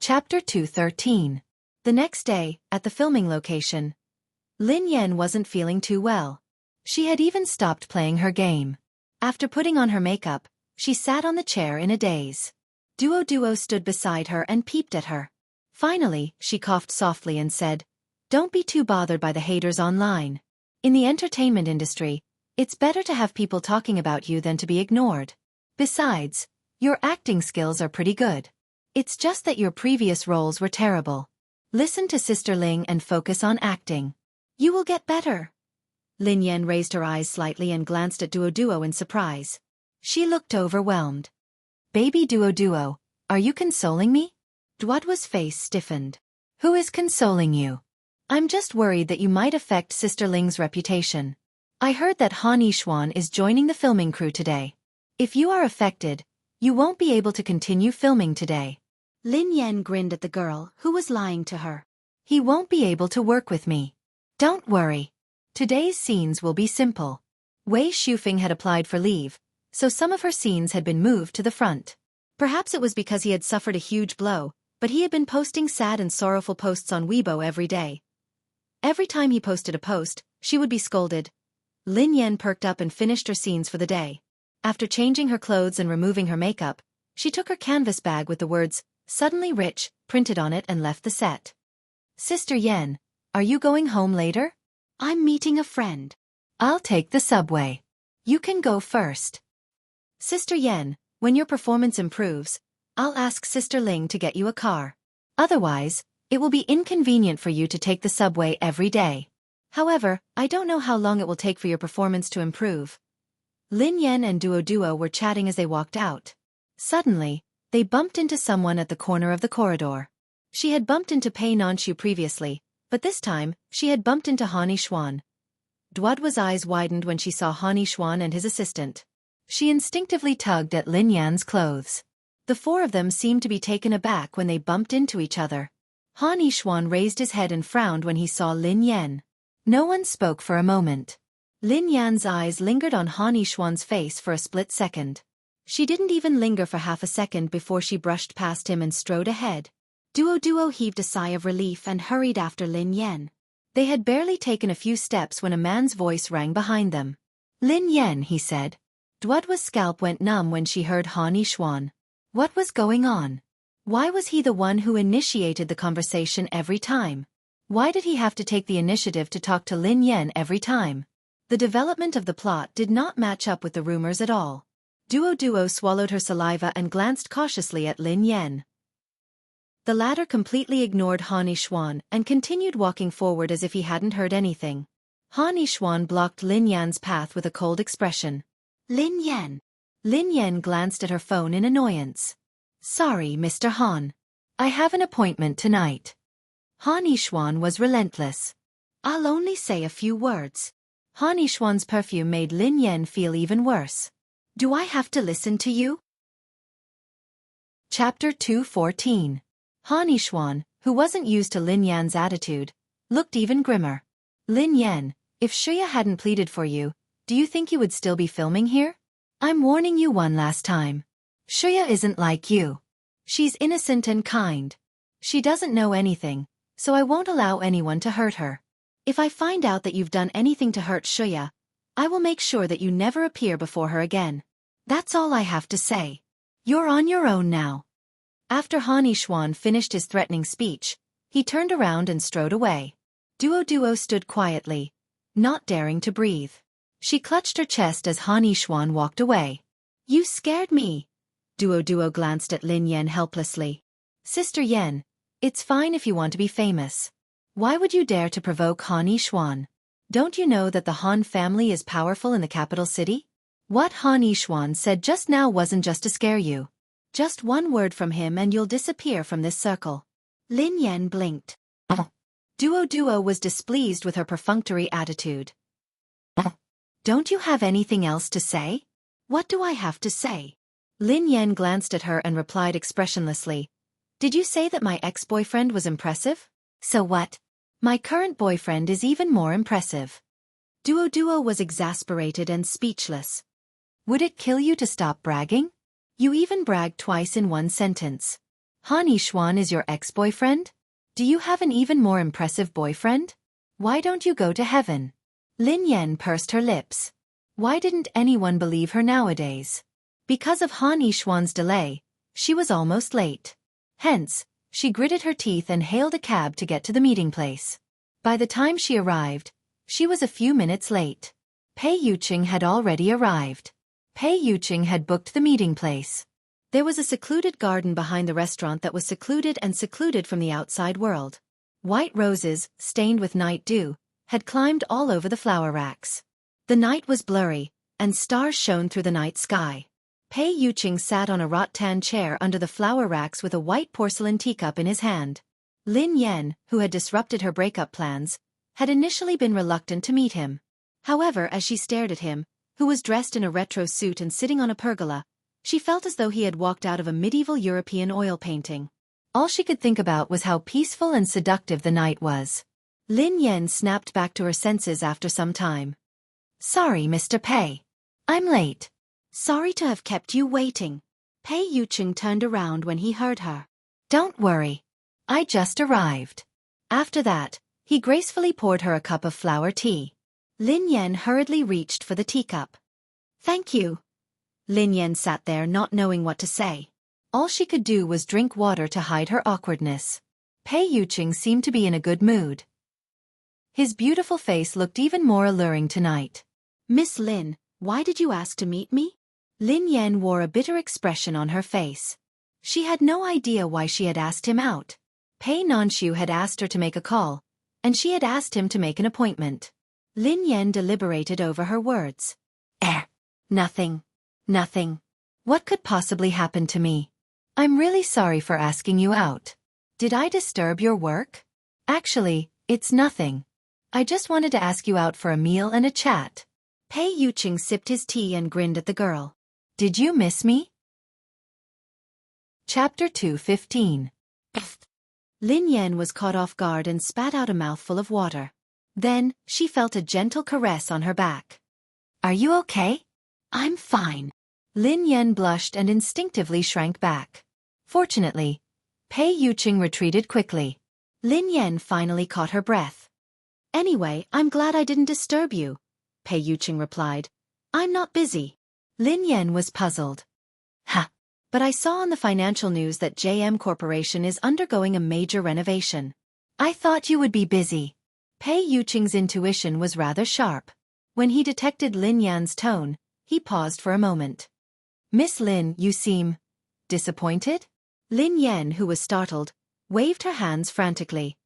Chapter 213. The next day, at the filming location, Lin Yan wasn't feeling too well. She had even stopped playing her game. After putting on her makeup, she sat on the chair in a daze. Duo stood beside her and peeped at her. Finally, she coughed softly and said, "Don't be too bothered by the haters online. In the entertainment industry, it's better to have people talking about you than to be ignored. Besides, your acting skills are pretty good. It's just that your previous roles were terrible. Listen to Sister Ling and focus on acting. You will get better." Lin Yan raised her eyes slightly and glanced at Duo in surprise. She looked overwhelmed. "Baby Duo, are you consoling me?" Duo's face stiffened. "Who is consoling you?" "I'm just worried that you might affect Sister Ling's reputation. I heard that Han Yishuan is joining the filming crew today. If you are affected, you won't be able to continue filming today." Lin Yan grinned at the girl who was lying to her. "He won't be able to work with me. Don't worry. Today's scenes will be simple." Wei Shufeng had applied for leave, so some of her scenes had been moved to the front. Perhaps it was because he had suffered a huge blow, but he had been posting sad and sorrowful posts on Weibo every day. Every time he posted a post, she would be scolded. Lin Yan perked up and finished her scenes for the day. After changing her clothes and removing her makeup, she took her canvas bag with the words, "Suddenly Rich," printed on it and left the set. "Sister Yan, are you going home later?" "I'm meeting a friend. I'll take the subway. You can go first." "Sister Yan, when your performance improves, I'll ask Sister Ling to get you a car. Otherwise, it will be inconvenient for you to take the subway every day. However, I don't know how long it will take for your performance to improve." Lin Yan and Duo were chatting as they walked out. Suddenly, they bumped into someone at the corner of the corridor. She had bumped into Pei Nanshu previously, but this time, she had bumped into Han Yishuan. Duo's eyes widened when she saw Han Yishuan and his assistant. She instinctively tugged at Lin Yan's clothes. The four of them seemed to be taken aback when they bumped into each other. Han Yishuan raised his head and frowned when he saw Lin Yan. No one spoke for a moment. Lin Yan's eyes lingered on Han Yishuan's face for a split second. She didn't even linger for half a second before she brushed past him and strode ahead. Duo heaved a sigh of relief and hurried after Lin Yan. They had barely taken a few steps when a man's voice rang behind them. "Lin Yan," he said. Duo's scalp went numb when she heard Han Yishuan. What was going on? Why was he the one who initiated the conversation every time? Why did he have to take the initiative to talk to Lin Yan every time? The development of the plot did not match up with the rumors at all. Duo swallowed her saliva and glanced cautiously at Lin Yan. The latter completely ignored Han Yishuan and continued walking forward as if he hadn't heard anything. Han Yishuan blocked Lin Yan's path with a cold expression. "Lin Yan." Lin Yan glanced at her phone in annoyance. "Sorry, Mr. Han. I have an appointment tonight." Han Yishuan was relentless. "I'll only say a few words." Han Yishuan's perfume made Lin Yan feel even worse. "Do I have to listen to you?" Chapter 214. Han Yishuan, who wasn't used to Lin Yan's attitude, looked even grimmer. "Lin Yan, if Xueqi hadn't pleaded for you, do you think you would still be filming here? I'm warning you one last time. Xueqi isn't like you. She's innocent and kind. She doesn't know anything, so I won't allow anyone to hurt her. If I find out that you've done anything to hurt Xueqi, I will make sure that you never appear before her again. That's all I have to say. You're on your own now." After Han Yishuan finished his threatening speech, he turned around and strode away. Duo stood quietly, not daring to breathe. She clutched her chest as Han Yishuan walked away. "You scared me." Duo glanced at Lin Yan helplessly. "Sister Yan, it's fine if you want to be famous. Why would you dare to provoke Han Yishuan? Don't you know that the Han family is powerful in the capital city? What Han Yishuan said just now wasn't just to scare you. Just one word from him and you'll disappear from this circle." Lin Yan blinked. Duo was displeased with her perfunctory attitude. "Don't you have anything else to say?" "What do I have to say?" Lin Yan glanced at her and replied expressionlessly. "Did you say that my ex-boyfriend was impressive? So what? My current boyfriend is even more impressive." Duo was exasperated and speechless. "Would it kill you to stop bragging? You even bragged twice in one sentence." Han Yixuan is your ex-boyfriend? Do you have an even more impressive boyfriend? Why don't you go to heaven? Lin Yan pursed her lips. Why didn't anyone believe her nowadays? Because of Han Yixuan's delay, she was almost late. Hence, she gritted her teeth and hailed a cab to get to the meeting place. By the time she arrived, she was a few minutes late. Pei Yuqing had already arrived. Pei Yuqing had booked the meeting place. There was a secluded garden behind the restaurant that was secluded from the outside world. White roses, stained with night dew, had climbed all over the flower racks. The night was blurry, and stars shone through the night sky. Pei Yuqing sat on a rattan chair under the flower racks with a white porcelain teacup in his hand. Lin Yan, who had disrupted her breakup plans, had initially been reluctant to meet him. However, as she stared at him, who was dressed in a retro suit and sitting on a pergola, she felt as though he had walked out of a medieval European oil painting. All she could think about was how peaceful and seductive the night was. Lin Yan snapped back to her senses after some time. Sorry, Mr. Pei. I'm late. Sorry to have kept you waiting. Pei Yuqing turned around when he heard her. Don't worry. I just arrived. After that, he gracefully poured her a cup of flower tea. Lin Yan hurriedly reached for the teacup. Thank you. Lin Yan sat there not knowing what to say. All she could do was drink water to hide her awkwardness. Pei Yuqing seemed to be in a good mood. His beautiful face looked even more alluring tonight. Miss Lin, why did you ask to meet me? Lin Yan wore a bitter expression on her face. She had no idea why she had asked him out. Pei Nanshu had asked her to make a call, and she had asked him to make an appointment. Lin Yan deliberated over her words. Nothing. Nothing. What could possibly happen to me? I'm really sorry for asking you out. Did I disturb your work? Actually, it's nothing. I just wanted to ask you out for a meal and a chat. Pei Yuqing sipped his tea and grinned at the girl. Did you miss me? Chapter 2:15. Lin Yan was caught off guard and spat out a mouthful of water. Then, she felt a gentle caress on her back. Are you okay? I'm fine. Lin Yan blushed and instinctively shrank back. Fortunately, Pei Yuqing retreated quickly. Lin Yan finally caught her breath. Anyway, I'm glad I didn't disturb you, Pei Yuqing replied. I'm not busy. Lin Yan was puzzled. But I saw on the financial news that JM Corporation is undergoing a major renovation. I thought you would be busy. Pei Yuqing's intuition was rather sharp. When he detected Lin Yan's tone, he paused for a moment. Miss Lin, you seem disappointed? Lin Yan, who was startled, waved her hands frantically.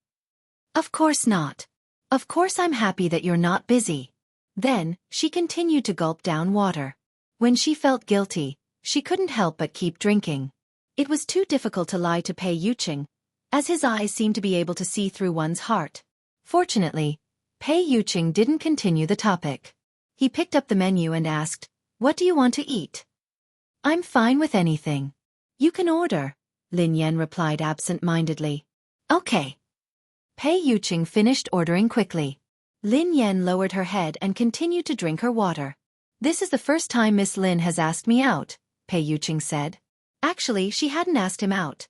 Of course not. Of course I'm happy that you're not busy. Then, she continued to gulp down water. When she felt guilty, she couldn't help but keep drinking. It was too difficult to lie to Pei Yuqing, as his eyes seemed to be able to see through one's heart. Fortunately, Pei Yuqing didn't continue the topic. He picked up the menu and asked, What do you want to eat? I'm fine with anything. You can order, Lin Yan replied absent-mindedly. Okay. Pei Yuqing finished ordering quickly. Lin Yan lowered her head and continued to drink her water. This is the first time Miss Lin has asked me out, Pei Yuqing said. Actually, she hadn't asked him out.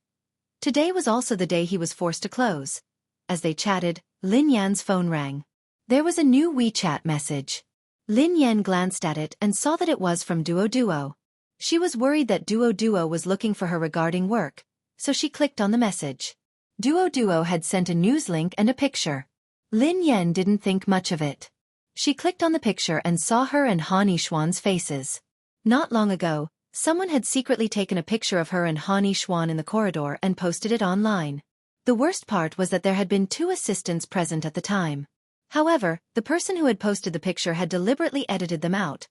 Today was also the day he was forced to close. As they chatted, Lin Yan's phone rang. There was a new WeChat message. Lin Yan glanced at it and saw that it was from Duo. She was worried that Duo was looking for her regarding work, so she clicked on the message. Duo had sent a news link and a picture. Lin Yan didn't think much of it. She clicked on the picture and saw her and Han Yixuan's faces. Not long ago, someone had secretly taken a picture of her and Han Yixuan in the corridor and posted it online. The worst part was that there had been 2 assistants present at the time. However, the person who had posted the picture had deliberately edited them out,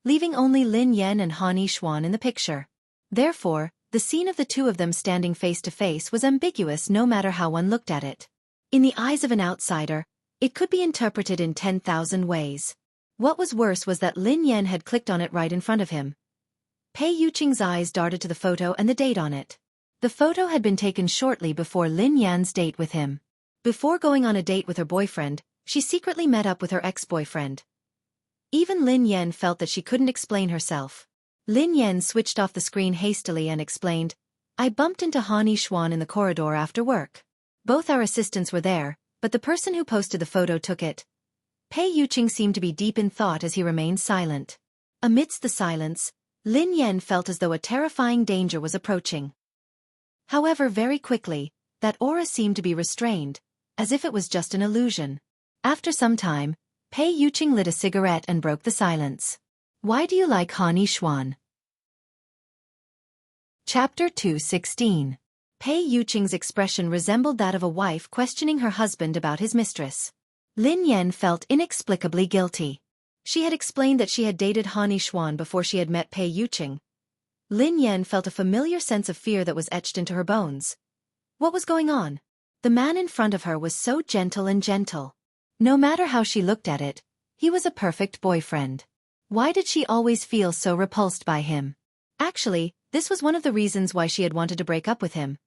leaving only Lin Yan and Han Yixuan in the picture. Therefore, the scene of the 2 of them standing face to face was ambiguous no matter how one looked at it. In the eyes of an outsider, it could be interpreted in 10,000 ways. What was worse was that Lin Yan had clicked on it right in front of him. Pei Yuqing's eyes darted to the photo and the date on it. The photo had been taken shortly before Lin Yan's date with him. Before going on a date with her boyfriend, she secretly met up with her ex-boyfriend. Even Lin Yan felt that she couldn't explain herself. Lin Yan switched off the screen hastily and explained, I bumped into Hani Xuan in the corridor after work. Both our assistants were there, but the person who posted the photo took it. Pei Yuqing seemed to be deep in thought as he remained silent. Amidst the silence, Lin Yan felt as though a terrifying danger was approaching. However, very quickly, that aura seemed to be restrained, as if it was just an illusion. After some time, Pei Yuqing lit a cigarette and broke the silence. Why do you like Hani Xuan? Chapter 2:16. Pei Yuqing's expression resembled that of a wife questioning her husband about his mistress. Lin Yan felt inexplicably guilty. She had explained that she had dated Hani Xuan before she had met Pei Yuqing. Lin Yan felt a familiar sense of fear that was etched into her bones. What was going on? The man in front of her was so gentle and gentle. No matter how she looked at it, he was a perfect boyfriend. Why did she always feel so repulsed by him? Actually, this was one of the reasons why she had wanted to break up with him.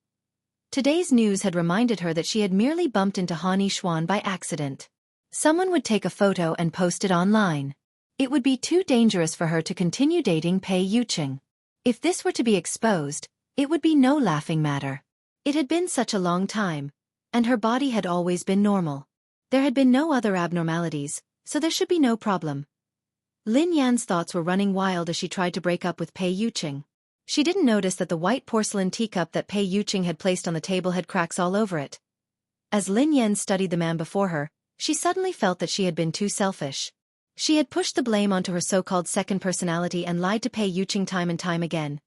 Today's news had reminded her that she had merely bumped into Hani Xuan by accident. Someone would take a photo and post it online. It would be too dangerous for her to continue dating Pei Yuqing. If this were to be exposed, it would be no laughing matter. It had been such a long time, and her body had always been normal. There had been no other abnormalities, so there should be no problem. Lin Yan's thoughts were running wild as she tried to break up with Pei Yuqing. She didn't notice that the white porcelain teacup that Pei Yuqing had placed on the table had cracks all over it. As Lin Yan studied the man before her, she suddenly felt that she had been too selfish. She had pushed the blame onto her so-called second personality and lied to Pei Yuqing time and time again.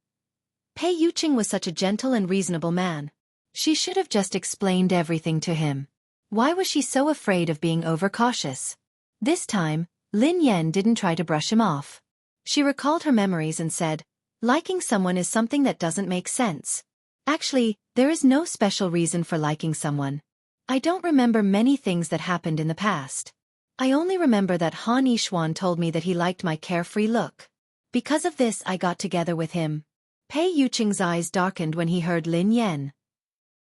Pei Yuqing was such a gentle and reasonable man. She should have just explained everything to him. Why was she so afraid of being overcautious? This time, Lin Yan didn't try to brush him off. She recalled her memories and said, liking someone is something that doesn't make sense. Actually, there is no special reason for liking someone. I don't remember many things that happened in the past. I only remember that Hani Xuan told me that he liked my carefree look. Because of this I got together with him. Pei Yuqing's eyes darkened when he heard Lin Yan.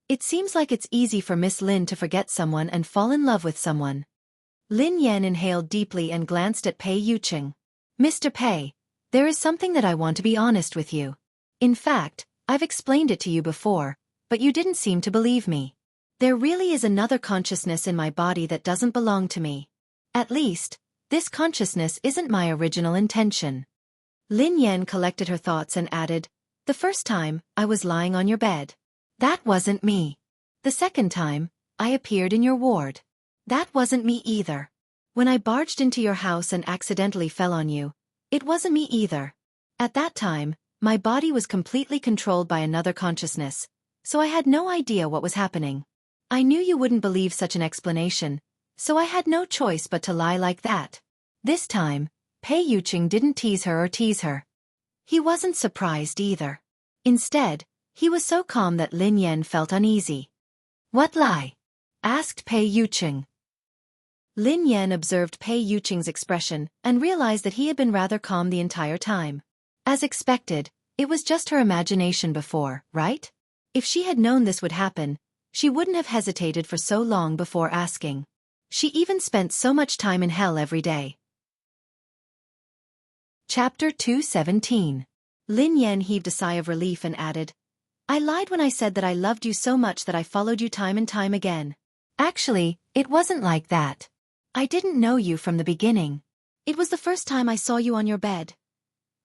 It seems like it's easy for Miss Lin to forget someone and fall in love with someone. Lin Yan inhaled deeply and glanced at Pei Yuqing. Mr. Pei, there is something that I want to be honest with you. In fact, I've explained it to you before, but you didn't seem to believe me. There really is another consciousness in my body that doesn't belong to me. At least, this consciousness isn't my original intention. Lin Yan collected her thoughts and added, the first time, I was lying on your bed. That wasn't me. The second time, I appeared in your ward. That wasn't me either. When I barged into your house and accidentally fell on you, it wasn't me either. At that time, my body was completely controlled by another consciousness, so I had no idea what was happening. I knew you wouldn't believe such an explanation, so I had no choice but to lie like that. This time, Pei Yuqing didn't tease her or tease her. He wasn't surprised either. Instead, he was so calm that Lin Yan felt uneasy. What lie? Asked Pei Yuqing. Lin Yan observed Pei Yuqing's expression and realized that he had been rather calm the entire time. As expected, it was just her imagination before, right? If she had known this would happen, she wouldn't have hesitated for so long before asking. She even spent so much time in hell every day. Chapter 2:17. Lin Yan heaved a sigh of relief and added, I lied when I said that I loved you so much that I followed you time and time again. Actually, it wasn't like that. I didn't know you from the beginning. It was the first time I saw you on your bed.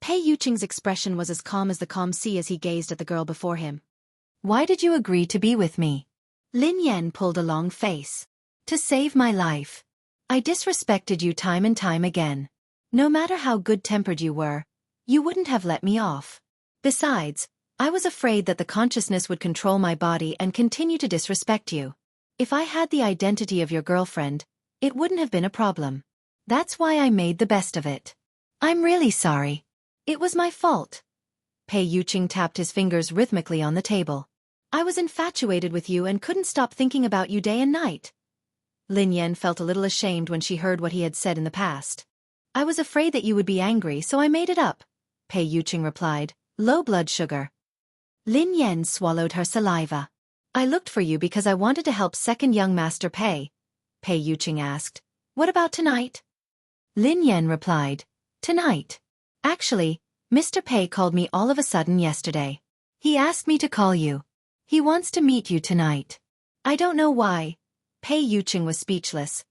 Pei Yuqing's expression was as calm as the calm sea as he gazed at the girl before him. Why did you agree to be with me? Lin Yan pulled a long face. To save my life. I disrespected you time and time again. No matter how good-tempered you were, you wouldn't have let me off. Besides, I was afraid that the consciousness would control my body and continue to disrespect you. If I had the identity of your girlfriend, it wouldn't have been a problem. That's why I made the best of it. I'm really sorry. It was my fault. Pei Yuqing tapped his fingers rhythmically on the table. I was infatuated with you and couldn't stop thinking about you day and night. Lin Yan felt a little ashamed when she heard what he had said in the past. I was afraid that you would be angry, so I made it up, Pei Yuqing replied, low blood sugar. Lin Yan swallowed her saliva. I looked for you because I wanted to help second young Master Pei. Pei Yuqing asked, what about tonight? Lin Yan replied, tonight. Actually, Mr. Pei called me all of a sudden yesterday. He asked me to call you. He wants to meet you tonight. I don't know why. Pei Yuqing was speechless.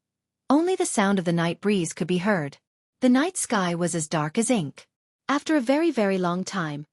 Only the sound of the night breeze could be heard. The night sky was as dark as ink. After a very, very long time,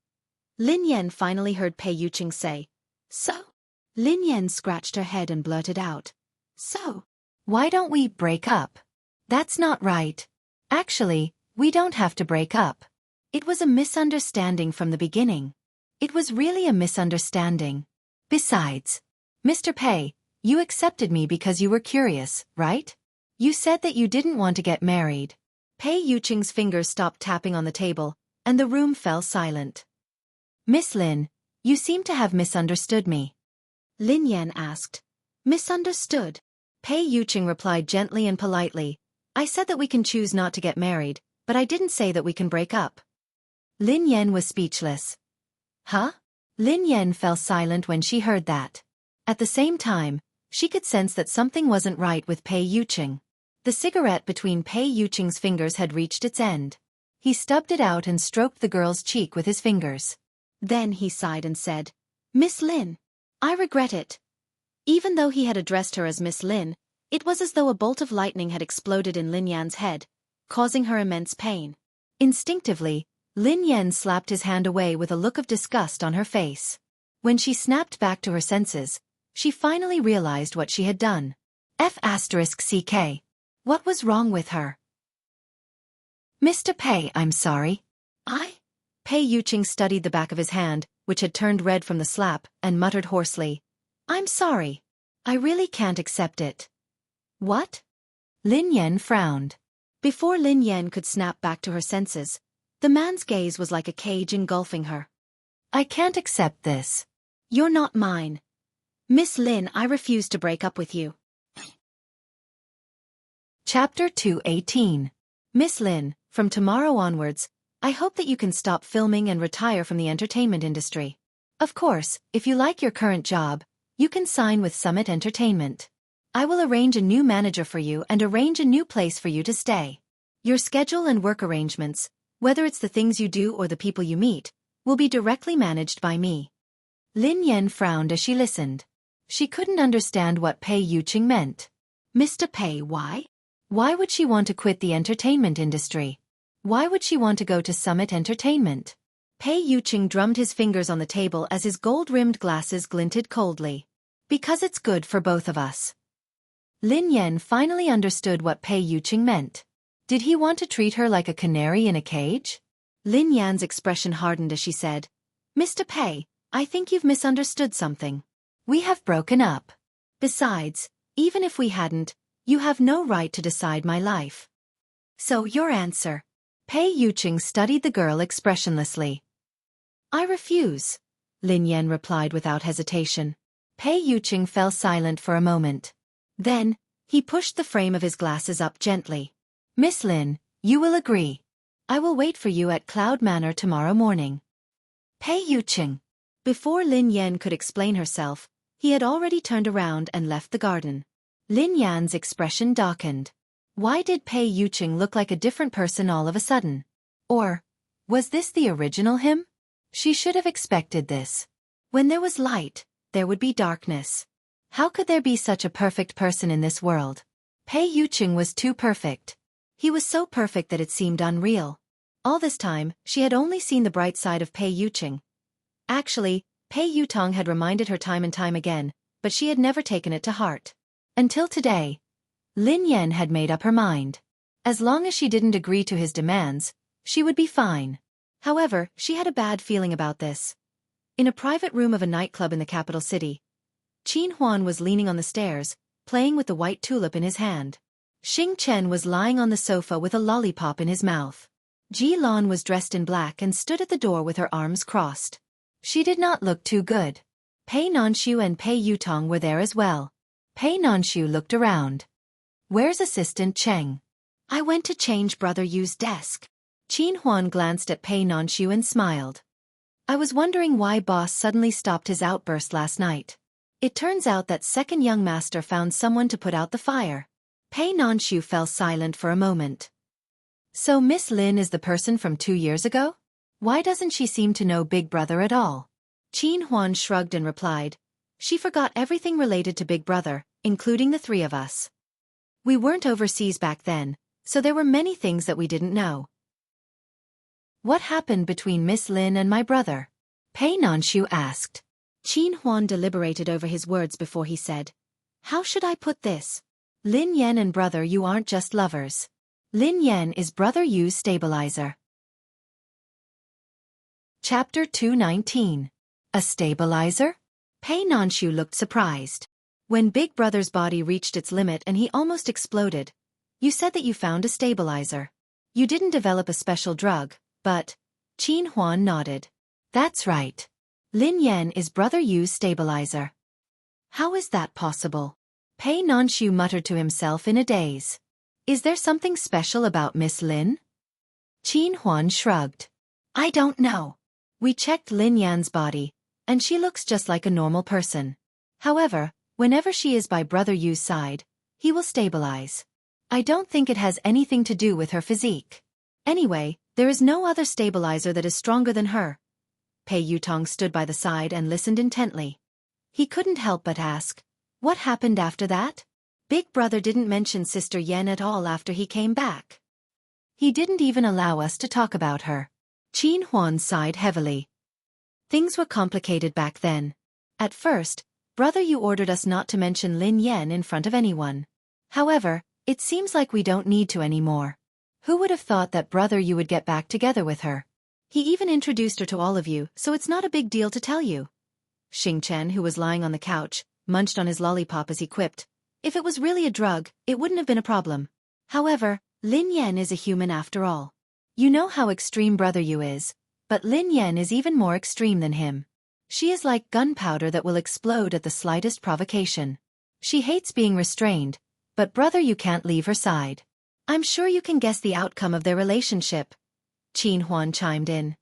Lin Yan finally heard Pei Yuqing say, "So?" Lin Yan scratched her head and blurted out, "So? Why don't we break up?" "That's not right. Actually, we don't have to break up. It was a misunderstanding from the beginning. It was really a misunderstanding. Besides, Mr. Pei, you accepted me because you were curious, right? You said that you didn't want to get married." Pei Yuqing's fingers stopped tapping on the table, and the room fell silent. "Miss Lin, you seem to have misunderstood me." Lin Yan asked. "Misunderstood?" Pei Yuqing replied gently and politely, "I said that we can choose not to get married, but I didn't say that we can break up." Lin Yan was speechless. Huh? Lin Yan fell silent when she heard that. At the same time, she could sense that something wasn't right with Pei Yuqing. The cigarette between Pei Yuqing's fingers had reached its end. He stubbed it out and stroked the girl's cheek with his fingers. Then he sighed and said, "Miss Lin, I regret it." Even though he had addressed her as Miss Lin, it was as though a bolt of lightning had exploded in Lin Yan's head, causing her immense pain. Instinctively, Lin Yan slapped his hand away with a look of disgust on her face. When she snapped back to her senses, she finally realized what she had done. F***ck. What was wrong with her? "Mr. Pei, I'm sorry." Pei Yuqing studied the back of his hand, which had turned red from the slap, and muttered hoarsely, "I'm sorry. I really can't accept it." "What?" Lin Yan frowned. Before Lin Yan could snap back to her senses, the man's gaze was like a cage engulfing her. "I can't accept this. You're not mine. Miss Lin, I refuse to break up with you." Chapter 218. Miss Lin, from tomorrow onwards, I hope that you can stop filming and retire from the entertainment industry. Of course, if you like your current job, you can sign with Summit Entertainment. I will arrange a new manager for you and arrange a new place for you to stay. Your schedule and work arrangements, whether it's the things you do or the people you meet, will be directly managed by me. Lin Yan frowned as she listened. She couldn't understand what Pei Yuqing meant. "Mr. Pei, why? Why would she want to quit the entertainment industry? Why would she want to go to Summit Entertainment?" Pei Yuqing drummed his fingers on the table as his gold-rimmed glasses glinted coldly. "Because it's good for both of us." Lin Yan finally understood what Pei Yuqing meant. Did he want to treat her like a canary in a cage? Lin Yan's expression hardened as she said, "Mr. Pei, I think you've misunderstood something. We have broken up. Besides, even if we hadn't, you have no right to decide my life." "So your answer?" Pei Yuqing studied the girl expressionlessly. "I refuse," Lin Yan replied without hesitation. Pei Yuqing fell silent for a moment. Then, he pushed the frame of his glasses up gently. "Miss Lin, you will agree. I will wait for you at Cloud Manor tomorrow morning." Pei Yuqing. Before Lin Yan could explain herself, he had already turned around and left the garden. Lin Yan's expression darkened. Why did Pei Yuqing look like a different person all of a sudden? Or, was this the original him? She should have expected this. When there was light, there would be darkness. How could there be such a perfect person in this world? Pei Yuqing was too perfect. He was so perfect that it seemed unreal. All this time, she had only seen the bright side of Pei Yuqing. Actually, Pei Yutong had reminded her time and time again, but she had never taken it to heart. Until today, Lin Yan had made up her mind. As long as she didn't agree to his demands, she would be fine. However, she had a bad feeling about this. In a private room of a nightclub in the capital city, Qin Huan was leaning on the stairs, playing with the white tulip in his hand. Xing Chen was lying on the sofa with a lollipop in his mouth. Ji Lan was dressed in black and stood at the door with her arms crossed. She did not look too good. Pei Nanshu and Pei Yutong were there as well. Pei Nanshu looked around. "Where's Assistant Cheng?" "I went to change Brother Yu's desk." Qin Huan glanced at Pei Nanshu and smiled. "I was wondering why boss suddenly stopped his outburst last night. It turns out that second young master found someone to put out the fire." Pei Nanshu fell silent for a moment. "So Miss Lin is the person from 2 years ago? Why doesn't she seem to know Big Brother at all?" Qin Huan shrugged and replied, "She forgot everything related to Big Brother, including the three of us. We weren't overseas back then, so there were many things that we didn't know." "What happened between Miss Lin and my brother?" Pei Nanshu asked. Qin Huan deliberated over his words before he said, "How should I put this? Lin Yan and brother Yu aren't just lovers. Lin Yan is brother Yu's stabilizer." Chapter 219. A stabilizer? Pei Nanshu looked surprised. When Big Brother's body reached its limit and he almost exploded, "You said that you found a stabilizer. You didn't develop a special drug, but..." Qin Huan nodded. "That's right. Lin Yan is brother Yu's stabilizer." "How is that possible?" Pei Nanshu muttered to himself in a daze. "Is there something special about Miss Lin?" Qin Huan shrugged. "I don't know. We checked Lin Yan's body, and she looks just like a normal person. However, whenever she is by brother Yu's side, he will stabilize. I don't think it has anything to do with her physique. Anyway, there is no other stabilizer that is stronger than her." Pei Yutong stood by the side and listened intently. He couldn't help but ask, "What happened after that?" "Big Brother didn't mention Sister Yen at all after he came back. He didn't even allow us to talk about her." Qin Huan sighed heavily. "Things were complicated back then. At first, brother Yu ordered us not to mention Lin Yan in front of anyone. However, it seems like we don't need to anymore. Who would have thought that brother Yu would get back together with her? He even introduced her to all of you, so it's not a big deal to tell you." Xing Chen, who was lying on the couch, munched on his lollipop as he quipped, "If it was really a drug, it wouldn't have been a problem. However, Lin Yan is a human after all. You know how extreme brother Yu is, but Lin Yan is even more extreme than him. She is like gunpowder that will explode at the slightest provocation. She hates being restrained, but brother Yu can't leave her side. I'm sure you can guess the outcome of their relationship." Qin Huan chimed in.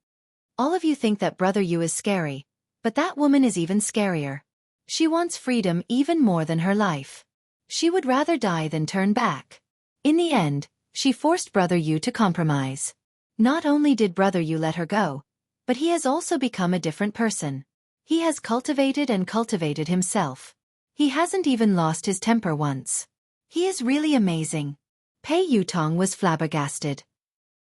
"All of you think that brother Yu is scary, but that woman is even scarier. She wants freedom even more than her life. She would rather die than turn back. In the end, she forced brother Yu to compromise. Not only did brother Yu let her go, but he has also become a different person. He has cultivated and cultivated himself. He hasn't even lost his temper once. He is really amazing." Pei Yutong was flabbergasted.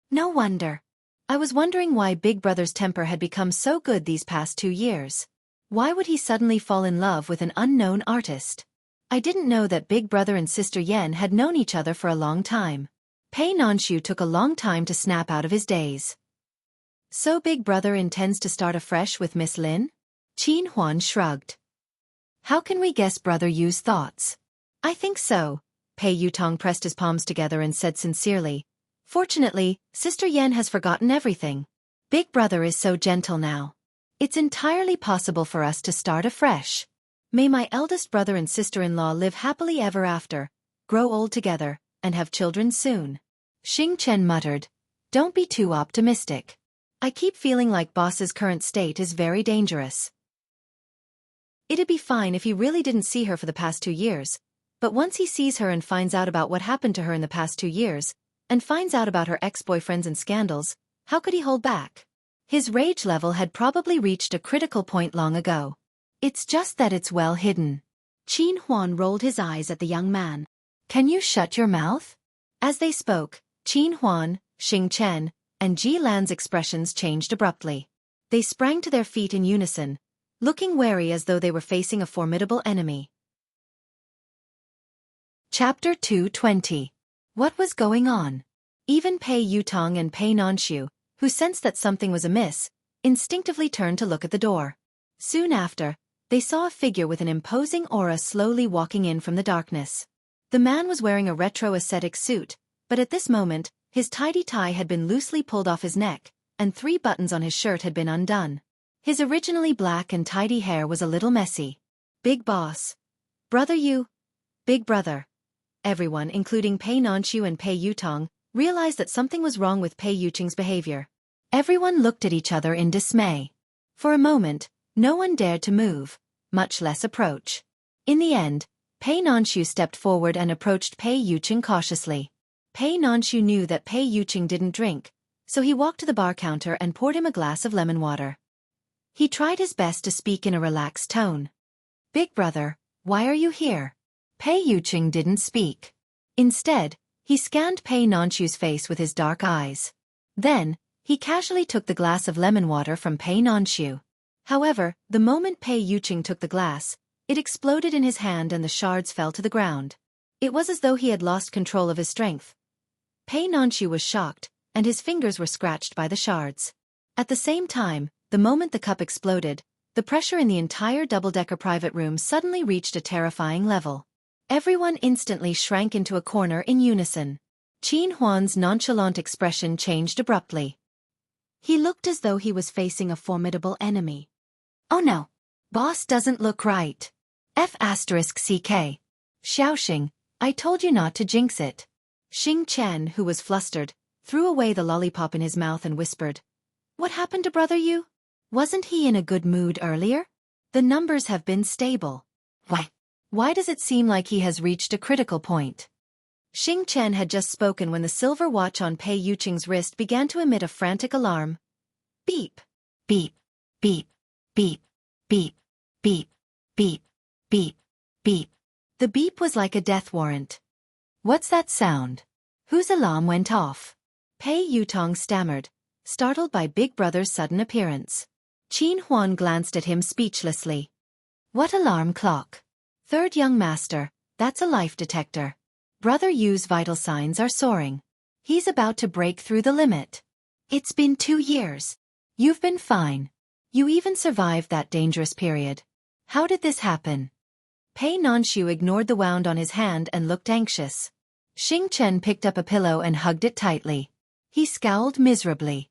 "No wonder. I was wondering why Big Brother's temper had become so good these past 2 years. Why would he suddenly fall in love with an unknown artist? I didn't know that Big Brother and Sister Yen had known each other for a long time." Pei Nanshu took a long time to snap out of his daze. "So Big Brother intends to start afresh with Miss Lin?" Qin Huan shrugged. "How can we guess brother Yu's thoughts?" "I think so." Pei Yutong pressed his palms together and said sincerely, "Fortunately, Sister Yen has forgotten everything. Big Brother is so gentle now. It's entirely possible for us to start afresh. May my eldest brother and sister-in-law live happily ever after, grow old together, and have children soon." Xing Chen muttered, "Don't be too optimistic. I keep feeling like Boss's current state is very dangerous. It'd be fine if he really didn't see her for the past 2 years, but once he sees her and finds out about what happened to her in the past 2 years, and finds out about her ex-boyfriends and scandals, how could he hold back? His rage level had probably reached a critical point long ago. It's just that it's well hidden." Qin Huan rolled his eyes at the young man. "Can you shut your mouth?" As they spoke, Qin Huan, Xing Chen, and Ji Lan's expressions changed abruptly. They sprang to their feet in unison, looking wary as though they were facing a formidable enemy. Chapter 220. What was going on? Even Pei Yutong and Pei Nanshu, who sensed that something was amiss, instinctively turned to look at the door. Soon after, they saw a figure with an imposing aura slowly walking in from the darkness. The man was wearing a retro-aesthetic suit, but at this moment, his tidy tie had been loosely pulled off his neck, and 3 buttons on his shirt had been undone. His originally black and tidy hair was a little messy. "Big Boss. Brother Yu." "Big Brother." Everyone, including Pei Nanshu and Pei Yutong, realized that something was wrong with Pei Yucheng's behavior. Everyone looked at each other in dismay. For a moment, no one dared to move, much less approach. In the end, Pei Nanshu stepped forward and approached Pei Yucheng cautiously. Pei Nanshu knew that Pei Yucheng didn't drink, so he walked to the bar counter and poured him a glass of lemon water. He tried his best to speak in a relaxed tone. Big brother, why are you here? Pei Yuqing didn't speak. Instead, he scanned Pei Nanshu's face with his dark eyes. Then, he casually took the glass of lemon water from Pei Nanshu. However, the moment Pei Yuqing took the glass, it exploded in his hand and the shards fell to the ground. It was as though he had lost control of his strength. Pei Nanshu was shocked, and his fingers were scratched by the shards. At the same time, the moment the cup exploded, the pressure in the entire double-decker private room suddenly reached a terrifying level. Everyone instantly shrank into a corner in unison. Qin Huan's nonchalant expression changed abruptly. He looked as though he was facing a formidable enemy. Oh no! Boss doesn't look right. F***CK. Xiaoxing, I told you not to jinx it. Xing Chen, who was flustered, threw away the lollipop in his mouth and whispered, What happened to Brother Yu? Wasn't he in a good mood earlier? The numbers have been stable. Why does it seem like he has reached a critical point? Xing Chen had just spoken when the silver watch on Pei Yuqing's wrist began to emit a frantic alarm. Beep. Beep. Beep. Beep. Beep. Beep. Beep. Beep. Beep. The beep was like a death warrant. What's that sound? Whose alarm went off? Pei Yutong stammered, startled by Big Brother's sudden appearance. Qin Huan glanced at him speechlessly. What alarm clock? Third young master, that's a life detector. Brother Yu's vital signs are soaring. He's about to break through the limit. It's been 2 years. You've been fine. You even survived that dangerous period. How did this happen? Pei Nanshu ignored the wound on his hand and looked anxious. Xing Chen picked up a pillow and hugged it tightly. He scowled miserably.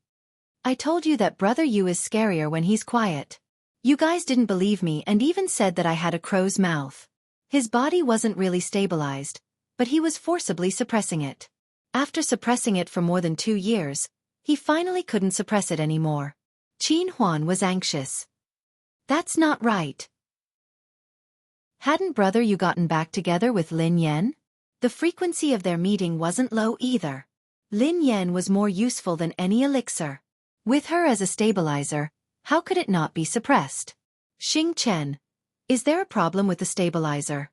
I told you that Brother Yu is scarier when he's quiet. You guys didn't believe me and even said that I had a crow's mouth. His body wasn't really stabilized, but he was forcibly suppressing it. After suppressing it for more than 2 years, he finally couldn't suppress it anymore. Qin Huan was anxious. That's not right. Hadn't Brother Yu gotten back together with Lin Yan? The frequency of their meeting wasn't low either. Lin Yan was more useful than any elixir. With her as a stabilizer, how could it not be suppressed? Xing Chen, is there a problem with the stabilizer?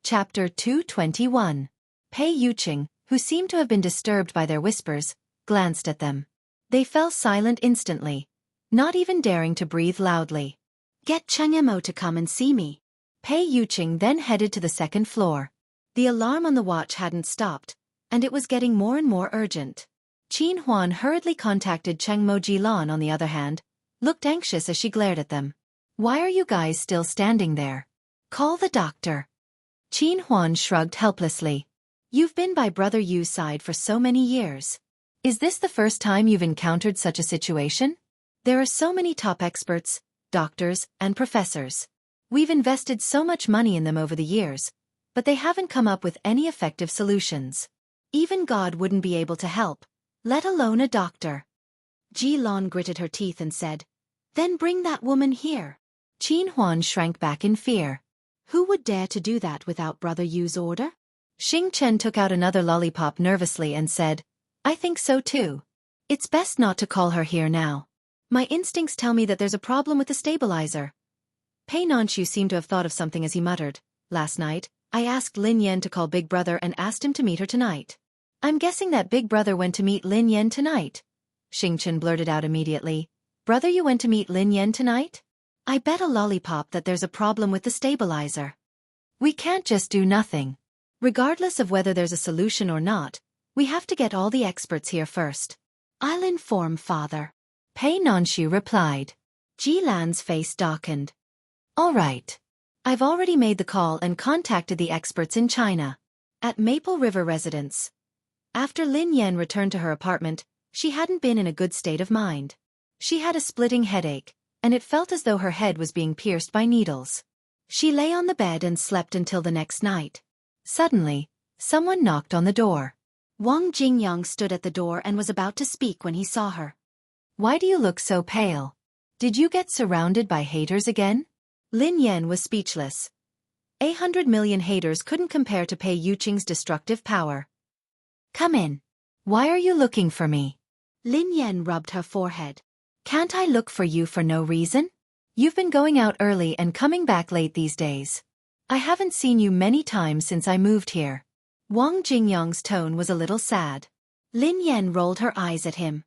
Chapter 221. Pei Yuqing, who seemed to have been disturbed by their whispers, glanced at them. They fell silent instantly, not even daring to breathe loudly. Get Cheng Mo to come and see me. Pei Yuqing then headed to the second floor. The alarm on the watch hadn't stopped, and it was getting more and more urgent. Qin Huan hurriedly contacted Cheng Mo Jilan on the other hand, looked anxious as she glared at them. Why are you guys still standing there? Call the doctor. Qin Huan shrugged helplessly. You've been by Brother Yu's side for so many years. Is this the first time you've encountered such a situation? There are so many top experts, doctors, and professors. We've invested so much money in them over the years, but they haven't come up with any effective solutions. Even God wouldn't be able to help, let alone a doctor. Ji Lan gritted her teeth and said, Then bring that woman here. Qin Huan shrank back in fear. Who would dare to do that without Brother Yu's order? Xing Chen took out another lollipop nervously and said, I think so too. It's best not to call her here now. My instincts tell me that there's a problem with the stabilizer. Pei Nanshu seemed to have thought of something as he muttered, Last night, I asked Lin Yan to call Big Brother and asked him to meet her tonight. I'm guessing that Big Brother went to meet Lin Yan tonight. Xing Chen blurted out immediately. Brother, you went to meet Lin Yan tonight? I bet a lollipop that there's a problem with the stabilizer. We can't just do nothing. Regardless of whether there's a solution or not, we have to get all the experts here first. I'll inform Father. Pei Nanshu replied. Ji Lan's face darkened. All right. I've already made the call and contacted the experts in China. At Maple River Residence. After Lin Yan returned to her apartment, she hadn't been in a good state of mind. She had a splitting headache, and it felt as though her head was being pierced by needles. She lay on the bed and slept until the next night. Suddenly, someone knocked on the door. Wang Jingyang stood at the door and was about to speak when he saw her. Why do you look so pale? Did you get surrounded by haters again? Lin Yan was speechless. 100 million haters couldn't compare to Pei Yuqing's destructive power. Come in. Why are you looking for me? Lin Yan rubbed her forehead. Can't I look for you for no reason? You've been going out early and coming back late these days. I haven't seen you many times since I moved here. Wang Jingyang's tone was a little sad. Lin Yan rolled her eyes at him.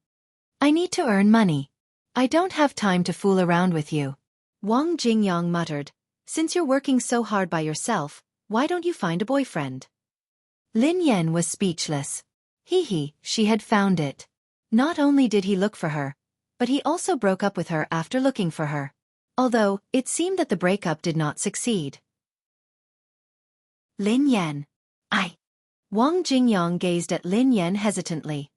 I need to earn money. I don't have time to fool around with you. Wang Jingyang muttered, since you're working so hard by yourself, why don't you find a boyfriend? Lin Yan was speechless. She had found it. Not only did he look for her, but he also broke up with her after looking for her. Although, it seemed that the breakup did not succeed. Lin Yan. Wang Jingyang gazed at Lin Yan hesitantly.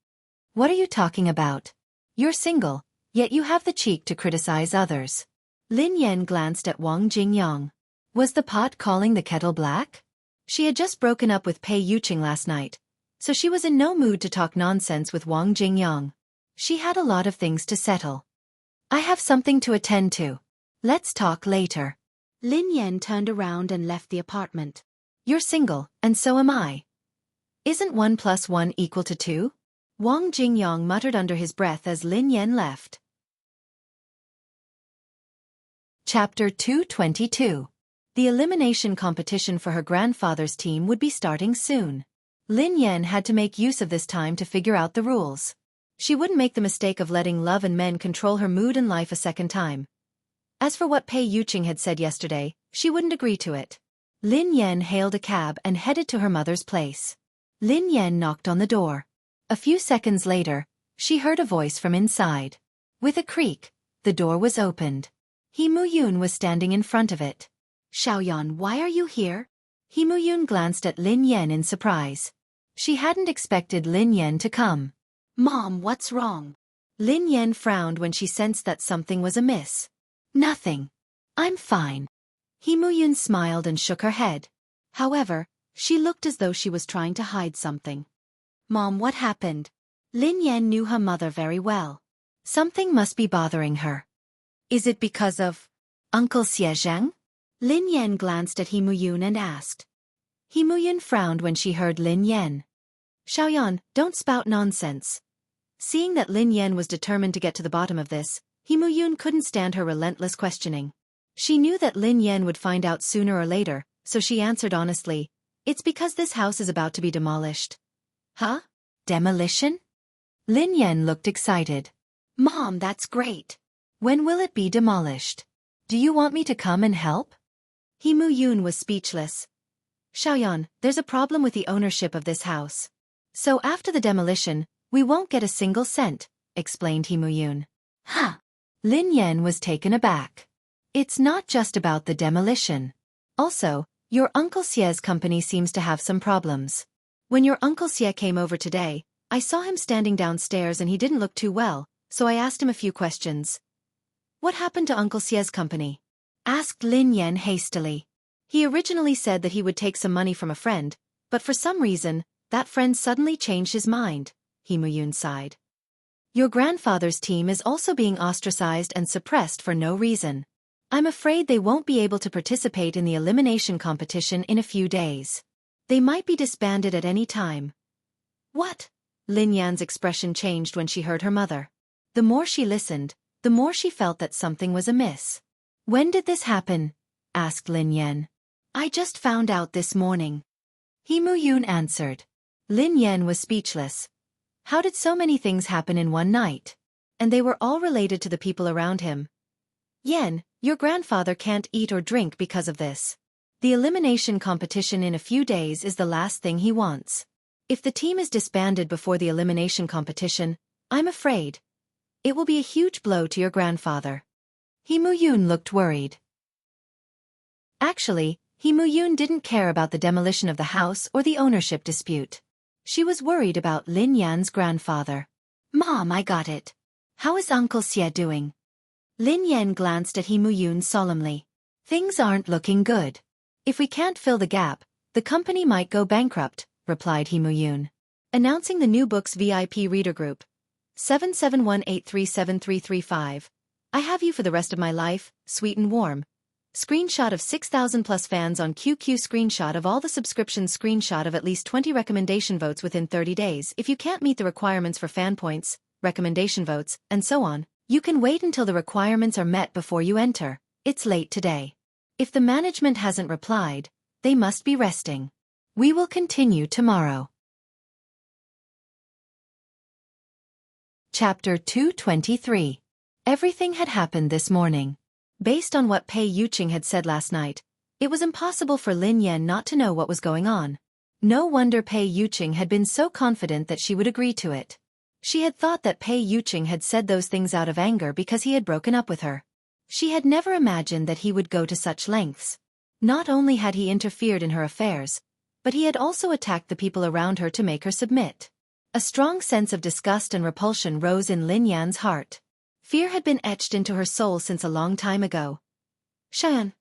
What are you talking about? You're single, yet you have the cheek to criticize others. Lin Yan glanced at Wang Jingyang. Was the pot calling the kettle black? She had just broken up with Pei Yuqing last night, so she was in no mood to talk nonsense with Wang Jingyang. She had a lot of things to settle. I have something to attend to. Let's talk later. Lin Yan turned around and left the apartment. You're single, and so am I. Isn't 1 + 1 = 2? Wang Jingyang muttered under his breath as Lin Yan left. Chapter 222. The elimination competition for her grandfather's team would be starting soon. Lin Yan had to make use of this time to figure out the rules. She wouldn't make the mistake of letting love and men control her mood and life a second time. As for what Pei Yuqing had said yesterday, she wouldn't agree to it. Lin Yan hailed a cab and headed to her mother's place. Lin Yan knocked on the door. A few seconds later, she heard a voice from inside. With a creak, the door was opened. He Muyun was standing in front of it. Xiaoyan, why are you here? He Muyun glanced at Lin Yan in surprise. She hadn't expected Lin Yan to come. Mom, what's wrong? Lin Yan frowned when she sensed that something was amiss. Nothing. I'm fine. He Muyun smiled and shook her head. However, she looked as though she was trying to hide something. Mom, what happened? Lin Yan knew her mother very well. Something must be bothering her. Is it because of Uncle Xie? Lin Yan glanced at He Muyun and asked. He Muyun frowned when she heard Lin Yan. Xiaoyan, don't spout nonsense. Seeing that Lin Yan was determined to get to the bottom of this, He Muyun couldn't stand her relentless questioning. She knew that Lin Yan would find out sooner or later, so she answered honestly, it's because this house is about to be demolished. Huh? Demolition? Lin Yan looked excited. Mom, that's great. When will it be demolished? Do you want me to come and help? He Muyun was speechless. Xiaoyan, there's a problem with the ownership of this house. So after the demolition, we won't get a single cent, explained He Muyun. Huh? Lin Yan was taken aback. It's not just about the demolition. Also, your Uncle Xie's company seems to have some problems. When your Uncle Xie came over today, I saw him standing downstairs and he didn't look too well, so I asked him a few questions. What happened to Uncle Xie's company? Asked Lin Yan hastily. He originally said that he would take some money from a friend, but for some reason, that friend suddenly changed his mind, He Muyun sighed. Your grandfather's team is also being ostracized and suppressed for no reason. I'm afraid they won't be able to participate in the elimination competition in a few days. They might be disbanded at any time. What? Lin Yan's expression changed when she heard her mother. The more she listened, the more she felt that something was amiss. When did this happen? Asked Lin Yan. I just found out this morning. He Muyun answered. Lin Yan was speechless. How did so many things happen in one night? And they were all related to the people around him. Yan, your grandfather can't eat or drink because of this. The elimination competition in a few days is the last thing he wants. If the team is disbanded before the elimination competition, I'm afraid it will be a huge blow to your grandfather. He Muyun looked worried. Actually, He Muyun didn't care about the demolition of the house or the ownership dispute. She was worried about Lin Yan's grandfather. Mom, I got it. How is Uncle Xie doing? Lin Yan glanced at He Muyun solemnly. Things aren't looking good. If we can't fill the gap, the company might go bankrupt, replied He Muyun. Announcing the new book's VIP reader group. 7718373335. I have you for the rest of my life, sweet and warm. Screenshot of 6,000 plus fans on QQ. Screenshot of all the subscriptions. Screenshot of at least 20 recommendation votes within 30 days. If you can't meet the requirements for fan points, recommendation votes, and so on, You can wait until the requirements are met before you enter. It's late today. If the management hasn't replied, they must be resting. We will continue tomorrow. Chapter 223. Everything had happened this morning. Based on what Pei Yuqing had said last night, it was impossible for Lin Yan not to know what was going on. No wonder Pei Yuqing had been so confident that she would agree to it. She had thought that Pei Yuqing had said those things out of anger because he had broken up with her. She had never imagined that he would go to such lengths. Not only had he interfered in her affairs, but he had also attacked the people around her to make her submit. A strong sense of disgust and repulsion rose in Lin Yan's heart. Fear had been etched into her soul since a long time ago. Cheyenne,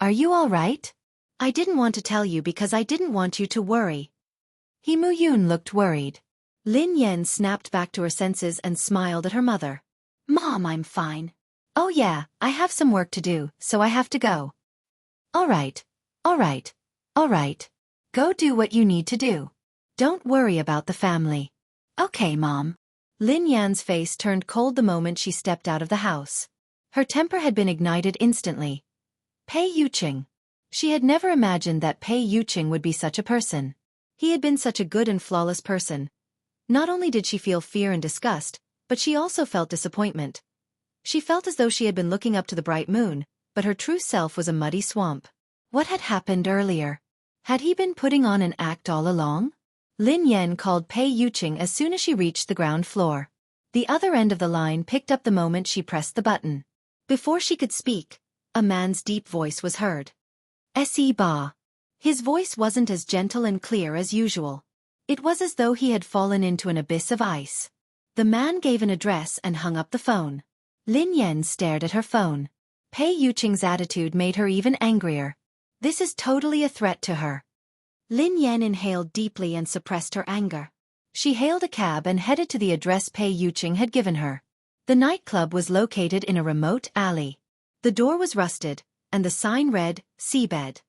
are you all right? I didn't want to tell you because I didn't want you to worry. He Muyun looked worried. Lin Yan snapped back to her senses and smiled at her mother. Mom, I'm fine. Oh yeah, I have some work to do, so I have to go. All right. Go do what you need to do. Don't worry about the family. Okay, Mom. Lin Yan's face turned cold the moment she stepped out of the house. Her temper had been ignited instantly. Pei Yuqing. She had never imagined that Pei Yuqing would be such a person. He had been such a good and flawless person. Not only did she feel fear and disgust, but she also felt disappointment. She felt as though she had been looking up to the bright moon, but her true self was a muddy swamp. What had happened earlier? Had he been putting on an act all along? Lin Yan called Pei Yuqing as soon as she reached the ground floor. The other end of the line picked up the moment she pressed the button. Before she could speak, a man's deep voice was heard. Se Ba. His voice wasn't as gentle and clear as usual. It was as though he had fallen into an abyss of ice. The man gave an address and hung up the phone. Lin Yan stared at her phone. Pei Yuqing's attitude made her even angrier. This is totally a threat to her. Lin Yan inhaled deeply and suppressed her anger. She hailed a cab and headed to the address Pei Yuqing had given her. The nightclub was located in a remote alley. The door was rusted, and the sign read, Seabed.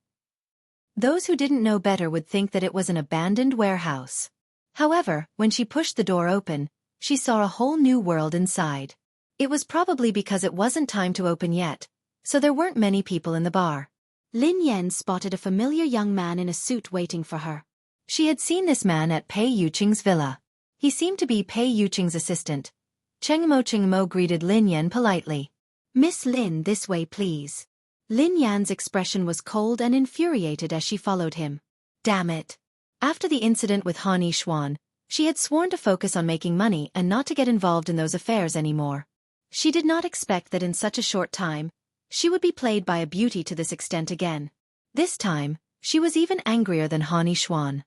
Those who didn't know better would think that it was an abandoned warehouse. However, when she pushed the door open, she saw a whole new world inside. It was probably because it wasn't time to open yet, so there weren't many people in the bar. Lin Yan spotted a familiar young man in a suit waiting for her. She had seen this man at Pei Yuqing's villa. He seemed to be Pei Yuqing's assistant. Cheng Mo greeted Lin Yan politely. Miss Lin, this way please. Lin Yan's expression was cold and infuriated as she followed him. Damn it. After the incident with Han Yishuan, she had sworn to focus on making money and not to get involved in those affairs anymore. She did not expect that in such a short time, she would be played by a beauty to this extent again. This time, she was even angrier than Han Yishuan.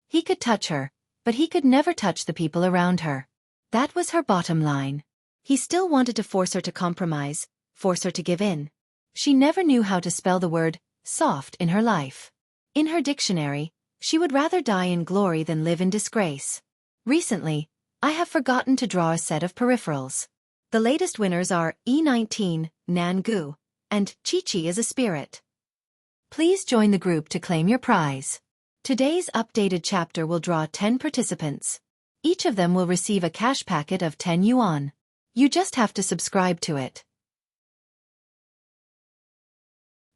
He could touch her, but he could never touch the people around her. That was her bottom line. He still wanted to force her to compromise, force her to give in. She never knew how to spell the word soft in her life. In her dictionary, she would rather die in glory than live in disgrace. Recently, I have forgotten to draw a set of peripherals. The latest winners are E19, Nangu, and Chi-Chi is a spirit. Please join the group to claim your prize. Today's updated chapter will draw 10 participants. Each of them will receive a cash packet of 10 yuan. You just have to subscribe to it.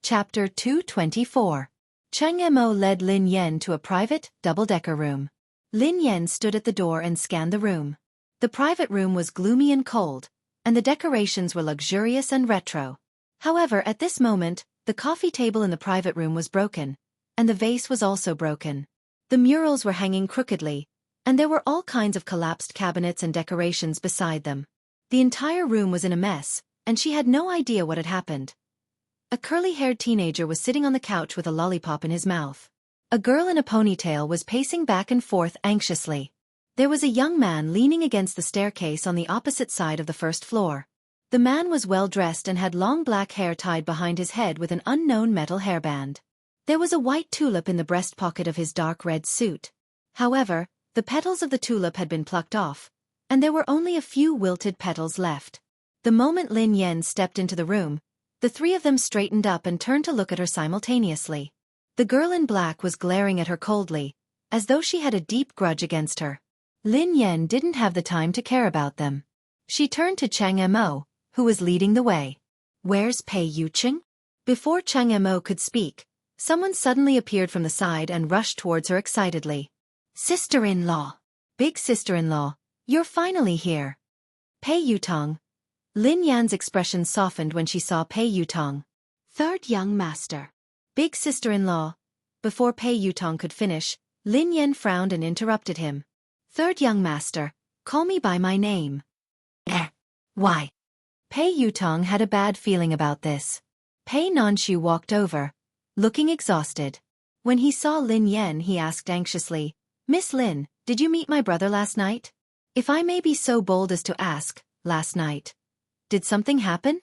Chapter 224. Cheng Mo led Lin Yan to a private, double-decker room. Lin Yan stood at the door and scanned the room. The private room was gloomy and cold, and the decorations were luxurious and retro. However, at this moment, the coffee table in the private room was broken, and the vase was also broken. The murals were hanging crookedly, and there were all kinds of collapsed cabinets and decorations beside them. The entire room was in a mess, and she had no idea what had happened. A curly-haired teenager was sitting on the couch with a lollipop in his mouth. A girl in a ponytail was pacing back and forth anxiously. There was a young man leaning against the staircase on the opposite side of the first floor. The man was well-dressed and had long black hair tied behind his head with an unknown metal hairband. There was a white tulip in the breast pocket of his dark red suit. However, the petals of the tulip had been plucked off, and there were only a few wilted petals left. The moment Lin Yan stepped into the room, the three of them straightened up and turned to look at her simultaneously. The girl in black was glaring at her coldly, as though she had a deep grudge against her. Lin Yan didn't have the time to care about them. She turned to Chang Mo, who was leading the way. Where's Pei Yucheng? Before Chang Mo could speak, someone suddenly appeared from the side and rushed towards her excitedly. Sister-in-law! Big sister-in-law, you're finally here. Pei Yutong. Lin Yan's expression softened when she saw Pei Yutong. Third young master. Big sister-in-law. Before Pei Yutong could finish, Lin Yan frowned and interrupted him. Third young master, call me by my name. Why? Pei Yutong had a bad feeling about this. Pei Nanshu walked over, looking exhausted. When he saw Lin Yan, he asked anxiously, Miss Lin, did you meet my brother last night? If I may be so bold as to ask, last night. Did something happen?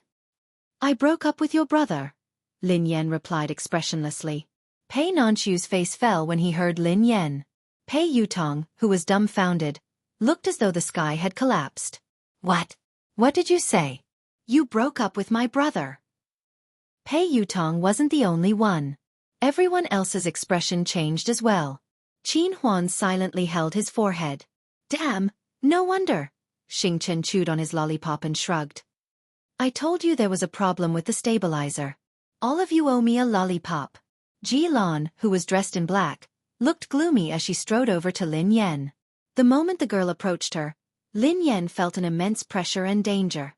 I broke up with your brother, Lin Yan replied expressionlessly. Pei Nanshu's face fell when he heard Lin Yan. Pei Yutong, who was dumbfounded, looked as though the sky had collapsed. What? What did you say? You broke up with my brother. Pei Yutong wasn't the only one. Everyone else's expression changed as well. Qin Huan silently held his forehead. Damn, no wonder. Xing Chen chewed on his lollipop and shrugged. I told you there was a problem with the stabilizer. All of you owe me a lollipop. Ji Lan, who was dressed in black, looked gloomy as she strode over to Lin Yan. The moment the girl approached her, Lin Yan felt an immense pressure and danger.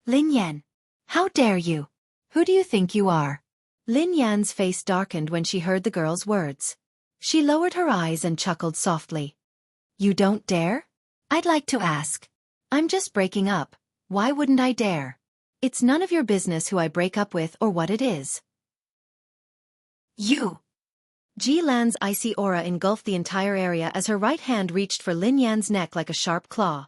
Lin Yan, how dare you? Who do you think you are? Lin Yan's face darkened when she heard the girl's words. She lowered her eyes and chuckled softly. You don't dare? I'd like to ask. I'm just breaking up, why wouldn't I dare? It's none of your business who I break up with or what it is. You! Ji Lan's icy aura engulfed the entire area as her right hand reached for Lin Yan's neck like a sharp claw.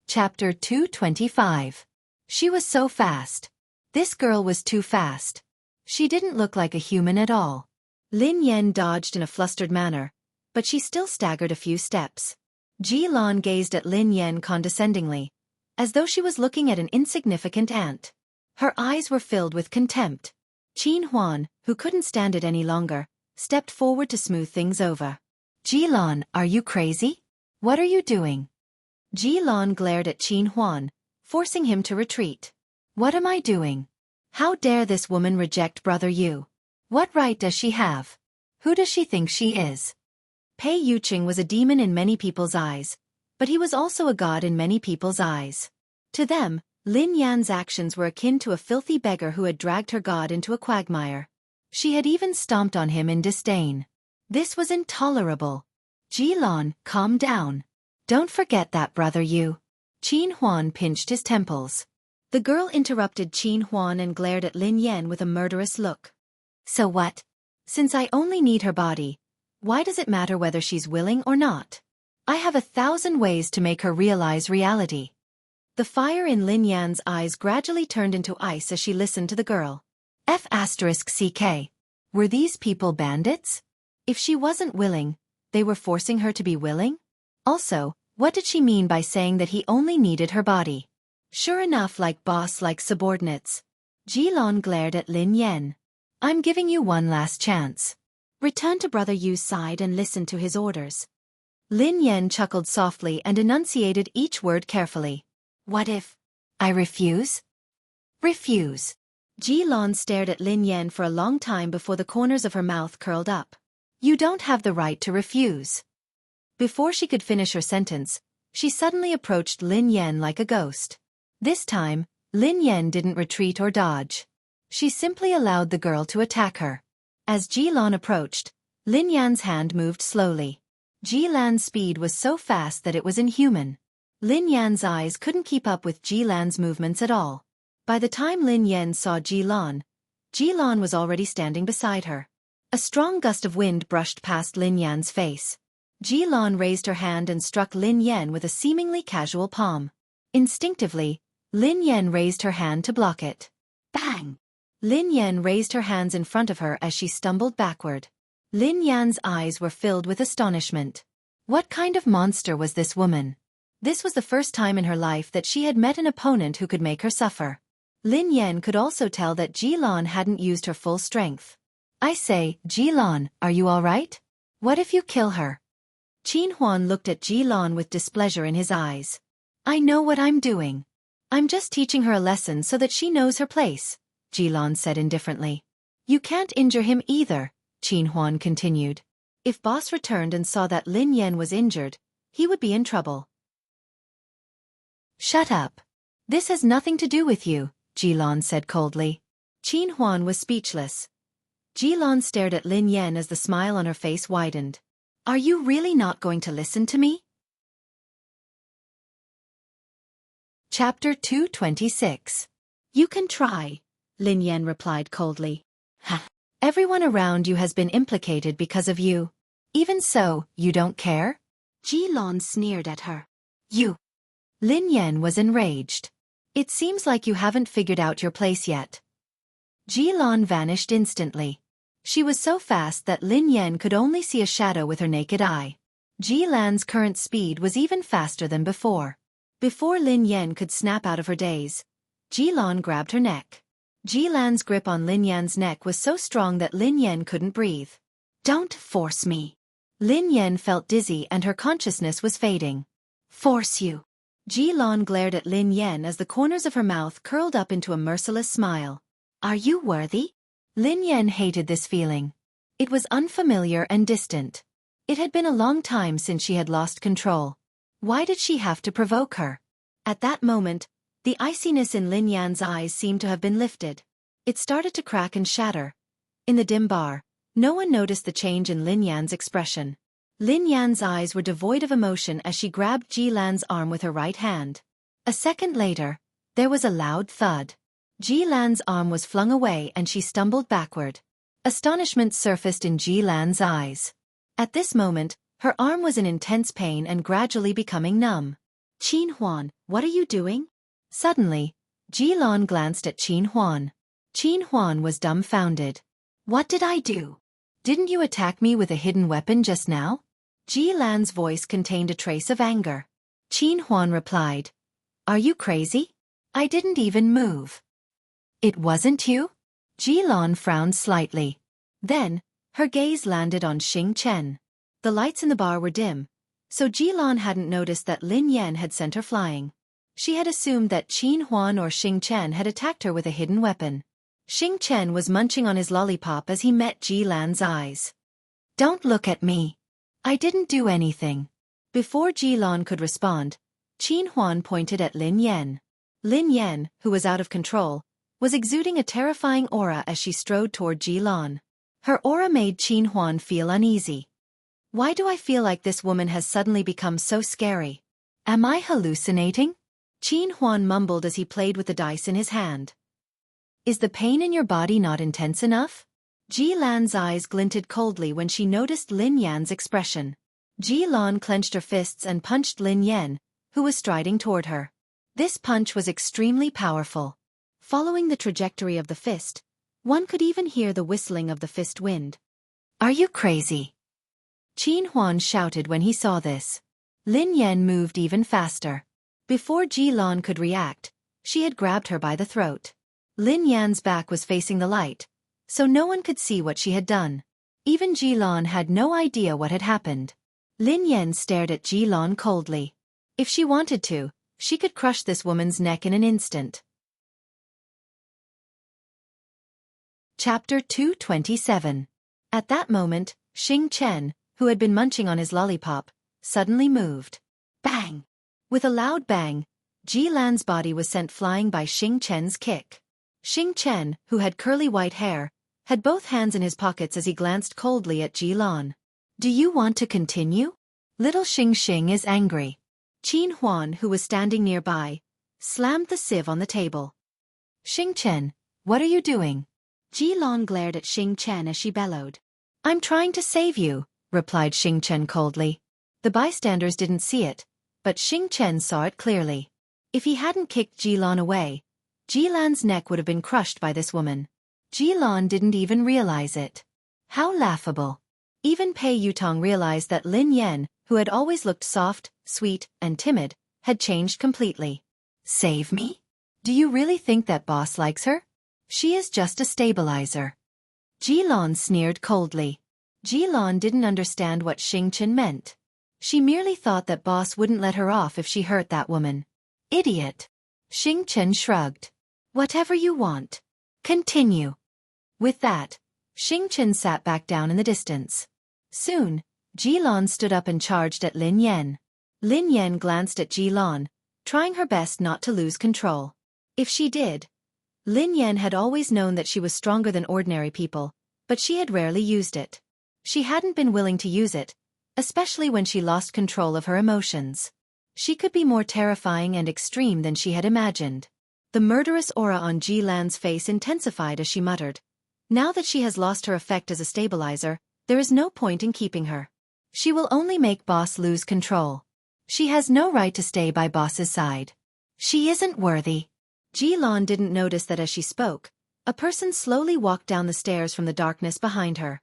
Chapter 225. She was so fast. This girl was too fast. She didn't look like a human at all. Lin Yan dodged in a flustered manner, but she still staggered a few steps. Ji Lan gazed at Lin Yan condescendingly, as though she was looking at an insignificant ant. Her eyes were filled with contempt. Qin Huan, who couldn't stand it any longer, stepped forward to smooth things over. Ji Lan, are you crazy? What are you doing? Ji Lan glared at Qin Huan, forcing him to retreat. What am I doing? How dare this woman reject brother Yu? What right does she have? Who does she think she is? Pei Yucheng was a demon in many people's eyes, but he was also a god in many people's eyes. To them, Lin Yan's actions were akin to a filthy beggar who had dragged her god into a quagmire. She had even stomped on him in disdain. This was intolerable. Ji Lan, calm down. Don't forget that, brother Yu. Qin Huan pinched his temples. The girl interrupted Qin Huan and glared at Lin Yan with a murderous look. So what? Since I only need her body, why does it matter whether she's willing or not? I have 1,000 ways to make her realize reality. The fire in Lin Yan's eyes gradually turned into ice as she listened to the girl. F***CK. Were these people bandits? If she wasn't willing, they were forcing her to be willing? Also, what did she mean by saying that he only needed her body? Sure enough, like boss like subordinates. Ji Lan glared at Lin Yan. I'm giving you one last chance. Return to brother Yu's side and listen to his orders. Lin Yan chuckled softly and enunciated each word carefully. What if I refuse? Refuse. Ji Lan stared at Lin Yan for a long time before the corners of her mouth curled up. You don't have the right to refuse. Before she could finish her sentence, she suddenly approached Lin Yan like a ghost. This time, Lin Yan didn't retreat or dodge. She simply allowed the girl to attack her. As Ji Lan approached, Lin Yan's hand moved slowly. Ji Lan's speed was so fast that it was inhuman. Lin Yan's eyes couldn't keep up with Ji Lan's movements at all. By the time Lin Yan saw Ji Lan was already standing beside her. A strong gust of wind brushed past Lin Yan's face. Ji Lan raised her hand and struck Lin Yan with a seemingly casual palm. Instinctively, Lin Yan raised her hand to block it. Bang! Lin Yan raised her hands in front of her as she stumbled backward. Lin Yan's eyes were filled with astonishment. What kind of monster was this woman? This was the first time in her life that she had met an opponent who could make her suffer. Lin Yan could also tell that Ji Lan hadn't used her full strength. I say, Ji Lan, are you all right? What if you kill her? Qin Huan looked at Ji Lan with displeasure in his eyes. I know what I'm doing. I'm just teaching her a lesson so that she knows her place, Ji Lan said indifferently. You can't injure him either, Qin Huan continued. If boss returned and saw that Lin Yan was injured, he would be in trouble. Shut up. This has nothing to do with you, Ji Lan said coldly. Qin Huan was speechless. Ji Lan stared at Lin Yan as the smile on her face widened. Are you really not going to listen to me? Chapter 226. You can try, Lin Yan replied coldly. Ha! Everyone around you has been implicated because of you. Even so, you don't care? Ji Lan sneered at her. You! Lin Yan was enraged. It seems like you haven't figured out your place yet. Ji Lan vanished instantly. She was so fast that Lin Yan could only see a shadow with her naked eye. Ji Lan's current speed was even faster than before. Before Lin Yan could snap out of her daze, Ji Lan grabbed her neck. Ji Lan's grip on Lin Yan's neck was so strong that Lin Yan couldn't breathe. Don't force me. Lin Yan felt dizzy and her consciousness was fading. Force you. Ji Lan glared at Lin Yan as the corners of her mouth curled up into a merciless smile. Are you worthy? Lin Yan hated this feeling. It was unfamiliar and distant. It had been a long time since she had lost control. Why did she have to provoke her? At that moment, the iciness in Lin Yan's eyes seemed to have been lifted. It started to crack and shatter. In the dim bar, no one noticed the change in Lin Yan's expression. Lin Yan's eyes were devoid of emotion as she grabbed Ji Lan's arm with her right hand. A second later, there was a loud thud. Ji Lan's arm was flung away and she stumbled backward. Astonishment surfaced in Ji Lan's eyes. At this moment, her arm was in intense pain and gradually becoming numb. Qin Huan, what are you doing? Suddenly, Ji Lan glanced at Qin Huan. Qin Huan was dumbfounded. What did I do? Didn't you attack me with a hidden weapon just now? Ji Lan's voice contained a trace of anger. Qin Huan replied. Are you crazy? I didn't even move. It wasn't you? Ji Lan frowned slightly. Then, her gaze landed on Xing Chen. The lights in the bar were dim, so Ji Lan hadn't noticed that Lin Yan had sent her flying. She had assumed that Qin Huan or Xing Chen had attacked her with a hidden weapon. Xing Chen was munching on his lollipop as he met Ji Lan's eyes. Don't look at me. I didn't do anything. Before Ji Lan could respond, Qin Huan pointed at Lin Yan. Lin Yan, who was out of control, was exuding a terrifying aura as she strode toward Ji Lan. Her aura made Qin Huan feel uneasy. Why do I feel like this woman has suddenly become so scary? Am I hallucinating? Qin Huan mumbled as he played with the dice in his hand. Is the pain in your body not intense enough? Ji Lan's eyes glinted coldly when she noticed Lin Yan's expression. Ji Lan clenched her fists and punched Lin Yan, who was striding toward her. This punch was extremely powerful. Following the trajectory of the fist, one could even hear the whistling of the fist wind. Are you crazy? Qin Huan shouted when he saw this. Lin Yan moved even faster. Before Ji Lan could react, she had grabbed her by the throat. Lin Yan's back was facing the light, so no one could see what she had done. Even Ji Lan had no idea what had happened. Lin Yan stared at Ji Lan coldly. If she wanted to, she could crush this woman's neck in an instant. Chapter 227. At that moment, Xing Chen, who had been munching on his lollipop, suddenly moved. Bang! With a loud bang, Ji Lan's body was sent flying by Xing Chen's kick. Xing Chen, who had curly white hair, had both hands in his pockets as he glanced coldly at Ji Lan. Do you want to continue? Little Xing is angry. Qin Huan, who was standing nearby, slammed the sieve on the table. Xing Chen, what are you doing? Ji Lan glared at Xing Chen as she bellowed. I'm trying to save you, replied Xing Chen coldly. The bystanders didn't see it, but Xing Chen saw it clearly. If he hadn't kicked Ji Lan away, Ji Lan's neck would have been crushed by this woman. Ji Lan didn't even realize it. How laughable. Even Pei Yutong realized that Lin Yan, who had always looked soft, sweet, and timid, had changed completely. Save me? Do you really think that boss likes her? She is just a stabilizer. Ji Lan sneered coldly. Ji Lan didn't understand what Xing Chen meant. She merely thought that boss wouldn't let her off if she hurt that woman. Idiot. Xing Chen shrugged. Whatever you want. Continue. With that, Xing Chen sat back down in the distance. Soon, Ji-lan stood up and charged at Lin Yan. Lin Yan glanced at Ji-lan, trying her best not to lose control. If she did, Lin Yan had always known that she was stronger than ordinary people, but she had rarely used it. She hadn't been willing to use it, especially when she lost control of her emotions. She could be more terrifying and extreme than she had imagined. The murderous aura on Ji-lan's face intensified as she muttered. Now that she has lost her effect as a stabilizer, there is no point in keeping her. She will only make boss lose control. She has no right to stay by boss's side. She isn't worthy. Ji-lan didn't notice that as she spoke, a person slowly walked down the stairs from the darkness behind her.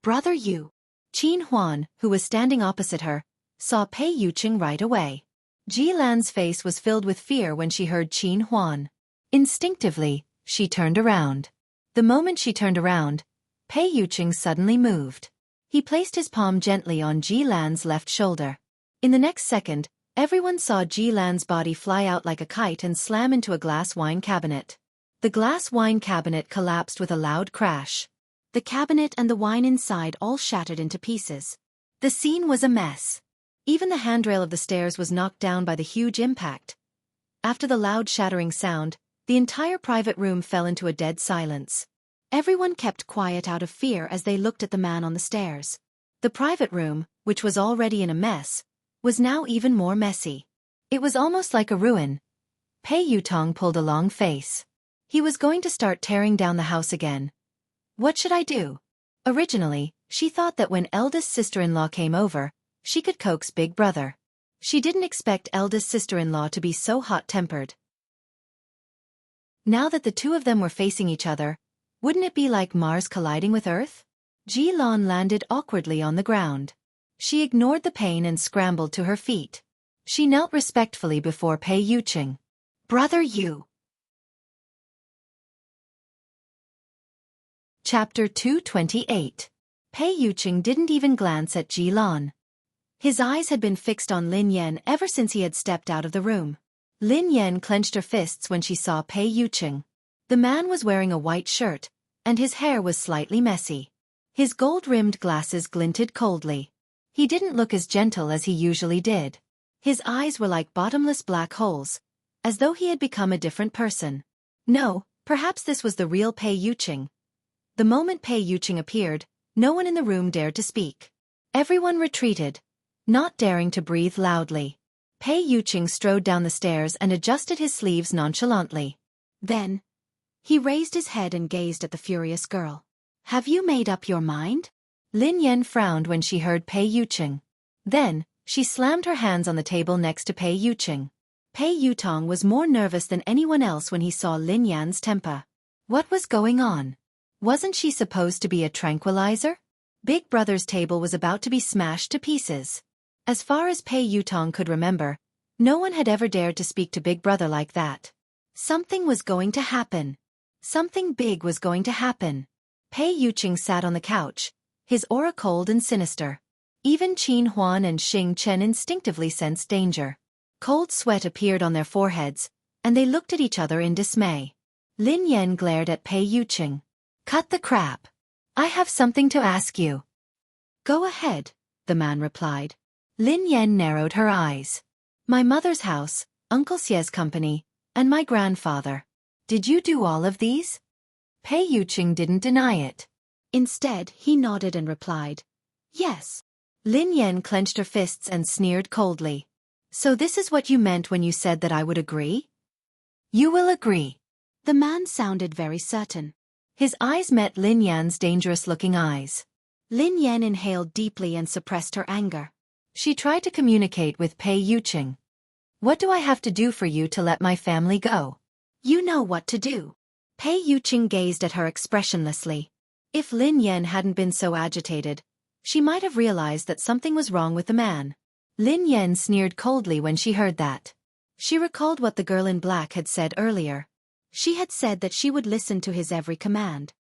Brother Yu. Qin Huan, who was standing opposite her, saw Pei Yuqing right away. Ji-lan's face was filled with fear when she heard Qin Huan. Instinctively, she turned around. The moment she turned around, Pei Yuqing suddenly moved. He placed his palm gently on Ji-lan's left shoulder. In the next second, everyone saw Ji-lan's body fly out like a kite and slam into a glass wine cabinet. The glass wine cabinet collapsed with a loud crash. The cabinet and the wine inside all shattered into pieces. The scene was a mess. Even the handrail of the stairs was knocked down by the huge impact. After the loud shattering sound, the entire private room fell into a dead silence. Everyone kept quiet out of fear as they looked at the man on the stairs. The private room, which was already in a mess, was now even more messy. It was almost like a ruin. Pei Yutong pulled a long face. He was going to start tearing down the house again. What should I do? Originally, she thought that when eldest sister-in-law came over, she could coax big brother. She didn't expect eldest sister-in-law to be so hot-tempered. Now that the two of them were facing each other, wouldn't it be like Mars colliding with Earth? Ji-lan landed awkwardly on the ground. She ignored the pain and scrambled to her feet. She knelt respectfully before Pei Yuqing. Brother Yu. Chapter 228. Pei Yuqing didn't even glance at Ji-lan. His eyes had been fixed on Lin Yan ever since he had stepped out of the room. Lin Yan clenched her fists when she saw Pei Yuqing. The man was wearing a white shirt, and his hair was slightly messy. His gold-rimmed glasses glinted coldly. He didn't look as gentle as he usually did. His eyes were like bottomless black holes, as though he had become a different person. No, perhaps this was the real Pei Yuqing. The moment Pei Yuqing appeared, no one in the room dared to speak. Everyone retreated, not daring to breathe loudly. Pei Yuqing strode down the stairs and adjusted his sleeves nonchalantly. Then, he raised his head and gazed at the furious girl. Have you made up your mind? Lin Yan frowned when she heard Pei Yuqing. Then, she slammed her hands on the table next to Pei Yuqing. Pei Yutong was more nervous than anyone else when he saw Lin Yan's temper. What was going on? Wasn't she supposed to be a tranquilizer? Big Brother's table was about to be smashed to pieces. As far as Pei Yutong could remember, no one had ever dared to speak to Big Brother like that. Something was going to happen. Something big was going to happen. Pei Yuqing sat on the couch, his aura cold and sinister. Even Qin Huan and Xing Chen instinctively sensed danger. Cold sweat appeared on their foreheads, and they looked at each other in dismay. Lin Yan glared at Pei Yuqing. Cut the crap. I have something to ask you. Go ahead, the man replied. Lin Yan narrowed her eyes. My mother's house, Uncle Xie's company, and my grandfather. Did you do all of these? Pei Yuqing didn't deny it. Instead, he nodded and replied, Yes. Lin Yan clenched her fists and sneered coldly. So this is what you meant when you said that I would agree? You will agree. The man sounded very certain. His eyes met Lin Yan's dangerous-looking eyes. Lin Yan inhaled deeply and suppressed her anger. She tried to communicate with Pei Yuqing. What do I have to do for you to let my family go? You know what to do. Pei Yuqing gazed at her expressionlessly. If Lin Yan hadn't been so agitated, she might have realized that something was wrong with the man. Lin Yan sneered coldly when she heard that. She recalled what the girl in black had said earlier. She had said that she would listen to his every command.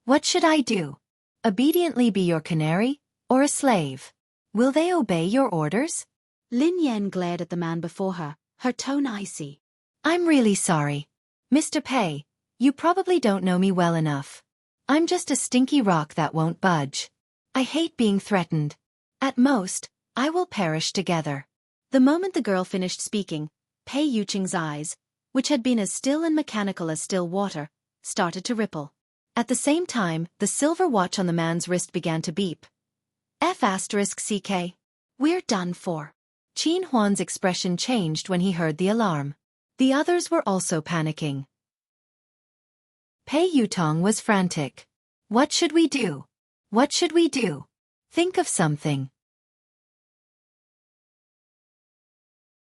What should I do? Obediently be your canary, or a slave? Will they obey your orders? Lin Yan glared at the man before her, her tone icy. I'm really sorry. Mr. Pei, you probably don't know me well enough. I'm just a stinky rock that won't budge. I hate being threatened. At most, I will perish together. The moment the girl finished speaking, Pei Yuqing's eyes, which had been as still and mechanical as still water, started to ripple. At the same time, the silver watch on the man's wrist began to beep. F***CK. We're done for. Qin Huan's expression changed when he heard the alarm. The others were also panicking. Pei Yutong was frantic. What should we do? What should we do? Think of something.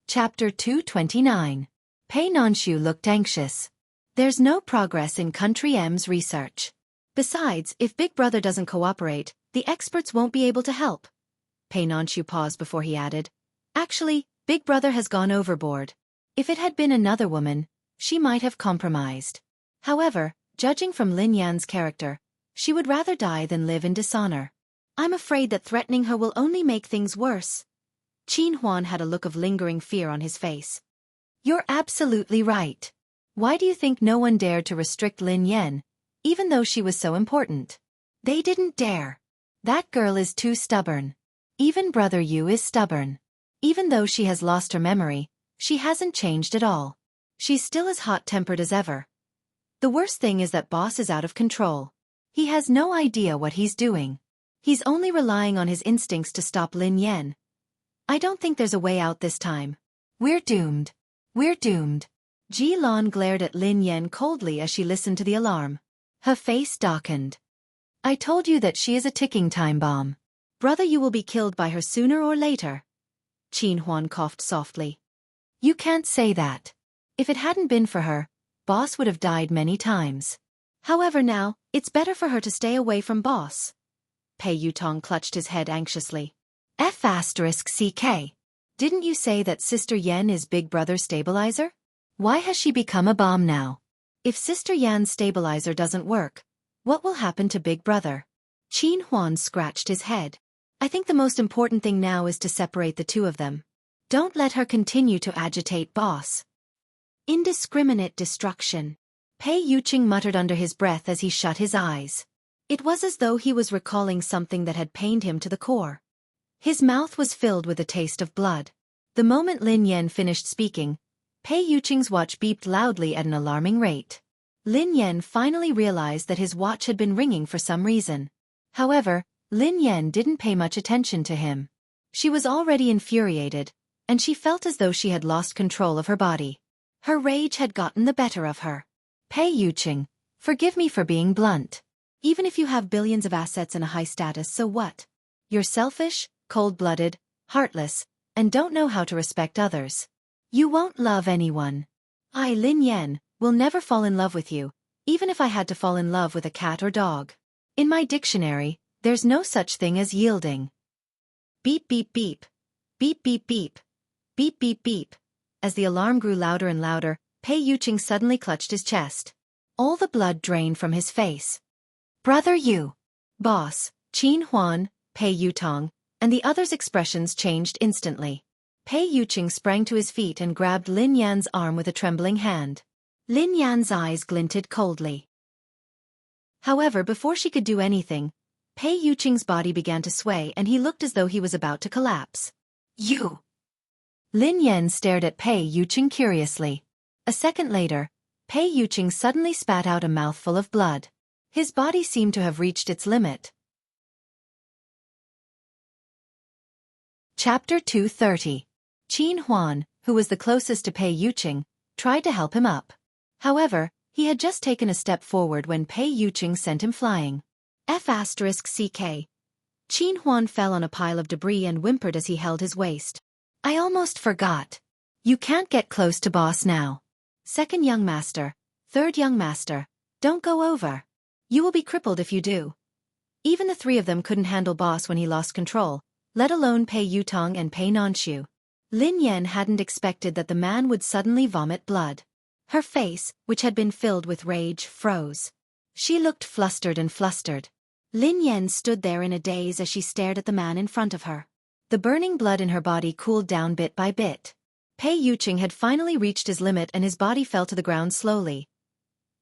Chapter 229. Pei Nanshu looked anxious. There's no progress in Country M's research. Besides, if Big Brother doesn't cooperate, the experts won't be able to help. Pei Nanshu paused before he added, Actually, Big Brother has gone overboard. If it had been another woman, she might have compromised. However, judging from Lin Yan's character, she would rather die than live in dishonor. I'm afraid that threatening her will only make things worse. Qin Huan had a look of lingering fear on his face. You're absolutely right. Why do you think no one dared to restrict Lin Yan, even though she was so important? They didn't dare. That girl is too stubborn. Even Brother Yu is stubborn. Even though she has lost her memory, she hasn't changed at all. She's still as hot-tempered as ever. The worst thing is that Boss is out of control. He has no idea what he's doing. He's only relying on his instincts to stop Lin Yan. I don't think there's a way out this time. We're doomed. We're doomed. Ji Lan glared at Lin Yan coldly as she listened to the alarm. Her face darkened. I told you that she is a ticking time bomb. Brother, you will be killed by her sooner or later. Qin Huan coughed softly. You can't say that. If it hadn't been for her, Boss would have died many times. However now, it's better for her to stay away from Boss. Pei Yutong clutched his head anxiously. F***CK. Didn't you say that Sister Yan is Big Brother's stabilizer? Why has she become a bomb now? If Sister Yan's stabilizer doesn't work, what will happen to Big Brother? Qin Huan scratched his head. I think the most important thing now is to separate the two of them. Don't let her continue to agitate Boss. Indiscriminate destruction. Pei Yuqing muttered under his breath as he shut his eyes. It was as though he was recalling something that had pained him to the core. His mouth was filled with a taste of blood. The moment Lin Yan finished speaking, Pei Yuqing's watch beeped loudly at an alarming rate. Lin Yan finally realized that his watch had been ringing for some reason. However, Lin Yan didn't pay much attention to him. She was already infuriated, and she felt as though she had lost control of her body. Her rage had gotten the better of her. Pei Yuqing, forgive me for being blunt. Even if you have billions of assets and a high status, so what? You're selfish, cold-blooded, heartless, and don't know how to respect others. You won't love anyone. I, Lin Yan, will never fall in love with you, even if I had to fall in love with a cat or dog. In my dictionary, there's no such thing as yielding. Beep beep beep. Beep beep beep. Beep beep beep. As the alarm grew louder and louder, Pei Yuqing suddenly clutched his chest. All the blood drained from his face. Brother Yu. Boss, Qin Huan, Pei Yutong, and the others' expressions changed instantly. Pei Yuqing sprang to his feet and grabbed Lin Yan's arm with a trembling hand. Lin Yan's eyes glinted coldly. However, before she could do anything, Pei Yuqing's body began to sway and he looked as though he was about to collapse. You! Lin Yan stared at Pei Yuqing curiously. A second later, Pei Yuqing suddenly spat out a mouthful of blood. His body seemed to have reached its limit. Chapter 230. Qin Huan, who was the closest to Pei Yuqing, tried to help him up. However, he had just taken a step forward when Pei Yuqing sent him flying. F***CK. Qin Huan fell on a pile of debris and whimpered as he held his waist. I almost forgot. You can't get close to Boss now. Second young master, third young master, don't go over. You will be crippled if you do. Even the three of them couldn't handle Boss when he lost control, let alone Pei Yutong and Pei Nanshu. Lin Yan hadn't expected that the man would suddenly vomit blood. Her face, which had been filled with rage, froze. She looked flustered and flustered. Lin Yan stood there in a daze as she stared at the man in front of her. The burning blood in her body cooled down bit by bit. Pei Yuqing had finally reached his limit and his body fell to the ground slowly.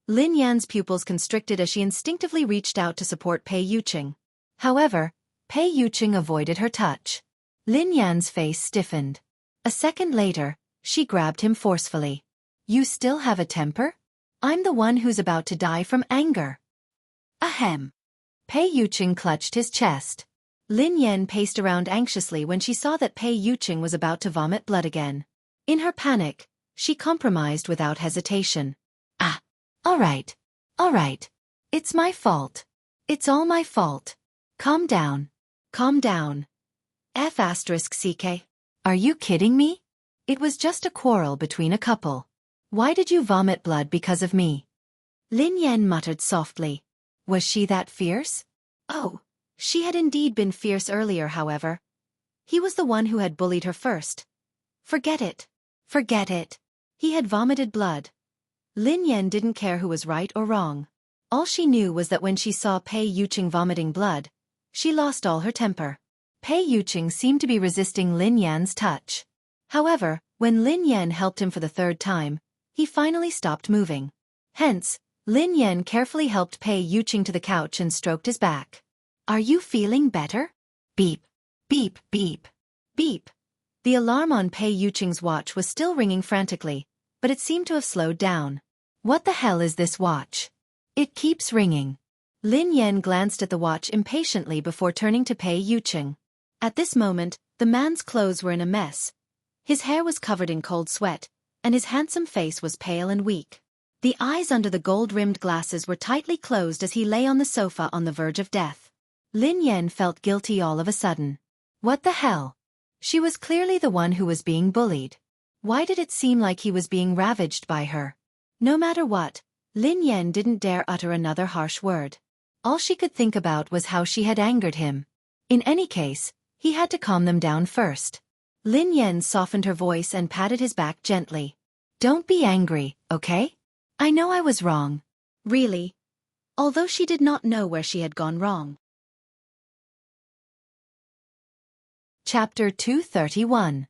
Lin Yan's pupils constricted as she instinctively reached out to support Pei Yuqing. However, Pei Yuqing avoided her touch. Lin Yan's face stiffened. A second later, she grabbed him forcefully. You still have a temper? I'm the one who's about to die from anger. Ahem. Pei Yuqing clutched his chest. Lin Yan paced around anxiously when she saw that Pei Yuqing was about to vomit blood again. In her panic, she compromised without hesitation. All right. It's my fault. It's all my fault. Calm down. Calm down. Xueqi. Are you kidding me? It was just a quarrel between a couple. Why did you vomit blood because of me? Lin Yan muttered softly. Was she that fierce? Oh, she had indeed been fierce earlier, however. He was the one who had bullied her first. Forget it. Forget it. He had vomited blood. Lin Yan didn't care who was right or wrong. All she knew was that when she saw Pei Yuqing vomiting blood, she lost all her temper. Pei Yuqing seemed to be resisting Lin Yan's touch. However, when Lin Yan helped him for the third time, he finally stopped moving. Hence, Lin Yan carefully helped Pei Yuqing to the couch and stroked his back. Are you feeling better? Beep. Beep, beep. Beep. The alarm on Pei Yuqing's watch was still ringing frantically, but it seemed to have slowed down. What the hell is this watch? It keeps ringing. Lin Yan glanced at the watch impatiently before turning to Pei Yuqing. At this moment, the man's clothes were in a mess. His hair was covered in cold sweat, and his handsome face was pale and weak. The eyes under the gold-rimmed glasses were tightly closed as he lay on the sofa on the verge of death. Lin Yan felt guilty all of a sudden. What the hell? She was clearly the one who was being bullied. Why did it seem like he was being ravaged by her? No matter what, Lin Yan didn't dare utter another harsh word. All she could think about was how she had angered him. In any case, he had to calm them down first. Lin Yan softened her voice and patted his back gently. Don't be angry, okay? I know I was wrong. Really? Although she did not know where she had gone wrong. Chapter 231.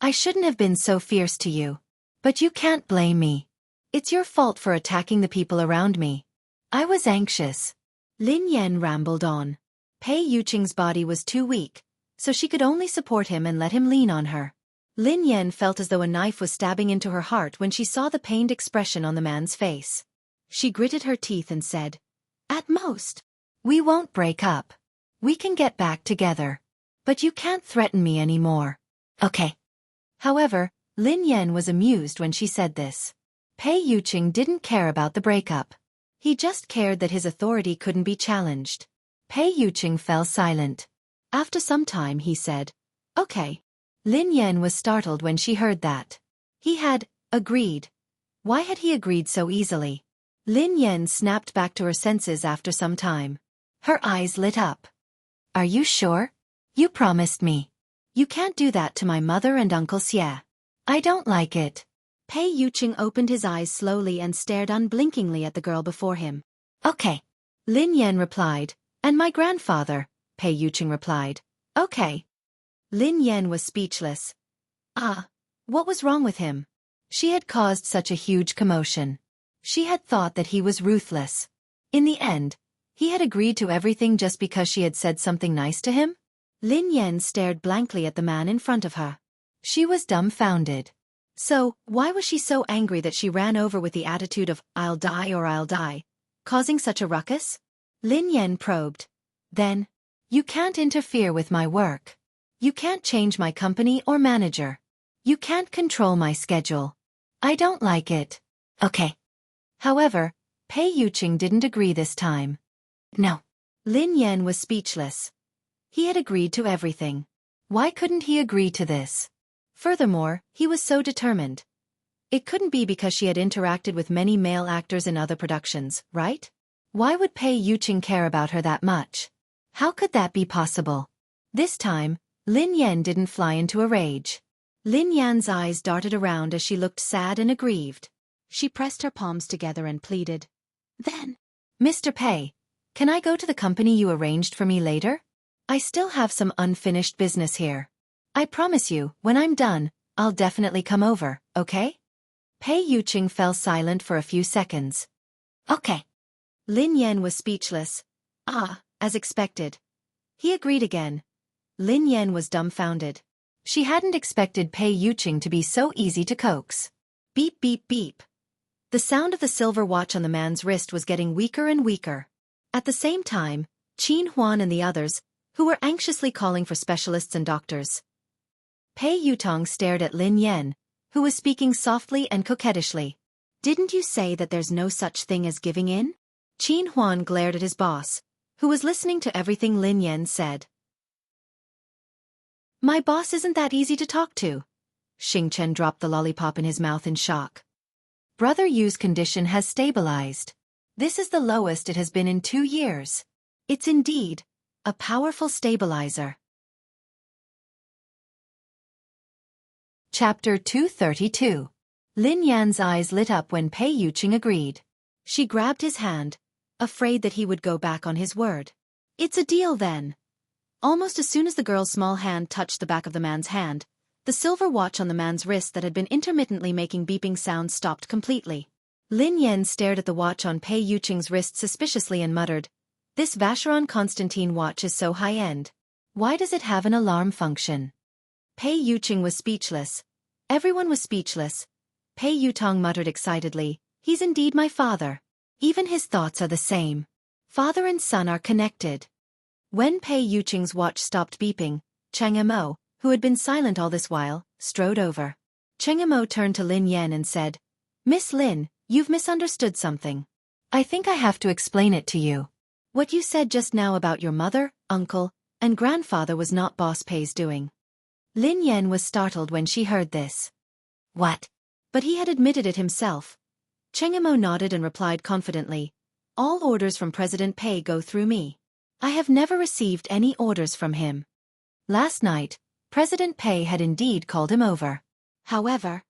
I shouldn't have been so fierce to you. But you can't blame me. It's your fault for attacking the people around me. I was anxious. Lin Yan rambled on. Pei Yuqing's body was too weak, so she could only support him and let him lean on her. Lin Yan felt as though a knife was stabbing into her heart when she saw the pained expression on the man's face. She gritted her teeth and said, At most, we won't break up. We can get back together. But you can't threaten me anymore. Okay. However, Lin Yan was amused when she said this. Pei Yuqing didn't care about the breakup. He just cared that his authority couldn't be challenged. Pei Yuqing fell silent. After some time he said, Okay. Lin Yan was startled when she heard that. He had agreed. Why had he agreed so easily? Lin Yan snapped back to her senses after some time. Her eyes lit up. Are you sure? You promised me. You can't do that to my mother and Uncle Xie. I don't like it. Pei Yuqing opened his eyes slowly and stared unblinkingly at the girl before him. Okay. Lin Yan replied, and my grandfather, Pei Yuqing replied. Okay. Lin Yan was speechless. What was wrong with him? She had caused such a huge commotion. She had thought that he was ruthless. In the end, he had agreed to everything just because she had said something nice to him? Lin Yan stared blankly at the man in front of her. She was dumbfounded. So, why was she so angry that she ran over with the attitude of, I'll die or I'll die, causing such a ruckus? Lin Yan probed. Then, you can't interfere with my work. You can't change my company or manager. You can't control my schedule. I don't like it. Okay. However, Pei Yuqing didn't agree this time. No. Lin Yan was speechless. He had agreed to everything. Why couldn't he agree to this? Furthermore, he was so determined. It couldn't be because she had interacted with many male actors in other productions, right? Why would Pei Yuqing care about her that much? How could that be possible? This time, Lin Yan didn't fly into a rage. Lin Yan's eyes darted around as she looked sad and aggrieved. She pressed her palms together and pleaded. Then, Mr. Pei, can I go to the company you arranged for me later? I still have some unfinished business here. I promise you, when I'm done, I'll definitely come over, okay? Pei Yuqing fell silent for a few seconds. Okay. Lin Yan was speechless. As expected. He agreed again. Lin Yan was dumbfounded. She hadn't expected Pei Yuqing to be so easy to coax. Beep beep beep. The sound of the silver watch on the man's wrist was getting weaker and weaker. At the same time, Qin Huan and the others, who were anxiously calling for specialists and doctors. Pei Yutong stared at Lin Yan, who was speaking softly and coquettishly. Didn't you say that there's no such thing as giving in? Qin Huan glared at his boss, who was listening to everything Lin Yan said. My boss isn't that easy to talk to. Xing Chen dropped the lollipop in his mouth in shock. Brother Yu's condition has stabilized. This is the lowest it has been in 2 years. It's indeed a powerful stabilizer. Chapter 232. Lin Yan's eyes lit up when Pei Yuqing agreed. She grabbed his hand, afraid that he would go back on his word. It's a deal then. Almost as soon as the girl's small hand touched the back of the man's hand, the silver watch on the man's wrist that had been intermittently making beeping sounds stopped completely. Lin Yan stared at the watch on Pei Yuqing's wrist suspiciously and muttered, "This Vacheron Constantine watch is so high-end. Why does it have an alarm function?" Pei Yuqing was speechless. Everyone was speechless. Pei Yutong muttered excitedly, "He's indeed my father. Even his thoughts are the same. Father and son are connected." When Pei Yuqing's watch stopped beeping, Cheng Emo, who had been silent all this while, strode over. Cheng Emo turned to Lin Yan and said, "Miss Lin, you've misunderstood something. I think I have to explain it to you. What you said just now about your mother, uncle, and grandfather was not Boss Pei's doing." Lin Yan was startled when she heard this. What? But he had admitted it himself. Cheng Emo nodded and replied confidently, "All orders from President Pei go through me. I have never received any orders from him." Last night, President Pei had indeed called him over. However,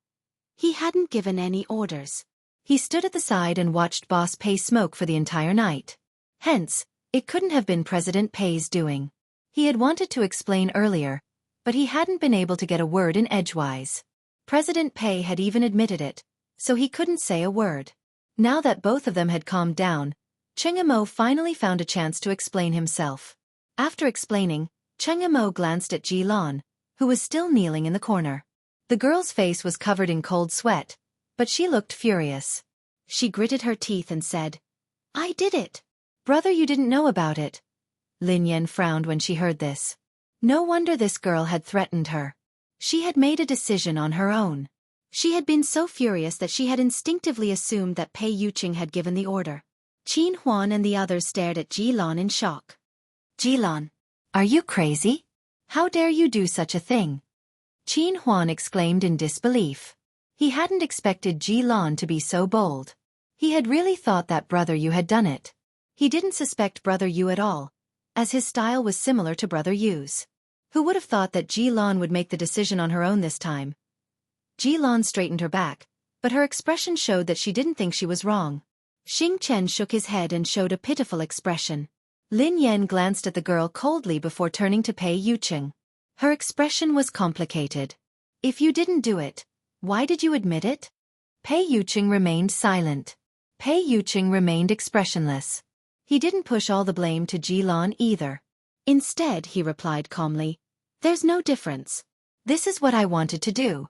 he hadn't given any orders. He stood at the side and watched Boss Pei smoke for the entire night. Hence, it couldn't have been President Pei's doing. He had wanted to explain earlier, but he hadn't been able to get a word in edgewise. President Pei had even admitted it, so he couldn't say a word. Now that both of them had calmed down, Cheng Emo finally found a chance to explain himself. After explaining, Cheng Emo glanced at Ji Lan, who was still kneeling in the corner. The girl's face was covered in cold sweat, but she looked furious. She gritted her teeth and said, "I did it." "Brother, you didn't know about it." Lin Yan frowned when she heard this. No wonder this girl had threatened her. She had made a decision on her own. She had been so furious that she had instinctively assumed that Pei Yuqing had given the order. Qin Huan and the others stared at Ji Lan in shock. "Ji Lan, are you crazy? How dare you do such a thing?" Qin Huan exclaimed in disbelief. He hadn't expected Ji Lan to be so bold. He had really thought that Brother Yu had done it. He didn't suspect Brother Yu at all, as his style was similar to Brother Yu's. Who would have thought that Ji Lan would make the decision on her own this time? Ji Lan straightened her back, but her expression showed that she didn't think she was wrong. Xing Chen shook his head and showed a pitiful expression. Lin Yan glanced at the girl coldly before turning to Pei Yuqing. Her expression was complicated. "If you didn't do it, why did you admit it?" Pei Yuqing remained silent. Pei Yuqing remained expressionless. He didn't push all the blame to Ji Lan either. Instead, he replied calmly, "There's no difference. This is what I wanted to do."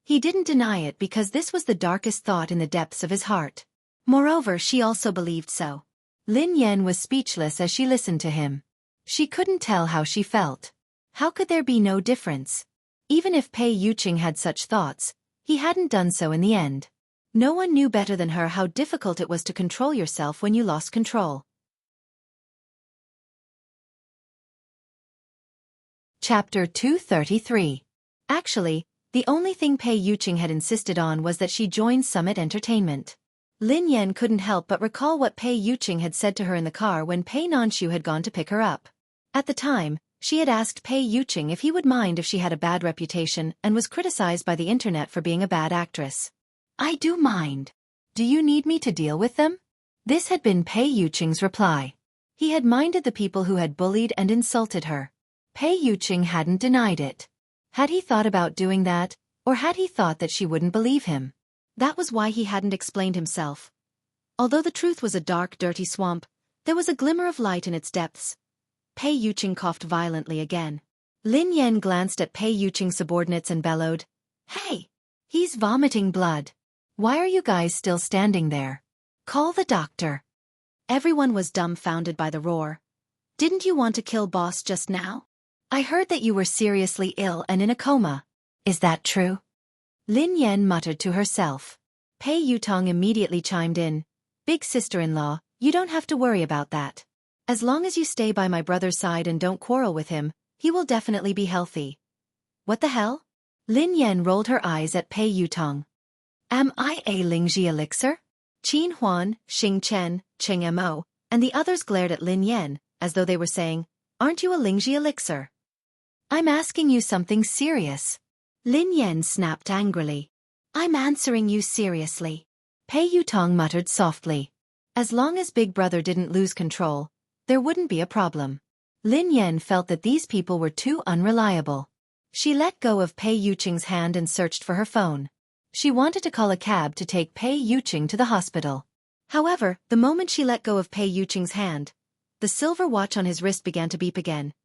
He didn't deny it because this was the darkest thought in the depths of his heart. Moreover, she also believed so. Lin Yan was speechless as she listened to him. She couldn't tell how she felt. How could there be no difference? Even if Pei Yuqing had such thoughts, he hadn't done so in the end. No one knew better than her how difficult it was to control yourself when you lost control. Chapter 233. Actually, the only thing Pei Yuqing had insisted on was that she join Summit Entertainment. Lin Yan couldn't help but recall what Pei Yuqing had said to her in the car when Pei Nanshu had gone to pick her up. At the time, she had asked Pei Yuqing if he would mind if she had a bad reputation and was criticized by the internet for being a bad actress. "I do mind. Do you need me to deal with them?" This had been Pei Yuqing's reply. He had minded the people who had bullied and insulted her. Pei Yuqing hadn't denied it. Had he thought about doing that, or had he thought that she wouldn't believe him? That was why he hadn't explained himself. Although the truth was a dark, dirty swamp, there was a glimmer of light in its depths. Pei Yuqing coughed violently again. Lin Yan glanced at Pei Yuqing's subordinates and bellowed, "Hey! He's vomiting blood. Why are you guys still standing there? Call the doctor." Everyone was dumbfounded by the roar. "Didn't you want to kill boss just now? I heard that you were seriously ill and in a coma. Is that true?" Lin Yan muttered to herself. Pei Yutong immediately chimed in, "Big sister-in-law, you don't have to worry about that. As long as you stay by my brother's side and don't quarrel with him, he will definitely be healthy." "What the hell?" Lin Yan rolled her eyes at Pei Yutong. "Am I a Lingji elixir?" Qin Huan, Xing Chen, Cheng Mo, and the others glared at Lin Yan, as though they were saying, "Aren't you a Lingji elixir?" "I'm asking you something serious." Lin Yan snapped angrily. "I'm answering you seriously." Pei Yutong muttered softly. As long as Big Brother didn't lose control, there wouldn't be a problem. Lin Yan felt that these people were too unreliable. She let go of Pei Yuqing's hand and searched for her phone. She wanted to call a cab to take Pei Yuqing to the hospital. However, the moment she let go of Pei Yuqing's hand, the silver watch on his wrist began to beep again.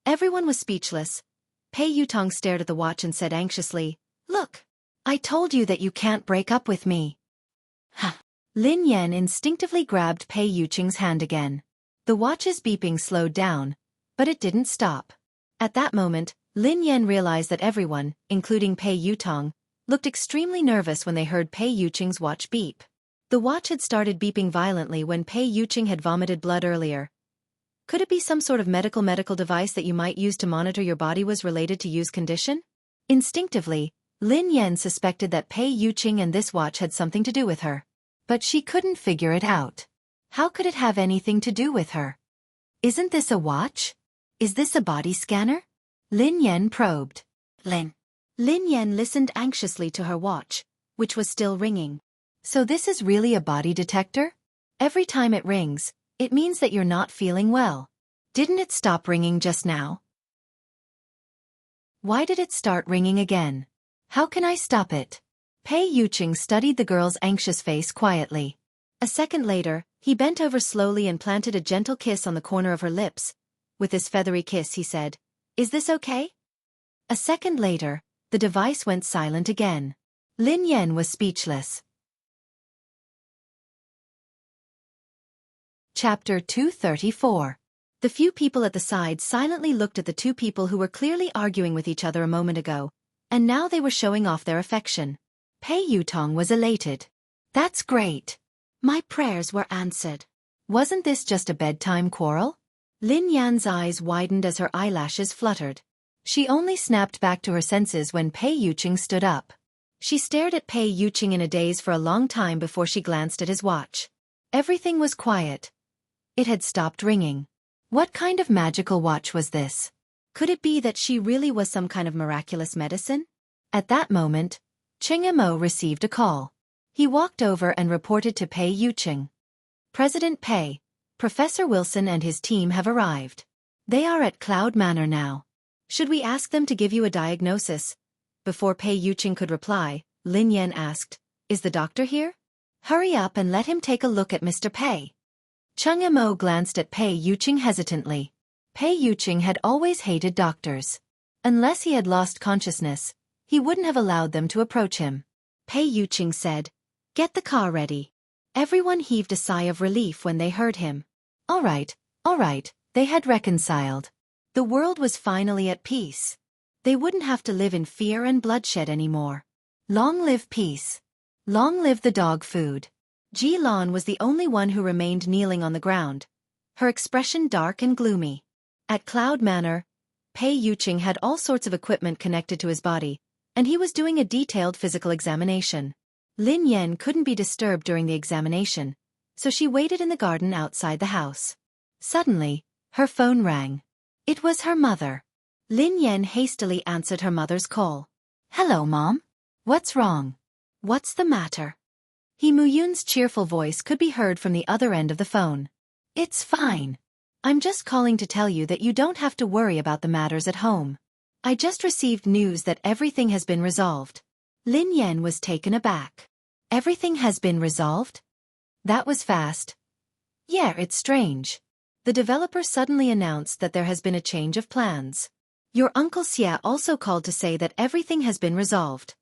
Everyone was speechless. Pei Yutong stared at the watch and said anxiously, "Look, I told you that you can't break up with me." Huh. Lin Yan instinctively grabbed Pei Yuqing's hand again. The watch's beeping slowed down, but it didn't stop. At that moment, Lin Yan realized that everyone, including Pei Yutong, looked extremely nervous when they heard Pei Yuqing's watch beep. The watch had started beeping violently when Pei Yuqing had vomited blood earlier. Could it be some sort of medical device that you might use to monitor your body was related to Yu's condition? Instinctively, Lin Yan suspected that Pei Yuqing and this watch had something to do with her. But she couldn't figure it out. How could it have anything to do with her? "Isn't this a watch? Is this a body scanner?" Lin Yan probed. Lin Yan listened anxiously to her watch, which was still ringing. "So this is really a body detector? Every time it rings, it means that you're not feeling well. Didn't it stop ringing just now? Why did it start ringing again? How can I stop it?" Pei Yuqing studied the girl's anxious face quietly. A second later, he bent over slowly and planted a gentle kiss on the corner of her lips. With his feathery kiss he said, "Is this okay?" A second later, the device went silent again. Lin Yan was speechless. Chapter 234. The few people at the side silently looked at the two people who were clearly arguing with each other a moment ago, and now they were showing off their affection. Pei Yutong was elated. "That's great. My prayers were answered. Wasn't this just a bedtime quarrel?" Lin Yan's eyes widened as her eyelashes fluttered. She only snapped back to her senses when Pei Yuqing stood up. She stared at Pei Yuqing in a daze for a long time before she glanced at his watch. Everything was quiet. It had stopped ringing. What kind of magical watch was this? Could it be that she really was some kind of miraculous medicine? At that moment, Cheng Mo received a call. He walked over and reported to Pei Yuqing. "President Pei, Professor Wilson and his team have arrived. They are at Cloud Manor now. Should we ask them to give you a diagnosis?" Before Pei Yuqing could reply, Lin Yan asked, "Is the doctor here? Hurry up and let him take a look at Mr. Pei." Cheng Mo glanced at Pei Yuqing hesitantly. Pei Yuqing had always hated doctors. Unless he had lost consciousness, he wouldn't have allowed them to approach him. Pei Yuqing said, "Get the car ready." Everyone heaved a sigh of relief when they heard him. All right, they had reconciled. The world was finally at peace. They wouldn't have to live in fear and bloodshed anymore. Long live peace. Long live the dog food. Ji Lan was the only one who remained kneeling on the ground, her expression dark and gloomy. At Cloud Manor, Pei Yuqing had all sorts of equipment connected to his body, and he was doing a detailed physical examination. Lin Yan couldn't be disturbed during the examination, so she waited in the garden outside the house. Suddenly, her phone rang. It was her mother. Lin Yan hastily answered her mother's call. "Hello, Mom. What's wrong? What's the matter?" He Muyun's cheerful voice could be heard from the other end of the phone. "It's fine. I'm just calling to tell you that you don't have to worry about the matters at home. I just received news that everything has been resolved. Lin Yan was taken aback. Everything has been resolved? That was fast. Yeah, it's strange. The developer suddenly announced that there has been a change of plans. Your Uncle Xia also called to say that everything has been resolved.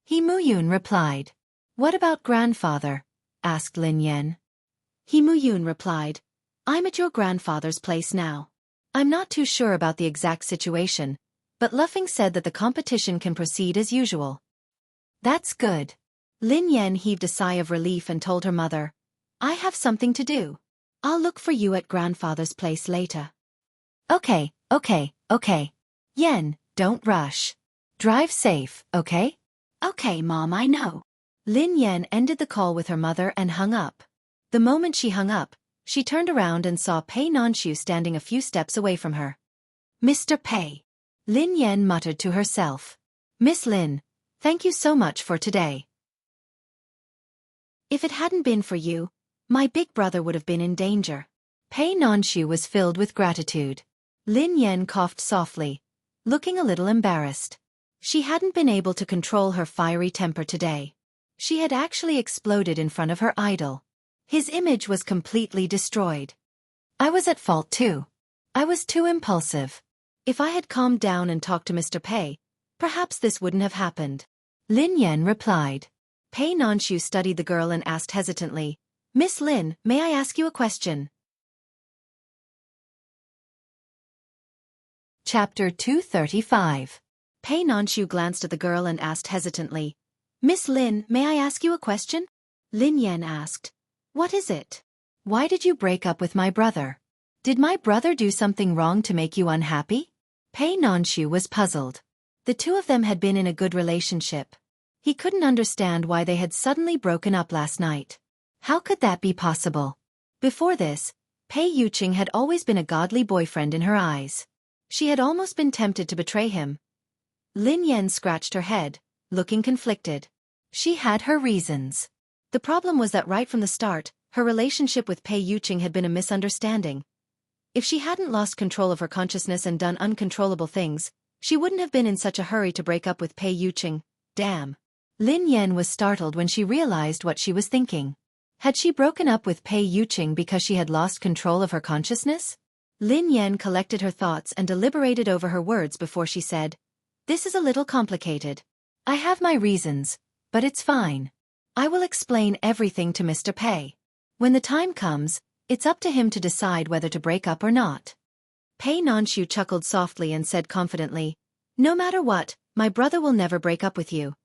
He Muyun replied. What about grandfather? Asked Lin Yan. He Muyun replied. I'm at your grandfather's place now. I'm not too sure about the exact situation, but Luffing said that the competition can proceed as usual. That's good. Lin Yan heaved a sigh of relief and told her mother, I have something to do. I'll look for you at grandfather's place later. Okay. Yan, don't rush. Drive safe, okay? Okay, Mom, I know. Lin Yan ended the call with her mother and hung up. The moment she hung up, she turned around and saw Pei Nanshu standing a few steps away from her. Mr. Pei. Lin Yan muttered to herself. Miss Lin, thank you so much for today. If it hadn't been for you, my big brother would have been in danger. Pei Nanshu was filled with gratitude. Lin Yan coughed softly, looking a little embarrassed. She hadn't been able to control her fiery temper today. She had actually exploded in front of her idol. His image was completely destroyed. I was at fault too. I was too impulsive. If I had calmed down and talked to Mr. Pei, perhaps this wouldn't have happened. Lin Yan replied. Pei Nanshu studied the girl and asked hesitantly, Miss Lin, may I ask you a question? Chapter 235. Pei Nanshu glanced at the girl and asked hesitantly, Miss Lin, may I ask you a question? Lin Yan asked, What is it? Why did you break up with my brother? Did my brother do something wrong to make you unhappy? Pei Nanshu was puzzled. The two of them had been in a good relationship. He couldn't understand why they had suddenly broken up last night. How could that be possible? Before this, Pei Yuqing had always been a godly boyfriend in her eyes. She had almost been tempted to betray him. Lin Yan scratched her head, looking conflicted. She had her reasons. The problem was that right from the start, her relationship with Pei Yuqing had been a misunderstanding. If she hadn't lost control of her consciousness and done uncontrollable things, she wouldn't have been in such a hurry to break up with Pei Yuqing. Damn. Lin Yan was startled when she realized what she was thinking. Had she broken up with Pei Yuqing because she had lost control of her consciousness? Lin Yan collected her thoughts and deliberated over her words before she said, This is a little complicated. I have my reasons, but it's fine. I will explain everything to Mr. Pei. When the time comes, it's up to him to decide whether to break up or not. Pei Nanshu chuckled softly and said confidently, No matter what, my brother will never break up with you.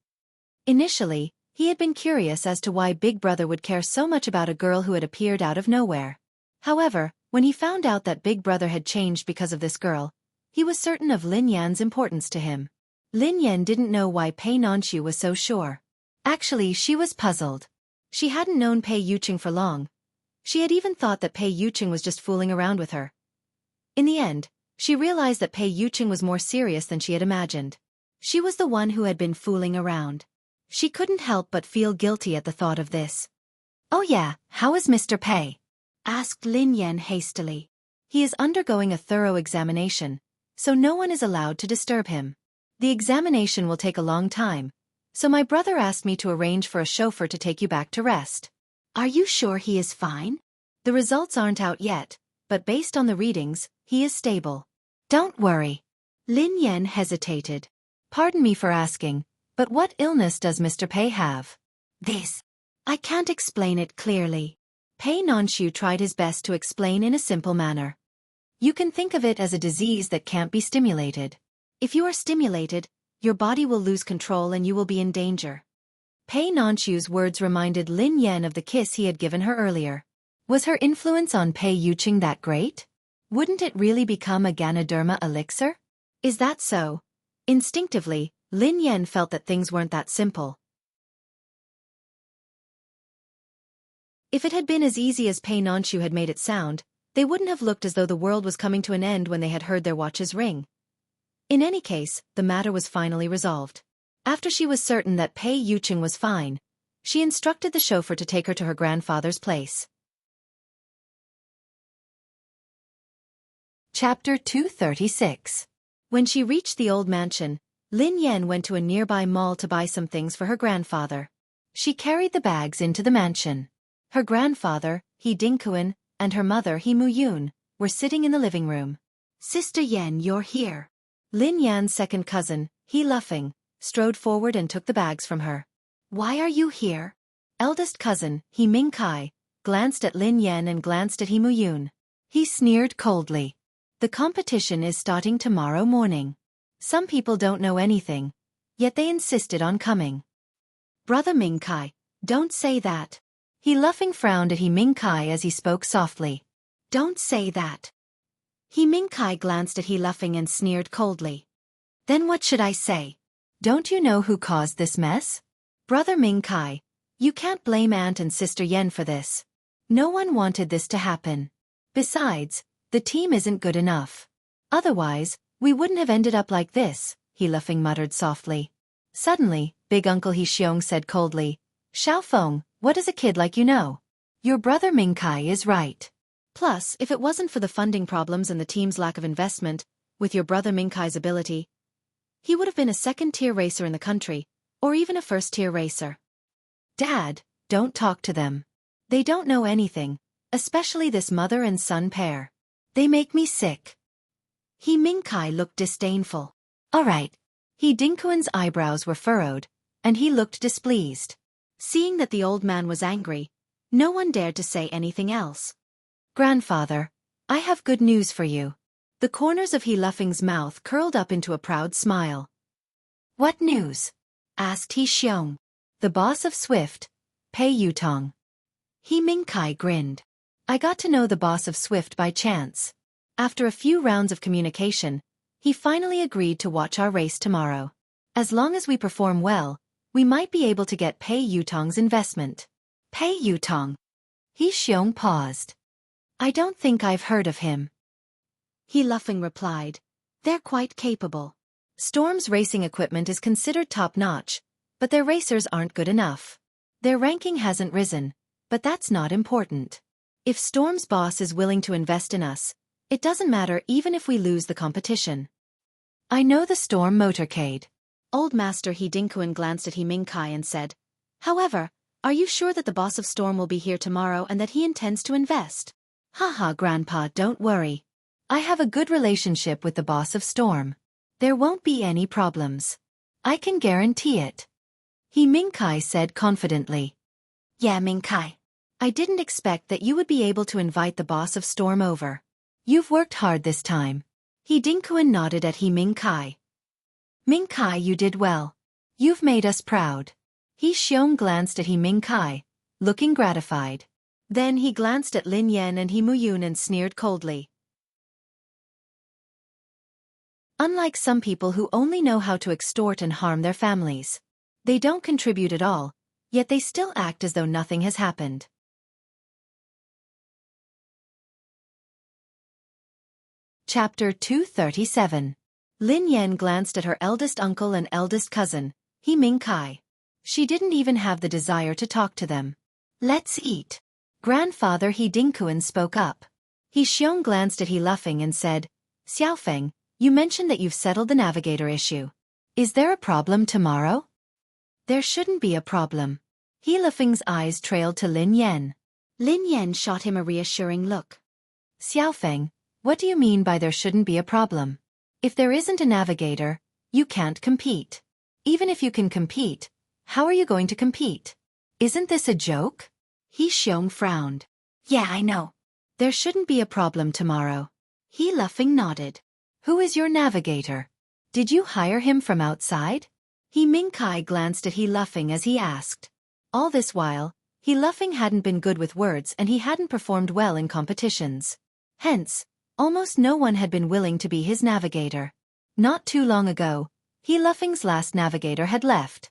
Initially, he had been curious as to why Big Brother would care so much about a girl who had appeared out of nowhere. However, when he found out that Big Brother had changed because of this girl, he was certain of Lin Yan's importance to him. Lin Yan didn't know why Pei Nanshu was so sure. Actually, she was puzzled. She hadn't known Pei Yuqing for long. She had even thought that Pei Yuqing was just fooling around with her. In the end, she realized that Pei Yuqing was more serious than she had imagined. She was the one who had been fooling around. She couldn't help but feel guilty at the thought of this. Oh yeah, how is Mr. Pei? Asked Lin Yan hastily. He is undergoing a thorough examination, so no one is allowed to disturb him. The examination will take a long time, so my brother asked me to arrange for a chauffeur to take you back to rest. Are you sure he is fine? The results aren't out yet, but based on the readings, he is stable. Don't worry. Lin Yan hesitated. Pardon me for asking, but what illness does Mr. Pei have? This. I can't explain it clearly. Pei Nanshu tried his best to explain in a simple manner. You can think of it as a disease that can't be stimulated. If you are stimulated, your body will lose control and you will be in danger. Pei Nanshu's words reminded Lin Yan of the kiss he had given her earlier. Was her influence on Pei Yuqing that great? Wouldn't it really become a Ganoderma elixir? Is that so? Instinctively, Lin Yan felt that things weren't that simple. If it had been as easy as Pei Nanshu had made it sound, they wouldn't have looked as though the world was coming to an end when they had heard their watches ring. In any case, the matter was finally resolved. After she was certain that Pei Yuqing was fine, she instructed the chauffeur to take her to her grandfather's place. Chapter 236. When she reached the old mansion, Lin Yan went to a nearby mall to buy some things for her grandfather. She carried the bags into the mansion. Her grandfather, He Dinkuan, and her mother, He Muyun, were sitting in the living room. "Sister Yan, you're here." Lin Yan's second cousin, He Luffing, strode forward and took the bags from her. "Why are you here?" Eldest cousin, He Mingkai, glanced at Lin Yan and glanced at He Muyun. He sneered coldly. "The competition is starting tomorrow morning. Some people don't know anything, yet they insisted on coming." "Brother Mingkai, don't say that." He Luffing frowned at He Mingkai as he spoke softly. "Don't say that." He Mingkai glanced at He Luffing and sneered coldly. "Then what should I say?" "Don't you know who caused this mess?" "Brother Mingkai, you can't blame Aunt and Sister Yen for this. No one wanted this to happen. Besides, the team isn't good enough. Otherwise, we wouldn't have ended up like this," He Luffing muttered softly. Suddenly, Big Uncle He Xiong said coldly, "Xiaofeng, what does a kid like you know? Your brother Mingkai is right. Plus, if it wasn't for the funding problems and the team's lack of investment, with your brother Mingkai's ability, he would have been a second-tier racer in the country, or even a first-tier racer." "Dad, don't talk to them. They don't know anything, especially this mother and son pair. They make me sick." He Mingkai looked disdainful. "All right." He Dinkuan's eyebrows were furrowed, and he looked displeased. Seeing that the old man was angry, no one dared to say anything else. "Grandfather, I have good news for you." The corners of He Luffing's mouth curled up into a proud smile. "What news?" asked He Xiong. "The boss of Swift, Pei Yutong." He Mingkai grinned. "I got to know the boss of Swift by chance. After a few rounds of communication, he finally agreed to watch our race tomorrow. As long as we perform well, we might be able to get Pei Yutong's investment." "Pei Yutong?" He Xiong paused. "I don't think I've heard of him." He Luffing replied, "They're quite capable. Storm's racing equipment is considered top-notch, but their racers aren't good enough. Their ranking hasn't risen, but that's not important. If Storm's boss is willing to invest in us, it doesn't matter even if we lose the competition." "I know the Storm motorcade." Old Master He Dinkuan glanced at He Mingkai and said, "However, are you sure that the boss of Storm will be here tomorrow and that he intends to invest?" "Haha, Grandpa, don't worry. I have a good relationship with the boss of Storm. There won't be any problems. I can guarantee it." He Mingkai said confidently. "Yeah, Mingkai. I didn't expect that you would be able to invite the boss of Storm over. You've worked hard this time." He Dinkuan nodded at He Mingkai. "Mingkai, you did well. You've made us proud." He Xiong glanced at He Mingkai, looking gratified. Then he glanced at Lin Yan and He Muyun and sneered coldly. Unlike some people who only know how to extort and harm their families, they don't contribute at all, yet they still act as though nothing has happened. Chapter 237. Lin Yan glanced at her eldest uncle and eldest cousin, He Mingkai. She didn't even have the desire to talk to them. "Let's eat." Grandfather He Dinkuan spoke up. He Xiong glanced at He Luffing and said, "Xiaofeng, you mentioned that you've settled the navigator issue. Is there a problem tomorrow?" "There shouldn't be a problem." He Luffing's eyes trailed to Lin Yan. Lin Yan shot him a reassuring look. "Xiaofeng, what do you mean by there shouldn't be a problem? If there isn't a navigator, you can't compete. Even if you can compete, how are you going to compete? Isn't this a joke?" He Xiong frowned. "Yeah, I know. There shouldn't be a problem tomorrow." He Luffing nodded. "Who is your navigator? Did you hire him from outside?" He Mingkai glanced at He Luffing as he asked. All this while, He Luffing hadn't been good with words and he hadn't performed well in competitions. Hence, almost no one had been willing to be his navigator. Not too long ago, He Luffing's last navigator had left.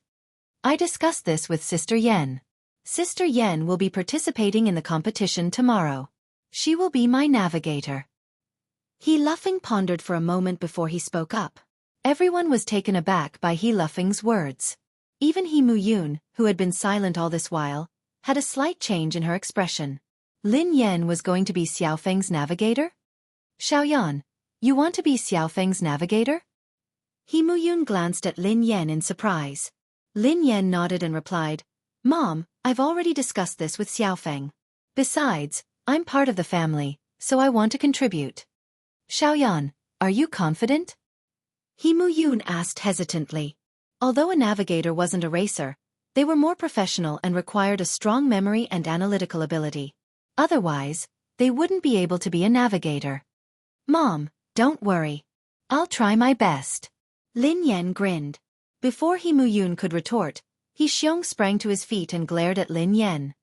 "I discussed this with Sister Yen. Sister Yen will be participating in the competition tomorrow. She will be my navigator." He Luffing pondered for a moment before he spoke up. Everyone was taken aback by He Luffing's words. Even He Muyun, who had been silent all this while, had a slight change in her expression. Lin Yan was going to be Xiaofeng's navigator? "Xiaoyan, You want to be Xiaofeng's navigator? He Muyun glanced at Lin Yan in surprise. Lin Yan nodded and replied, Mom, I've already discussed this with Xiaofeng. Besides, I'm part of the family, so I want to contribute. Xiaoyan, are you confident? He Muyun asked hesitantly. Although a navigator wasn't a racer, they were more professional and required a strong memory and analytical ability. Otherwise, they wouldn't be able to be a navigator. Mom, don't worry. I'll try my best. Lin Yan grinned. Before He Muyun could retort, He Xiong sprang to his feet and glared at Lin Yan.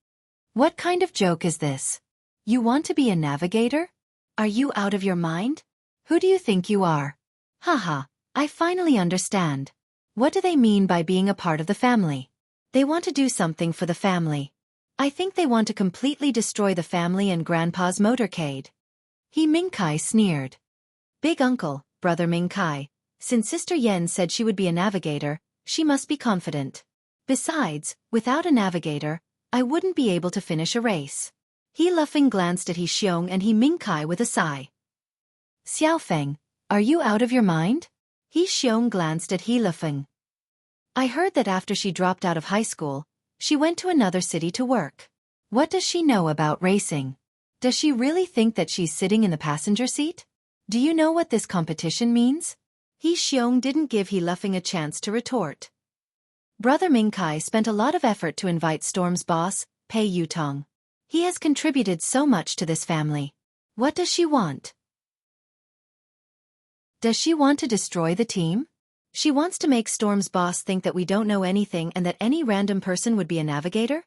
What kind of joke is this? You want to be a navigator? Are you out of your mind? Who do you think you are? Haha, I finally understand. What do they mean by being a part of the family? They want to do something for the family. I think they want to completely destroy the family and Grandpa's motorcade. He Mingkai sneered. Big uncle, brother Mingkai, since Sister Yen said she would be a navigator, she must be confident. Besides, without a navigator, I wouldn't be able to finish a race. He Luffing glanced at He Xiong and He Mingkai with a sigh. Xiaofeng, are you out of your mind? He Xiong glanced at He Luffing. I heard that after she dropped out of high school, she went to another city to work. What does she know about racing? Does she really think that she's sitting in the passenger seat? Do you know what this competition means? He Xiong didn't give He Luffing a chance to retort. Brother Mingkai spent a lot of effort to invite Storm's boss, Pei Yutong. He has contributed so much to this family. What does she want? Does she want to destroy the team? She wants to make Storm's boss think that we don't know anything and that any random person would be a navigator?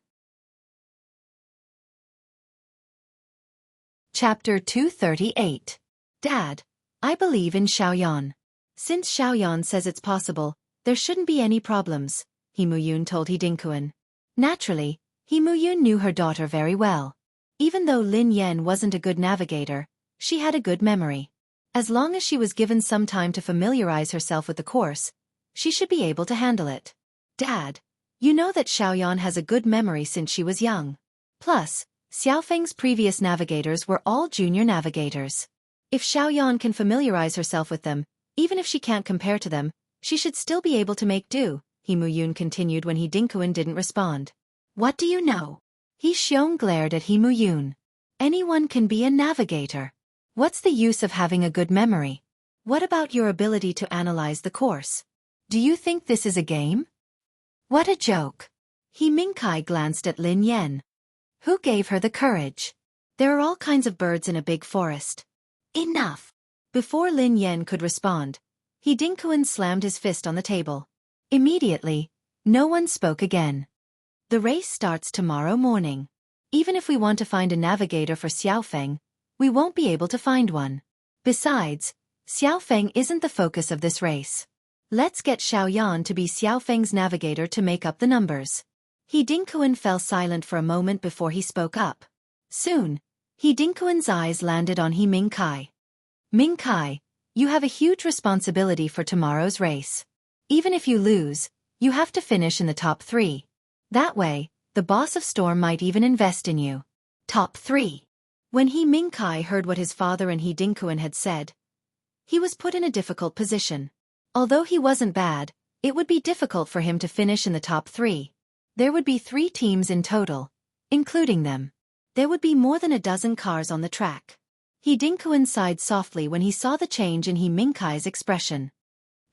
Chapter 238. Dad, I believe in Xiaoyan. Since Xiaoyan says it's possible, there shouldn't be any problems, He Muyun told He Dinkuan. Naturally, He Muyun knew her daughter very well. Even though Lin Yan wasn't a good navigator, she had a good memory. As long as she was given some time to familiarize herself with the course, she should be able to handle it. Dad, you know that Xiaoyan has a good memory since she was young. Plus, Xiaofeng's previous navigators were all junior navigators. If Xiaoyan can familiarize herself with them, even if she can't compare to them, she should still be able to make do, He Muyun continued when He Dinkuan didn't respond. What do you know? He Xiong glared at He Muyun. Anyone can be a navigator. What's the use of having a good memory? What about your ability to analyze the course? Do you think this is a game? What a joke. He Mingkai glanced at Lin Yan. Who gave her the courage? There are all kinds of birds in a big forest. Enough. Before Lin Yan could respond, He Dinkuan slammed his fist on the table. Immediately, no one spoke again. The race starts tomorrow morning. Even if we want to find a navigator for Xiaofeng, we won't be able to find one. Besides, Xiaofeng isn't the focus of this race. Let's get Xiaoyan to be Xiaofeng's navigator to make up the numbers. He Dinkuan fell silent for a moment before he spoke up. Soon, He Dinkuan's eyes landed on He Mingkai. Mingkai, you have a huge responsibility for tomorrow's race. Even if you lose, you have to finish in the top 3. That way, the boss of Storm might even invest in you. Top 3. When He Mingkai heard what his father and He Dinkuan had said, he was put in a difficult position. Although he wasn't bad, it would be difficult for him to finish in the top 3. There would be 3 teams in total, including them. There would be more than a dozen cars on the track. He Dinkuan sighed softly when he saw the change in He Mingkai's expression.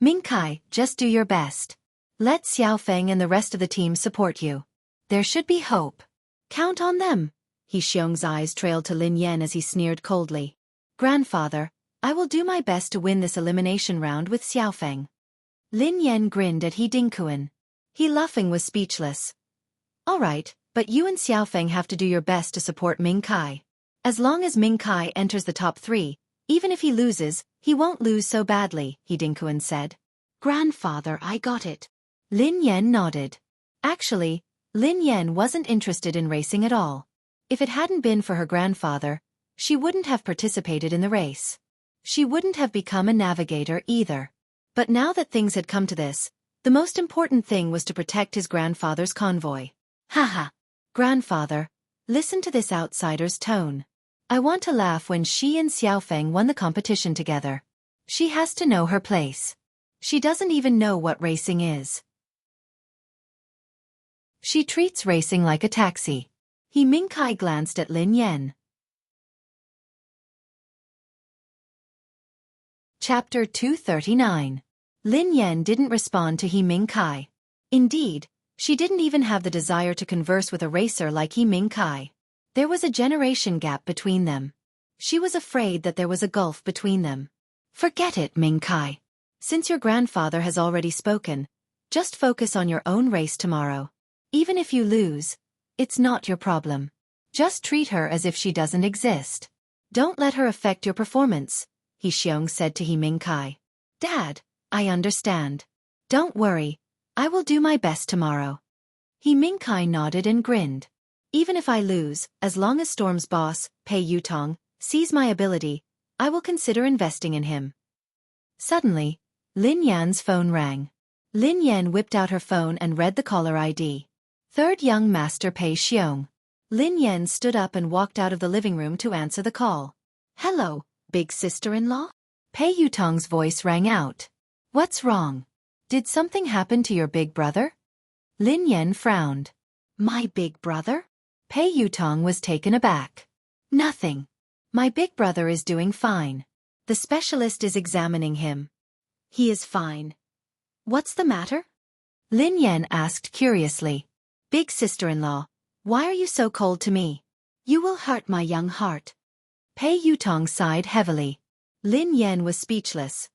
Mingkai, just do your best. Let Xiaofeng and the rest of the team support you. There should be hope. Count on them. He Xiong's eyes trailed to Lin Yan as he sneered coldly. Grandfather, I will do my best to win this elimination round with Xiaofeng. Lin Yan grinned at He Dinkuan. He Luffing was speechless. All right, but you and Xiaofeng have to do your best to support Mingkai. As long as Mingkai enters the top 3, even if he loses, he won't lose so badly, He Dinkuan said. Grandfather, I got it. Lin Yan nodded. Actually, Lin Yan wasn't interested in racing at all. If it hadn't been for her grandfather, she wouldn't have participated in the race. She wouldn't have become a navigator either. But now that things had come to this, the most important thing was to protect his grandfather's convoy. Haha. Grandfather, listen to this outsider's tone. I want to laugh when she and Xiaofeng won the competition together. She has to know her place. She doesn't even know what racing is. She treats racing like a taxi. He Mingkai glanced at Lin Yan. Chapter 239. Lin Yan didn't respond to He Mingkai. Indeed, she didn't even have the desire to converse with a racer like He Mingkai. There was a generation gap between them. She was afraid that there was a gulf between them. Forget it, Mingkai. Since your grandfather has already spoken, just focus on your own race tomorrow. Even if you lose, it's not your problem. Just treat her as if she doesn't exist. Don't let her affect your performance, He Xiong said to He Mingkai. Dad, I understand. Don't worry, I will do my best tomorrow. He Mingkai nodded and grinned. Even if I lose, as long as Storm's boss, Pei Yutong, sees my ability, I will consider investing in him. Suddenly, Lin Yan's phone rang. Lin Yan whipped out her phone and read the caller ID. Third young master Pei Xiong. Lin Yan stood up and walked out of the living room to answer the call. Hello, big sister-in-law? Pei Yutong's voice rang out. What's wrong? Did something happen to your big brother? Lin Yan frowned. My big brother? Pei Yutong was taken aback. Nothing. My big brother is doing fine. The specialist is examining him. He is fine. What's the matter? Lin Yan asked curiously. Big sister-in-law, why are you so cold to me? You will hurt my young heart. Pei Yutong sighed heavily. Lin Yan was speechless.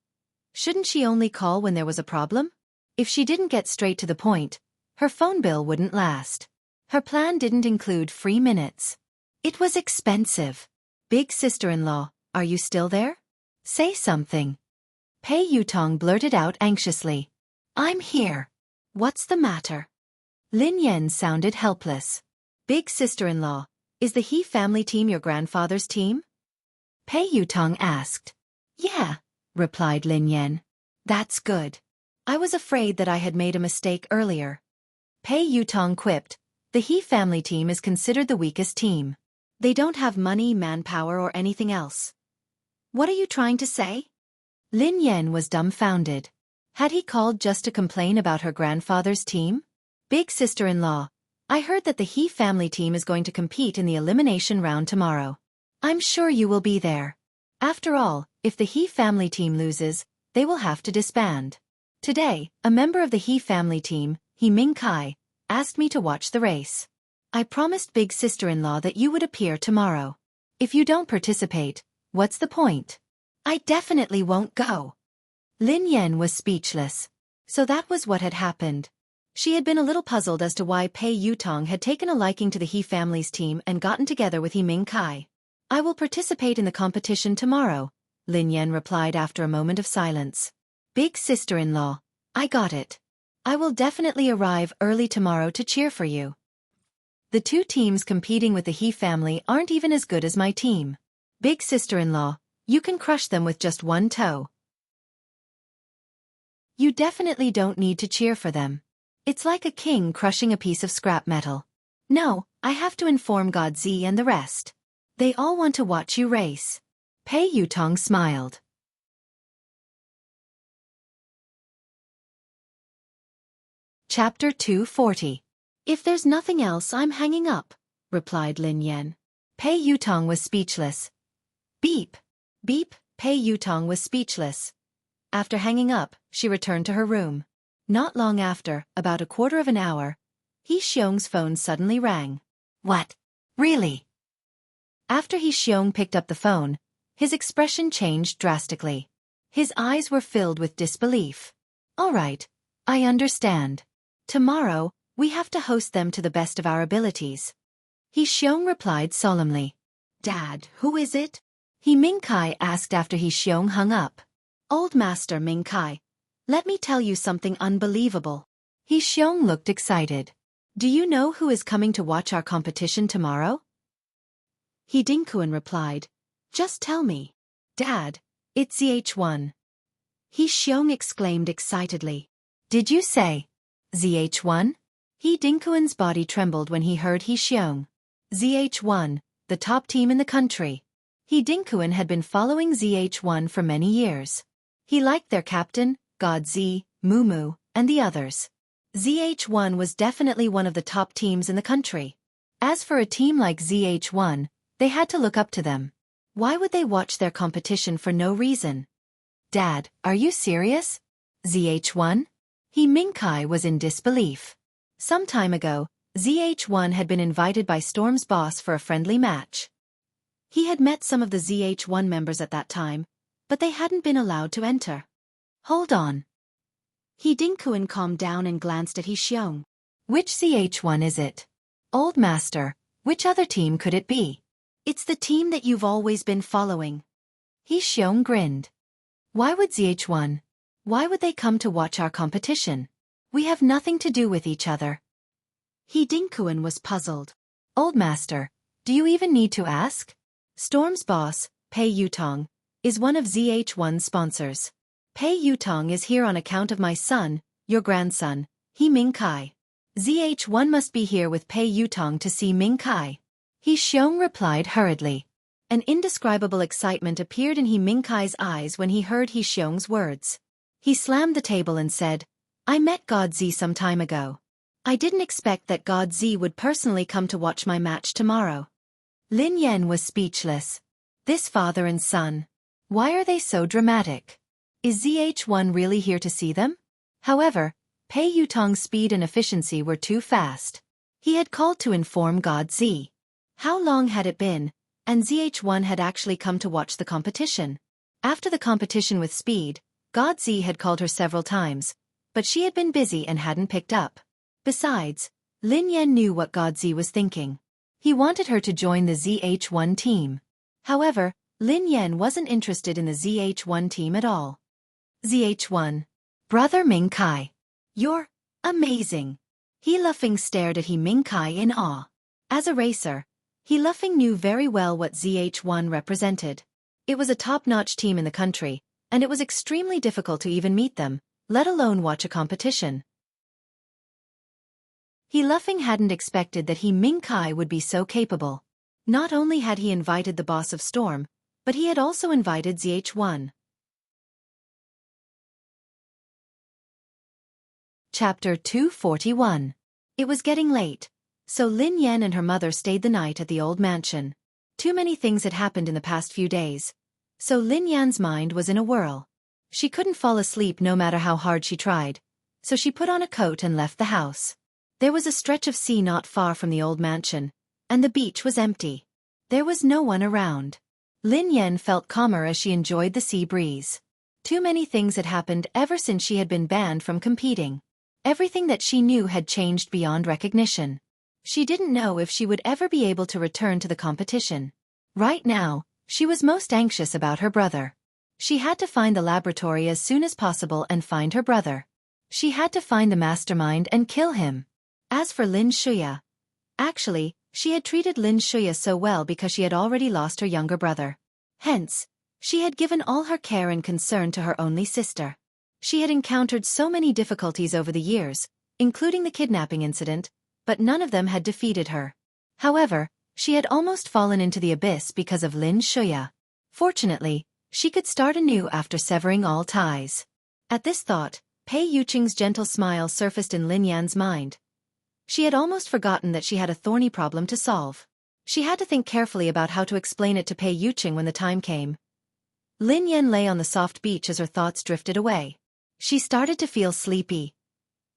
Shouldn't she only call when there was a problem? If she didn't get straight to the point, her phone bill wouldn't last. Her plan didn't include free minutes. It was expensive. Big sister-in-law, are you still there? Say something. Pei Yutong blurted out anxiously. I'm here. What's the matter? Lin Yan sounded helpless. Big sister-in-law, is the He family team your grandfather's team? Pei Yutong asked. Yeah, replied Lin Yan. That's good. I was afraid that I had made a mistake earlier. Pei Yutong quipped. The He family team is considered the weakest team. They don't have money, manpower, or anything else. What are you trying to say? Lin Yan was dumbfounded. Had he called just to complain about her grandfather's team? Big sister-in-law, I heard that the He family team is going to compete in the elimination round tomorrow. I'm sure you will be there. After all, if the He family team loses, they will have to disband. Today, a member of the He family team, He Mingkai, asked me to watch the race. I promised big sister-in-law that you would appear tomorrow. If you don't participate, what's the point? I definitely won't go. Lin Yan was speechless. So that was what had happened. She had been a little puzzled as to why Pei Yutong had taken a liking to the He family's team and gotten together with He Mingkai. I will participate in the competition tomorrow, Lin Yan replied after a moment of silence. Big sister-in-law, I got it. I will definitely arrive early tomorrow to cheer for you. The two teams competing with the He family aren't even as good as my team. Big sister-in-law, you can crush them with just one toe. You definitely don't need to cheer for them. It's like a king crushing a piece of scrap metal. No, I have to inform God Z and the rest. They all want to watch you race. Pei Yutong smiled. Chapter 240. If there's nothing else, I'm hanging up, replied Lin Yan. Pei Yutong was speechless. Beep. Beep. Pei Yutong was speechless. After hanging up, she returned to her room. Not long after, about a quarter of an hour, He Xiong's phone suddenly rang. What? Really? After He Xiong picked up the phone, his expression changed drastically. His eyes were filled with disbelief. All right, I understand. Tomorrow, we have to host them to the best of our abilities. He Xiong replied solemnly. Dad, who is it? He Mingkai asked after He Xiong hung up. Old Master Mingkai, let me tell you something unbelievable. He Xiong looked excited. Do you know who is coming to watch our competition tomorrow? He Dinkuan replied. Just tell me. Dad, it's ZH1. He Xiong exclaimed excitedly. Did you say ZH1? He Dinkuan's body trembled when he heard He Xiong. ZH1, the top team in the country. He Dinkuan had been following ZH1 for many years. He liked their captain, God Z, Mumu, and the others. ZH1 was definitely one of the top teams in the country. As for a team like ZH1, they had to look up to them. Why would they watch their competition for no reason? Dad, are you serious? ZH1? He Mingkai was in disbelief. Some time ago, ZH1 had been invited by Storm's boss for a friendly match. He had met some of the ZH1 members at that time, but they hadn't been allowed to enter. Hold on. He Dinkuan calmed down and glanced at He Xiong. Which ZH1 is it? Old Master, which other team could it be? It's the team that you've always been following. He Xiong grinned. Why would ZH1? Why would they come to watch our competition? We have nothing to do with each other. He Dinkuan was puzzled. Old Master, do you even need to ask? Storm's boss, Pei Yutong, is one of ZH1's sponsors. Pei Yutong is here on account of my son, your grandson, He Mingkai. ZH1 must be here with Pei Yutong to see Mingkai. He Xiong replied hurriedly. An indescribable excitement appeared in He Mingkai's eyes when he heard He Xiong's words. He slammed the table and said, I met God Z some time ago. I didn't expect that God Z would personally come to watch my match tomorrow. Lin Yan was speechless. This father and son. Why are they so dramatic? Is ZH1 really here to see them? However, Pei Yutong's speed and efficiency were too fast. He had called to inform God Z. How long had it been, and ZH1 had actually come to watch the competition? After the competition with speed, God Z had called her several times, but she had been busy and hadn't picked up. Besides, Lin Yan knew what God Z was thinking. He wanted her to join the ZH1 team. However, Lin Yan wasn't interested in the ZH1 team at all. ZH1. Brother Mingkai. You're amazing. He Lufeng stared at He Mingkai in awe. As a racer, He Lufeng knew very well what ZH1 represented. It was a top-notch team in the country, and it was extremely difficult to even meet them, let alone watch a competition. He Lufeng hadn't expected that He Mingkai would be so capable. Not only had he invited the boss of Storm, but he had also invited ZH1. Chapter 241. It was getting late, so Lin Yan and her mother stayed the night at the old mansion. Too many things had happened in the past few days, so Lin Yan's mind was in a whirl. She couldn't fall asleep no matter how hard she tried, so she put on a coat and left the house. There was a stretch of sea not far from the old mansion, and the beach was empty. There was no one around. Lin Yan felt calmer as she enjoyed the sea breeze. Too many things had happened ever since she had been banned from competing. Everything that she knew had changed beyond recognition. She didn't know if she would ever be able to return to the competition. Right now, she was most anxious about her brother. She had to find the laboratory as soon as possible and find her brother. She had to find the mastermind and kill him. As for Lin Shuya, actually, she had treated Lin Shuya so well because she had already lost her younger brother. Hence, she had given all her care and concern to her only sister. She had encountered so many difficulties over the years, including the kidnapping incident, but none of them had defeated her. However, she had almost fallen into the abyss because of Lin Shuya. Fortunately, she could start anew after severing all ties. At this thought, Pei Yuqing's gentle smile surfaced in Lin Yan's mind. She had almost forgotten that she had a thorny problem to solve. She had to think carefully about how to explain it to Pei Yuqing when the time came. Lin Yan lay on the soft beach as her thoughts drifted away. She started to feel sleepy.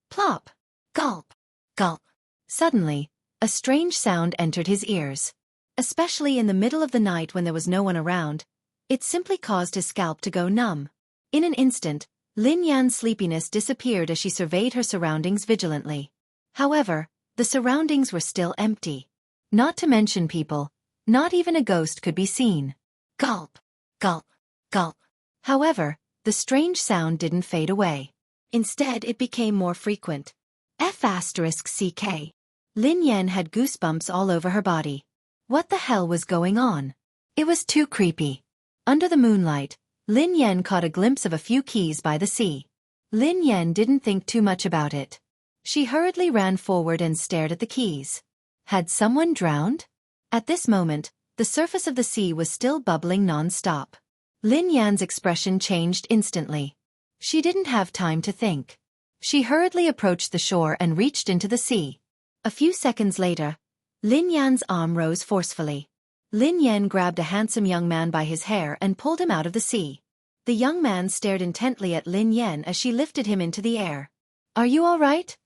Plop! Gulp! Gulp! Suddenly, a strange sound entered his ears. Especially in the middle of the night when there was no one around, it simply caused his scalp to go numb. In an instant, Lin Yan's sleepiness disappeared as she surveyed her surroundings vigilantly. However, the surroundings were still empty. Not to mention people, not even a ghost could be seen. Gulp! Gulp! Gulp! However, the strange sound didn't fade away. Instead, it became more frequent. F***CK. Lin Yan had goosebumps all over her body. What the hell was going on? It was too creepy. Under the moonlight, Lin Yan caught a glimpse of a few keys by the sea. Lin Yan didn't think too much about it. She hurriedly ran forward and stared at the keys. Had someone drowned? At this moment, The surface of the sea was still bubbling non-stop. Lin Yan's expression changed instantly. She didn't have time to think. She hurriedly approached the shore and reached into the sea. A few seconds later, Lin Yan's arm rose forcefully. Lin Yan grabbed a handsome young man by his hair and pulled him out of the sea. The young man stared intently at Lin Yan as she lifted him into the air. "Are you all right?"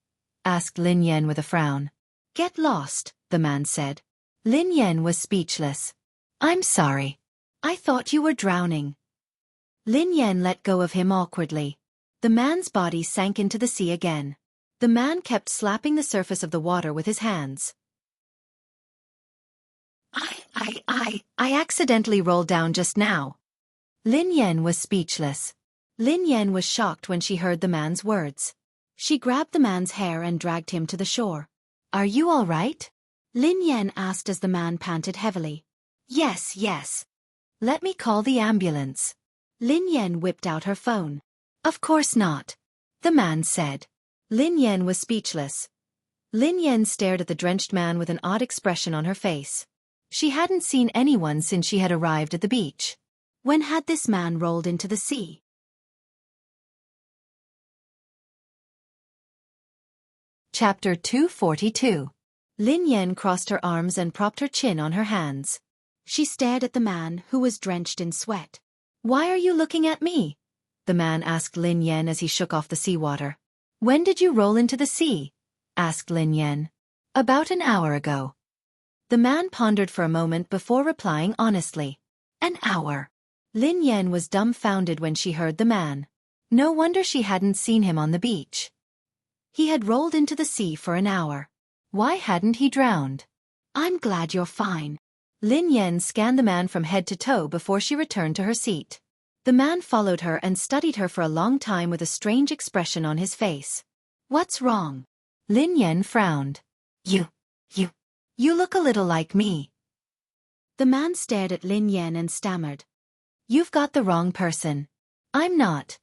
asked Lin Yan with a frown. "Get lost," the man said. Lin Yan was speechless. "I'm sorry. I thought you were drowning." Lin Yan let go of him awkwardly. The man's body sank into the sea again. The man kept slapping the surface of the water with his hands. I accidentally rolled down just now." Lin Yan was speechless. Lin Yan was shocked when she heard the man's words. She grabbed the man's hair and dragged him to the shore. "Are you all right?" Lin Yan asked as the man panted heavily. Yes. "Let me call the ambulance." Lin Yan whipped out her phone. "Of course not," the man said. Lin Yan was speechless. Lin Yan stared at the drenched man with an odd expression on her face. She hadn't seen anyone since she had arrived at the beach. When had this man rolled into the sea? Chapter 242. Lin Yan crossed her arms and propped her chin on her hands. She stared at the man who was drenched in sweat. "Why are you looking at me?" the man asked Lin Yan as he shook off the seawater. "When did you roll into the sea?" asked Lin Yan. "About an hour ago." The man pondered for a moment before replying honestly. "An hour." Lin Yan was dumbfounded when she heard the man. No wonder she hadn't seen him on the beach. He had rolled into the sea for an hour. Why hadn't he drowned? "I'm glad you're fine." Lin Yan scanned the man from head to toe before she returned to her seat. The man followed her and studied her for a long time with a strange expression on his face. "What's wrong?" Lin Yan frowned. You look a little like me." The man stared at Lin Yan and stammered. "You've got the wrong person. I'm not."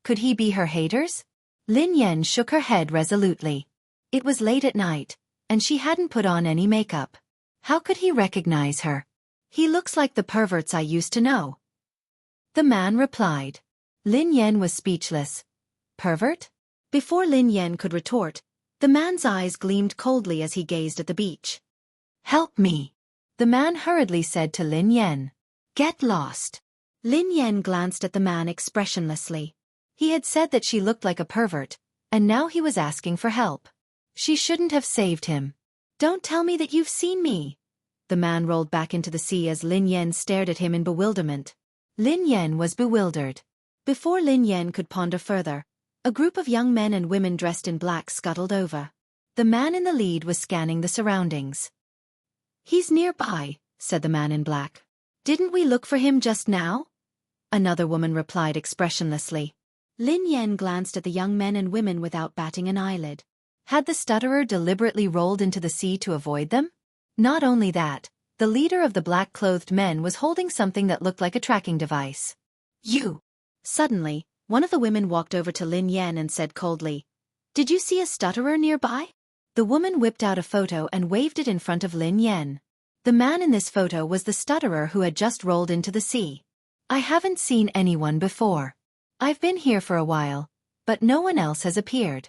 Could he be her haters? Lin Yan shook her head resolutely. It was late at night, and she hadn't put on any makeup. How could he recognize her? "He looks like the perverts I used to know," the man replied. Lin Yan was speechless. Pervert? Before Lin Yan could retort, the man's eyes gleamed coldly as he gazed at the beach. "Help me," the man hurriedly said to Lin Yan. "Get lost." Lin Yan glanced at the man expressionlessly. He had said that she looked like a pervert, and now he was asking for help. She shouldn't have saved him. "Don't tell me that you've seen me." The man rolled back into the sea as Lin Yan stared at him in bewilderment. Lin Yan was bewildered. Before Lin Yan could ponder further, a group of young men and women dressed in black scuttled over. The man in the lead was scanning the surroundings. "He's nearby," said the man in black. "Didn't we look for him just now?" Another woman replied expressionlessly. Lin Yan glanced at the young men and women without batting an eyelid. Had the stutterer deliberately rolled into the sea to avoid them? Not only that, the leader of the black-clothed men was holding something that looked like a tracking device. "You!" Suddenly, one of the women walked over to Lin Yan and said coldly, "Did you see a stutterer nearby?" The woman whipped out a photo and waved it in front of Lin Yan. The man in this photo was the stutterer who had just rolled into the sea. "I haven't seen anyone before. I've been here for a while, but no one else has appeared."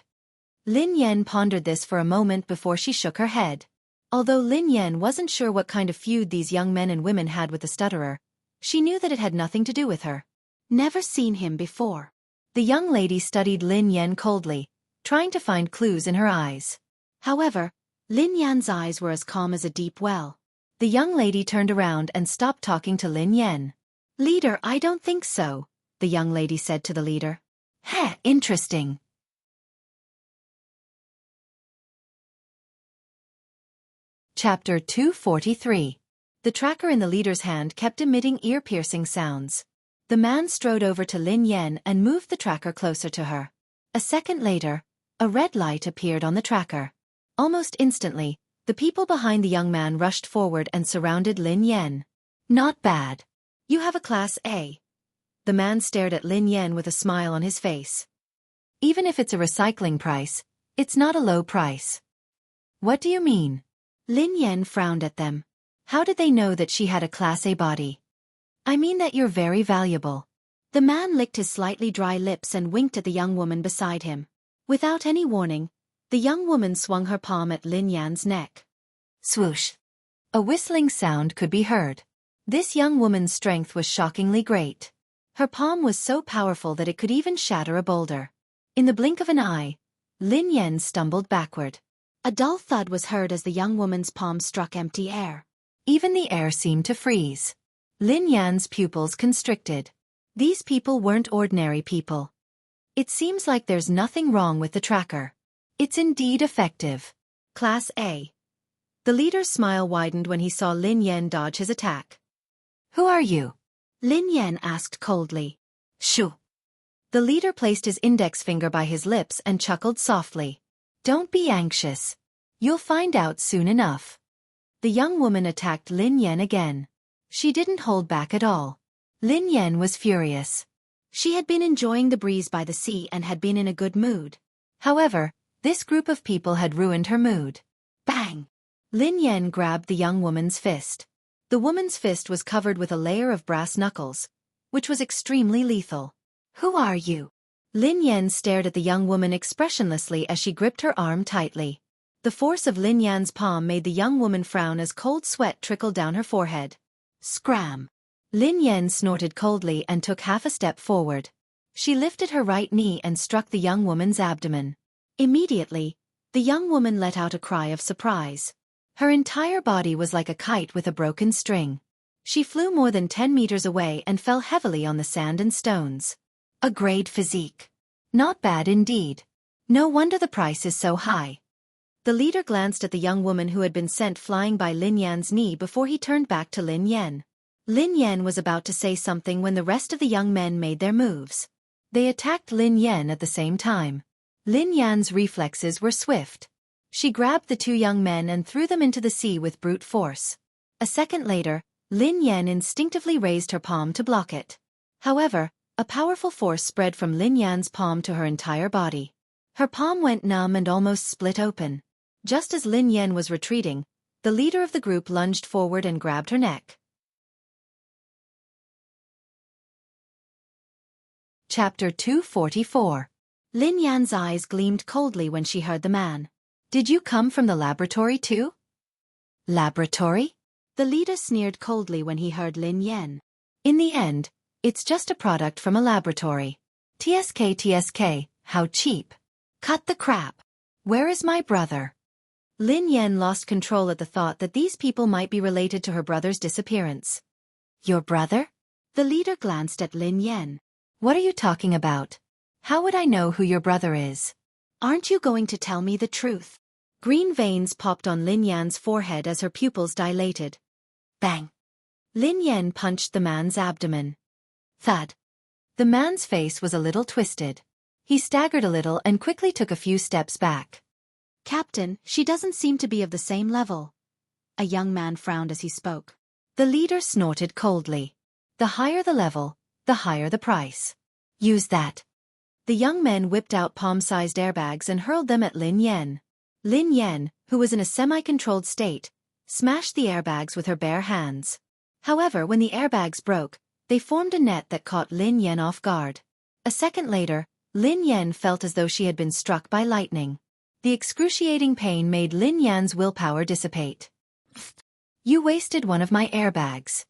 Lin Yan pondered this for a moment before she shook her head. Although Lin Yan wasn't sure what kind of feud these young men and women had with the stutterer, she knew that it had nothing to do with her. "Never seen him before." The young lady studied Lin Yan coldly, trying to find clues in her eyes. However, Lin Yan's eyes were as calm as a deep well. The young lady turned around and stopped talking to Lin Yan. "Leader, I don't think so," the young lady said to the leader. "Heh, interesting." Chapter 243. The tracker in the leader's hand kept emitting ear-piercing sounds. The man strode over to Lin Yan and moved the tracker closer to her. A second later, a red light appeared on the tracker. Almost instantly, the people behind the young man rushed forward and surrounded Lin Yan. "Not bad. You have a Class A." The man stared at Lin Yan with a smile on his face. "Even if it's a recycling price, it's not a low price." "What do you mean?" Lin Yan frowned at them. How did they know that she had a Class A body? I mean that you're very valuable. The man licked his slightly dry lips and winked at the young woman beside him. Without any warning, the young woman swung her palm at Lin Yan's neck. Swoosh. A whistling sound could be heard. This young woman's strength was shockingly great. Her palm was so powerful that it could even shatter a boulder. In the blink of an eye, Lin Yan stumbled backward. A dull thud was heard as the young woman's palm struck empty air. Even the air seemed to freeze. Lin Yan's pupils constricted. These people weren't ordinary people. It seems like there's nothing wrong with the tracker. It's indeed effective. Class A. The leader's smile widened when he saw Lin Yan dodge his attack. Who are you? Lin Yan asked coldly. Shoo. The leader placed his index finger by his lips and chuckled softly. Don't be anxious. You'll find out soon enough. The young woman attacked Lin Yan again. She didn't hold back at all. Lin Yan was furious. She had been enjoying the breeze by the sea and had been in a good mood. However, this group of people had ruined her mood. Bang! Lin Yan grabbed the young woman's fist. The woman's fist was covered with a layer of brass knuckles, which was extremely lethal. Who are you? Lin Yan stared at the young woman expressionlessly as she gripped her arm tightly. The force of Lin Yan's palm made the young woman frown as cold sweat trickled down her forehead. Scram! Lin Yan snorted coldly and took half a step forward. She lifted her right knee and struck the young woman's abdomen. Immediately, the young woman let out a cry of surprise. Her entire body was like a kite with a broken string. She flew more than 10 meters away and fell heavily on the sand and stones. A great physique. Not bad indeed. No wonder the price is so high. The leader glanced at the young woman who had been sent flying by Lin Yan's knee before he turned back to Lin Yan. Lin Yan was about to say something when the rest of the young men made their moves. They attacked Lin Yan at the same time. Lin Yan's reflexes were swift. She grabbed the two young men and threw them into the sea with brute force. A second later, Lin Yan instinctively raised her palm to block it. However, a powerful force spread from Lin Yan's palm to her entire body. Her palm went numb and almost split open. Just as Lin Yan was retreating, the leader of the group lunged forward and grabbed her neck. Chapter 244. Lin Yan's eyes gleamed coldly when she heard the man. Did you come from the laboratory too? Laboratory? The leader sneered coldly when he heard Lin Yan. In the end, it's just a product from a laboratory. TSK, how cheap. Cut the crap. Where is my brother? Lin Yan lost control at the thought that these people might be related to her brother's disappearance. Your brother? The leader glanced at Lin Yan. What are you talking about? How would I know who your brother is? Aren't you going to tell me the truth? Green veins popped on Lin Yan's forehead as her pupils dilated. Bang! Lin Yan punched the man's abdomen. Thud. The man's face was a little twisted. He staggered a little and quickly took a few steps back. Captain, she doesn't seem to be of the same level. A young man frowned as he spoke. The leader snorted coldly. The higher the level, the higher the price. Use that. The young men whipped out palm-sized airbags and hurled them at Lin Yan. Lin Yan, who was in a semi-controlled state, smashed the airbags with her bare hands. However, when the airbags broke, they formed a net that caught Lin Yan off guard. A second later, Lin Yan felt as though she had been struck by lightning. The excruciating pain made Lin Yan's willpower dissipate. You wasted one of my airbags.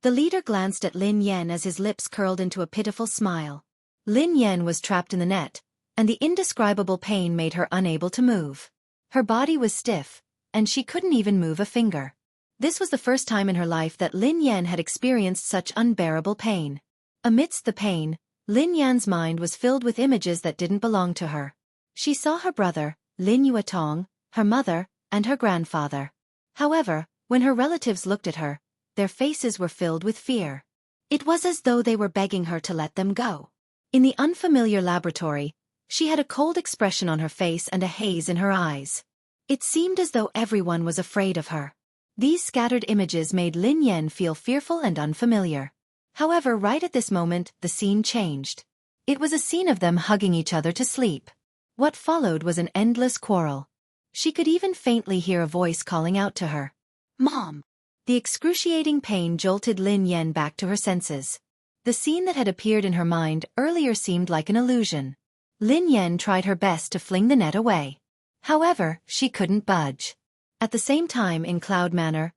The leader glanced at Lin Yan as his lips curled into a pitiful smile. Lin Yan was trapped in the net, and the indescribable pain made her unable to move. Her body was stiff, and she couldn't even move a finger. This was the first time in her life that Lin Yan had experienced such unbearable pain. Amidst the pain, Lin Yan's mind was filled with images that didn't belong to her. She saw her brother, Lin Yuetong, her mother, and her grandfather. However, when her relatives looked at her, their faces were filled with fear. It was as though they were begging her to let them go. In the unfamiliar laboratory, she had a cold expression on her face and a haze in her eyes. It seemed as though everyone was afraid of her. These scattered images made Lin Yan feel fearful and unfamiliar. However, right at this moment, the scene changed. It was a scene of them hugging each other to sleep. What followed was an endless quarrel. She could even faintly hear a voice calling out to her. Mom! The excruciating pain jolted Lin Yan back to her senses. The scene that had appeared in her mind earlier seemed like an illusion. Lin Yan tried her best to fling the net away. However, she couldn't budge. At the same time in Cloud Manor,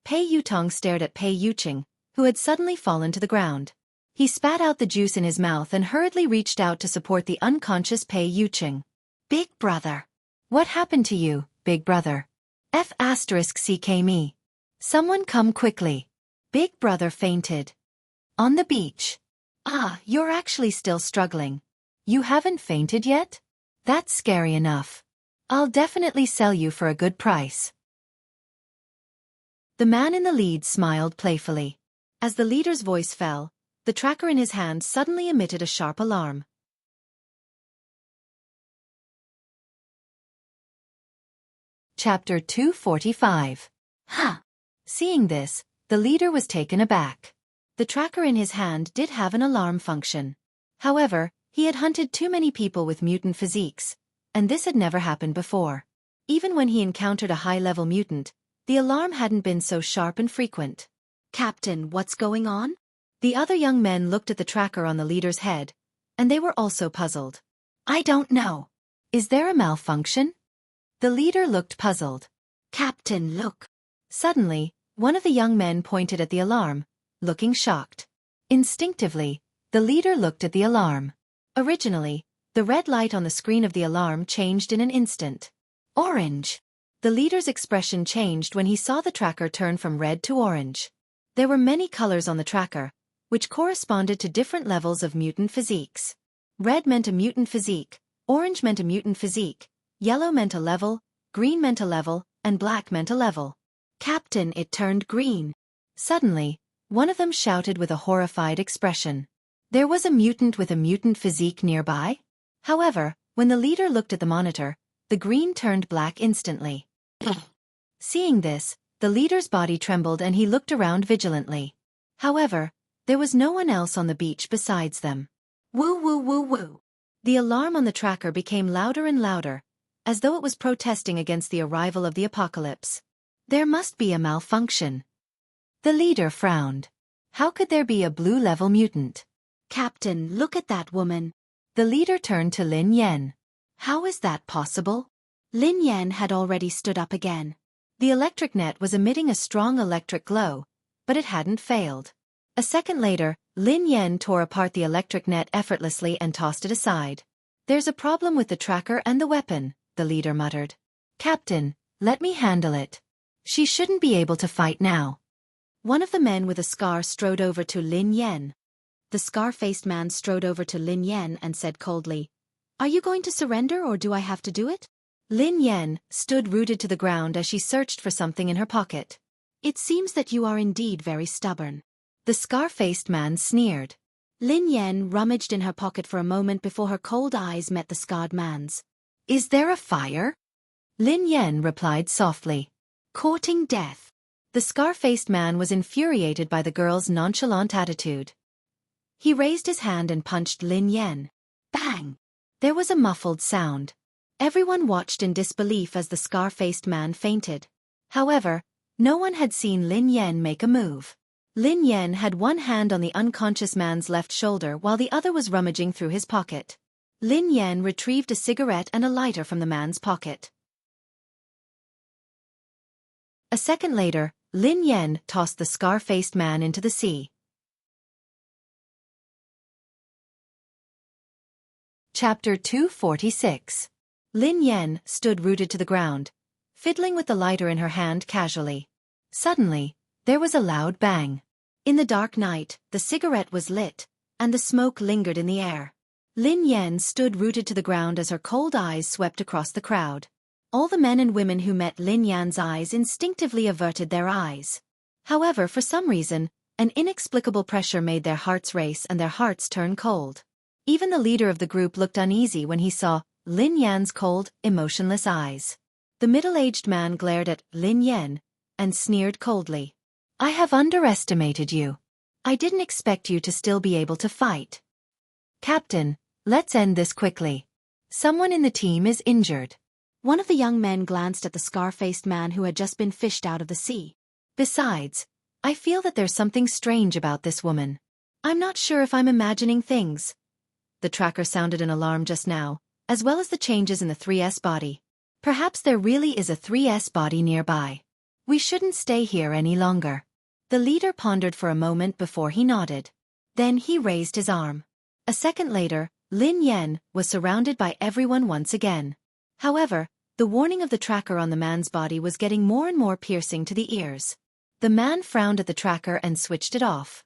Pei Yutong stared at Pei Yuqing, who had suddenly fallen to the ground. He spat out the juice in his mouth and hurriedly reached out to support the unconscious Pei Yuqing. Big brother. What happened to you, big brother? F***ck me. Someone come quickly. Big brother fainted. On the beach. Ah, you're actually still struggling. You haven't fainted yet? That's scary enough. I'll definitely sell you for a good price. The man in the lead smiled playfully. As the leader's voice fell, the tracker in his hand suddenly emitted a sharp alarm. Chapter 245. Ha! Seeing this, the leader was taken aback. The tracker in his hand did have an alarm function. However, he had hunted too many people with mutant physiques, and this had never happened before. Even when he encountered a high-level mutant, the alarm hadn't been so sharp and frequent. Captain, what's going on? The other young men looked at the tracker on the leader's head, and they were also puzzled. I don't know. Is there a malfunction? The leader looked puzzled. Captain, look. Suddenly, one of the young men pointed at the alarm, looking shocked. Instinctively, the leader looked at the alarm. Originally, the red light on the screen of the alarm changed in an instant. Orange. The leader's expression changed when he saw the tracker turn from red to orange. There were many colors on the tracker, which corresponded to different levels of mutant physiques. Red meant a mutant physique, orange meant a mutant physique, yellow meant a level, green meant a level, and black meant a level. Captain, it turned green. Suddenly, one of them shouted with a horrified expression. There was a mutant with a mutant physique nearby? However, when the leader looked at the monitor, the green turned black instantly. Seeing this, the leader's body trembled and he looked around vigilantly. However, there was no one else on the beach besides them. Woo woo woo woo. The alarm on the tracker became louder and louder, as though it was protesting against the arrival of the apocalypse. There must be a malfunction. The leader frowned. How could there be a blue-level mutant? Captain, look at that woman. The leader turned to Lin Yan. How is that possible? Lin Yan had already stood up again. The electric net was emitting a strong electric glow, but it hadn't failed. A second later, Lin Yan tore apart the electric net effortlessly and tossed it aside. There's a problem with the tracker and the weapon, the leader muttered. Captain, let me handle it. She shouldn't be able to fight now. One of the men with a scar strode over to Lin Yan. The scar-faced man strode over to Lin Yan and said coldly, Are you going to surrender or do I have to do it? Lin Yan stood rooted to the ground as she searched for something in her pocket. It seems that you are indeed very stubborn. The scar-faced man sneered. Lin Yan rummaged in her pocket for a moment before her cold eyes met the scarred man's. Is there a fire? Lin Yan replied softly. Courting death. The scar-faced man was infuriated by the girl's nonchalant attitude. He raised his hand and punched Lin Yan. Bang! There was a muffled sound. Everyone watched in disbelief as the scar-faced man fainted. However, no one had seen Lin Yan make a move. Lin Yan had one hand on the unconscious man's left shoulder while the other was rummaging through his pocket. Lin Yan retrieved a cigarette and a lighter from the man's pocket. A second later, Lin Yan tossed the scar-faced man into the sea. Chapter 246. Lin Yan stood rooted to the ground, fiddling with the lighter in her hand casually. Suddenly, there was a loud bang. In the dark night, the cigarette was lit, and the smoke lingered in the air. Lin Yan stood rooted to the ground as her cold eyes swept across the crowd. All the men and women who met Lin Yan's eyes instinctively averted their eyes. However, for some reason, an inexplicable pressure made their hearts race and their hearts turn cold. Even the leader of the group looked uneasy when he saw Lin Yan's cold, emotionless eyes. The middle-aged man glared at Lin Yan and sneered coldly. I have underestimated you. I didn't expect you to still be able to fight. Captain, let's end this quickly. Someone in the team is injured. One of the young men glanced at the scar-faced man who had just been fished out of the sea. Besides, I feel that there's something strange about this woman. I'm not sure if I'm imagining things. The tracker sounded an alarm just now, as well as the changes in the 3S body. Perhaps there really is a 3S body nearby. We shouldn't stay here any longer. The leader pondered for a moment before he nodded. Then he raised his arm. A second later, Lin Yan was surrounded by everyone once again. However, the warning of the tracker on the man's body was getting more and more piercing to the ears. The man frowned at the tracker and switched it off.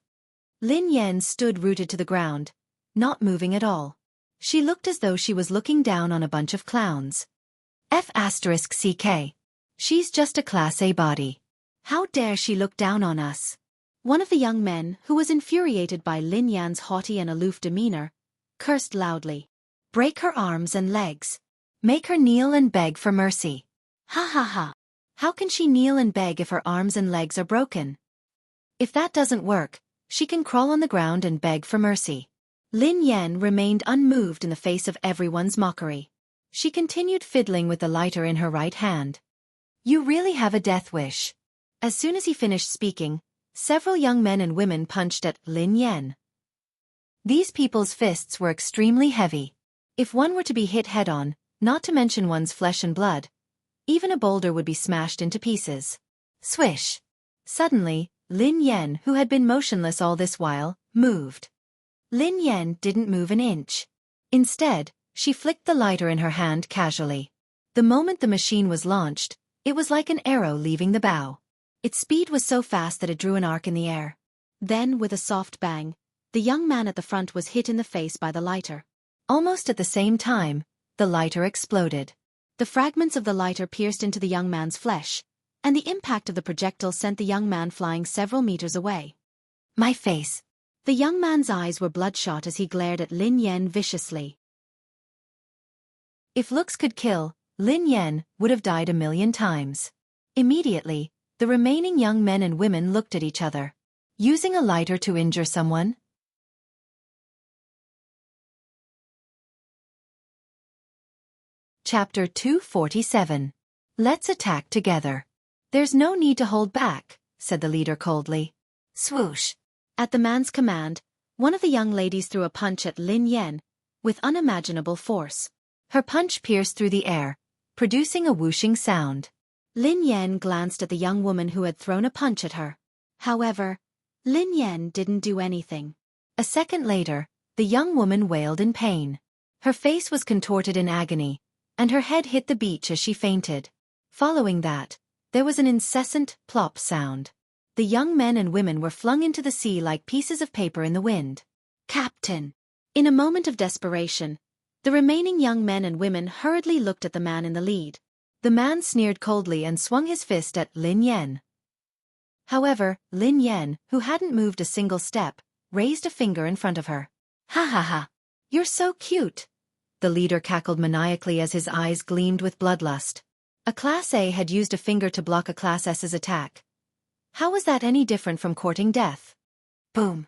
Lin Yan stood rooted to the ground, not moving at all. She looked as though she was looking down on a bunch of clowns. F***CK. She's just a Class A body. How dare she look down on us? One of the young men, who was infuriated by Lin Yan's haughty and aloof demeanor, cursed loudly. Break her arms and legs. Make her kneel and beg for mercy. Ha ha ha. How can she kneel and beg if her arms and legs are broken? If that doesn't work, she can crawl on the ground and beg for mercy. Lin Yan remained unmoved in the face of everyone's mockery. She continued fiddling with the lighter in her right hand. You really have a death wish. As soon as he finished speaking, several young men and women punched at Lin Yan. These people's fists were extremely heavy. If one were to be hit head-on, not to mention one's flesh and blood, even a boulder would be smashed into pieces. Swish! Suddenly, Lin Yan, who had been motionless all this while, moved. Lin Yan didn't move an inch. Instead, she flicked the lighter in her hand casually. The moment the machine was launched, it was like an arrow leaving the bow. Its speed was so fast that it drew an arc in the air. Then, with a soft bang, the young man at the front was hit in the face by the lighter. Almost at the same time, the lighter exploded. The fragments of the lighter pierced into the young man's flesh, and the impact of the projectile sent the young man flying several meters away. My face. The young man's eyes were bloodshot as he glared at Lin Yan viciously. If looks could kill, Lin Yan would have died 1,000,000 times. Immediately, the remaining young men and women looked at each other. Using a lighter to injure someone? Chapter 247. Let's attack together. There's no need to hold back, said the leader coldly. Swoosh. At the man's command, one of the young ladies threw a punch at Lin Yan, with unimaginable force. Her punch pierced through the air, producing a whooshing sound. Lin Yan glanced at the young woman who had thrown a punch at her. However, Lin Yan didn't do anything. A second later, the young woman wailed in pain. Her face was contorted in agony, and her head hit the beach as she fainted. Following that, there was an incessant plop sound. The young men and women were flung into the sea like pieces of paper in the wind. Captain! In a moment of desperation, the remaining young men and women hurriedly looked at the man in the lead. The man sneered coldly and swung his fist at Lin Yan. However, Lin Yan, who hadn't moved a single step, raised a finger in front of her. Ha ha ha! You're so cute! The leader cackled maniacally as his eyes gleamed with bloodlust. A Class A had used a finger to block a Class S's attack. How was that any different from courting death? Boom!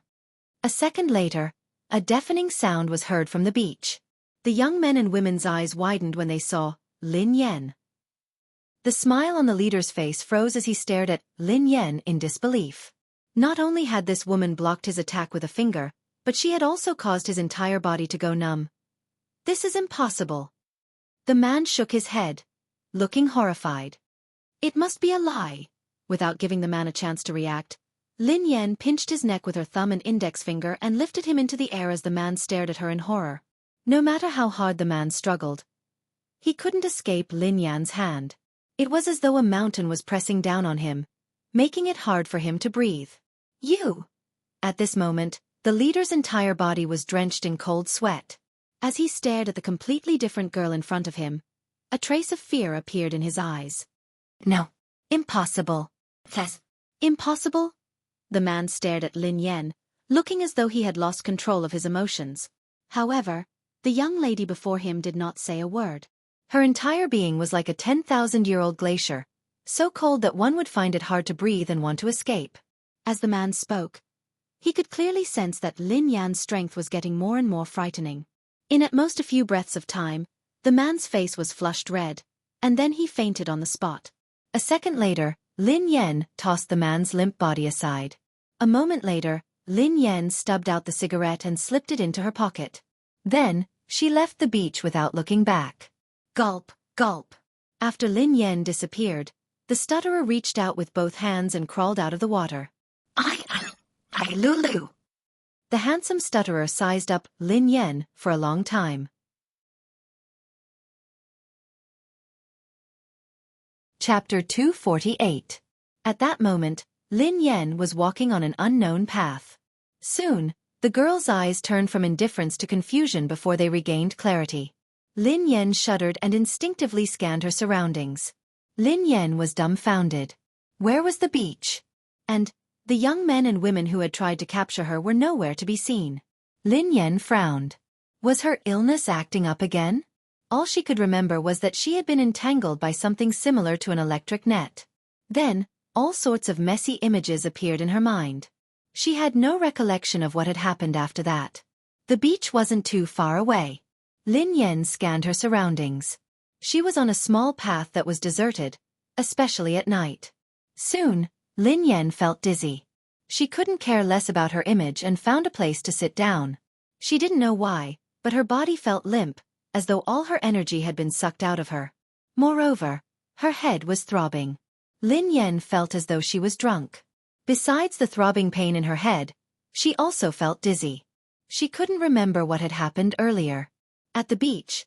A second later, a deafening sound was heard from the beach. The young men and women's eyes widened when they saw Lin Yan. The smile on the leader's face froze as he stared at Lin Yan in disbelief. Not only had this woman blocked his attack with a finger, but she had also caused his entire body to go numb. This is impossible. The man shook his head, looking horrified. It must be a lie. Without giving the man a chance to react, Lin Yan pinched his neck with her thumb and index finger and lifted him into the air as the man stared at her in horror. No matter how hard the man struggled, he couldn't escape Lin Yan's hand. It was as though a mountain was pressing down on him, making it hard for him to breathe. You! At this moment, the leader's entire body was drenched in cold sweat. As he stared at the completely different girl in front of him, a trace of fear appeared in his eyes. No. Impossible. That's impossible? The man stared at Lin Yan, looking as though he had lost control of his emotions. However, the young lady before him did not say a word. Her entire being was like a 10,000-year-old glacier, so cold that one would find it hard to breathe and want to escape. As the man spoke, he could clearly sense that Lin Yan's strength was getting more and more frightening. In at most a few breaths of time, the man's face was flushed red, and then he fainted on the spot. A second later, Lin Yan tossed the man's limp body aside. A moment later, Lin Yan stubbed out the cigarette and slipped it into her pocket. Then, she left the beach without looking back. Gulp, gulp. After Lin Yan disappeared, the stutterer reached out with both hands and crawled out of the water. I Lulu. The handsome stutterer sized up Lin Yan for a long time. Chapter 248. At that moment, Lin Yan was walking on an unknown path. Soon, the girl's eyes turned from indifference to confusion before they regained clarity. Lin Yan shuddered and instinctively scanned her surroundings. Lin Yan was dumbfounded. Where was the beach? And the young men and women who had tried to capture her were nowhere to be seen. Lin Yan frowned. Was her illness acting up again? All she could remember was that she had been entangled by something similar to an electric net. Then, all sorts of messy images appeared in her mind. She had no recollection of what had happened after that. The beach wasn't too far away. Lin Yan scanned her surroundings. She was on a small path that was deserted, especially at night. Soon, Lin Yan felt dizzy. She couldn't care less about her image and found a place to sit down. She didn't know why, but her body felt limp, as though all her energy had been sucked out of her. Moreover, her head was throbbing. Lin Yan felt as though she was drunk. Besides the throbbing pain in her head, she also felt dizzy. She couldn't remember what had happened earlier. At the beach,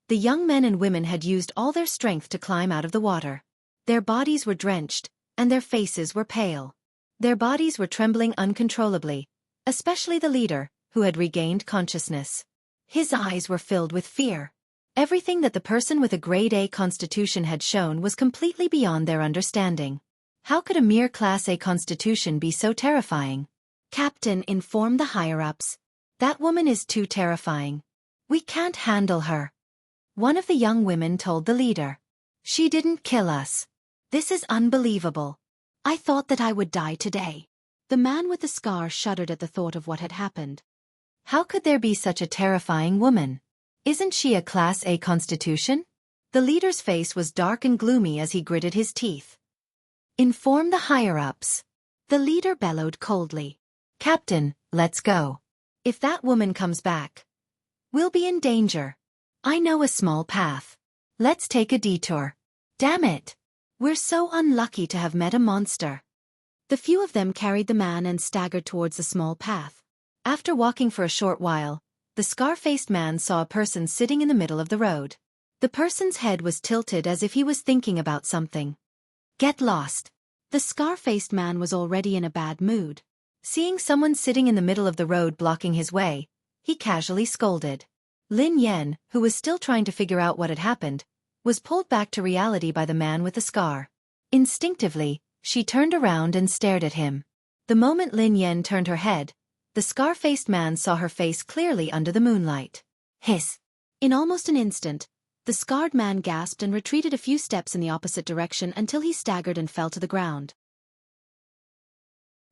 the young men and women had used all their strength to climb out of the water. Their bodies were drenched, and their faces were pale. Their bodies were trembling uncontrollably, especially the leader, who had regained consciousness. His eyes were filled with fear. Everything that the person with a grade A constitution had shown was completely beyond their understanding. How could a mere Class A constitution be so terrifying? Captain, inform the higher-ups. That woman is too terrifying. We can't handle her. One of the young women told the leader. She didn't kill us. This is unbelievable. I thought that I would die today. The man with the scar shuddered at the thought of what had happened. How could there be such a terrifying woman? Isn't she a Class A constitution? The leader's face was dark and gloomy as he gritted his teeth. Inform the higher-ups. The leader bellowed coldly. Captain, let's go. If that woman comes back, we'll be in danger. I know a small path. Let's take a detour. Damn it. We're so unlucky to have met a monster. The few of them carried the man and staggered towards the small path. After walking for a short while, the scar-faced man saw a person sitting in the middle of the road. The person's head was tilted as if he was thinking about something. Get lost. The scar-faced man was already in a bad mood. Seeing someone sitting in the middle of the road blocking his way, he casually scolded. Lin Yan, who was still trying to figure out what had happened, was pulled back to reality by the man with the scar. Instinctively, she turned around and stared at him. The moment Lin Yan turned her head, the scar-faced man saw her face clearly under the moonlight. Hiss! In almost an instant, the scarred man gasped and retreated a few steps in the opposite direction until he staggered and fell to the ground.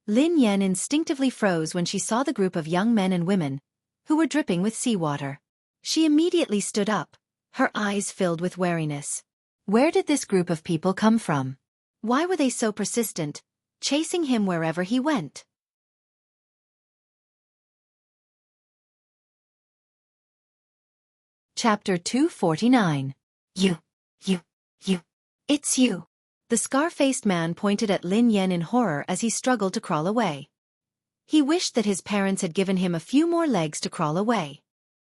Lin Yan instinctively froze when she saw the group of young men and women, who were dripping with seawater. She immediately stood up, her eyes filled with wariness. Where did this group of people come from? Why were they so persistent, chasing him wherever he went? Chapter 249. You. It's you. The scar-faced man pointed at Lin Yan in horror as he struggled to crawl away. He wished that his parents had given him a few more legs to crawl away.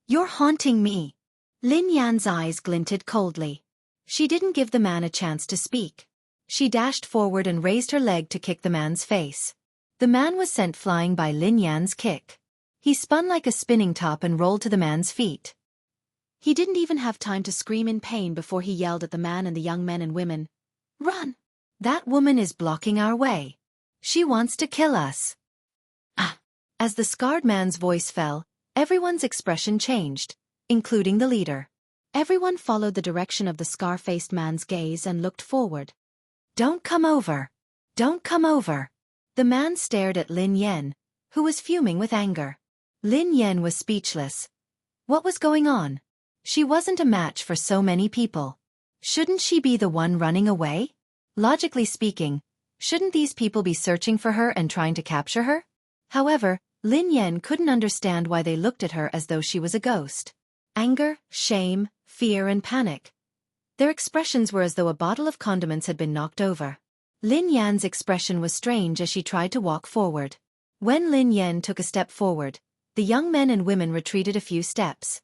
You're haunting me. Lin Yan's eyes glinted coldly. She didn't give the man a chance to speak. She dashed forward and raised her leg to kick the man's face. The man was sent flying by Lin Yan's kick. He spun like a spinning top and rolled to the man's feet. He didn't even have time to scream in pain before he yelled at the man and the young men and women. Run! That woman is blocking our way. She wants to kill us. Ah! As the scarred man's voice fell, everyone's expression changed, including the leader. Everyone followed the direction of the scar-faced man's gaze and looked forward. Don't come over. Don't come over. The man stared at Lin Yan, who was fuming with anger. Lin Yan was speechless. What was going on? She wasn't a match for so many people. Shouldn't she be the one running away? Logically speaking, shouldn't these people be searching for her and trying to capture her? However, Lin Yan couldn't understand why they looked at her as though she was a ghost. Anger, shame, fear and panic. Their expressions were as though a bottle of condiments had been knocked over. Lin Yan's expression was strange as she tried to walk forward. When Lin Yan took a step forward, the young men and women retreated a few steps.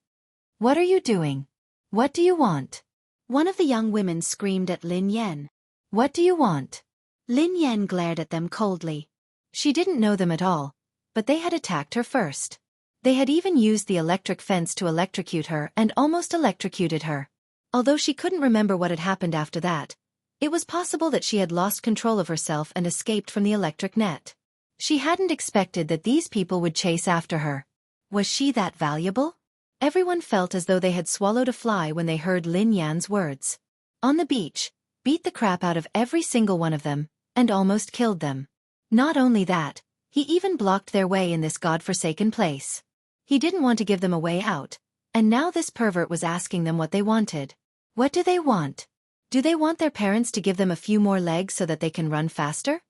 "What are you doing? What do you want?" One of the young women screamed at Lin Yan. "What do you want?" Lin Yan glared at them coldly. She didn't know them at all, but they had attacked her first. They had even used the electric fence to electrocute her and almost electrocuted her. Although she couldn't remember what had happened after that, it was possible that she had lost control of herself and escaped from the electric net. She hadn't expected that these people would chase after her. Was she that valuable? Everyone felt as though they had swallowed a fly when they heard Lin Yan's words. On the beach, beat the crap out of every single one of them, and almost killed them. Not only that, he even blocked their way in this godforsaken place. He didn't want to give them a way out, and now this pervert was asking them what they wanted. What do they want? Do they want their parents to give them a few more legs so that they can run faster?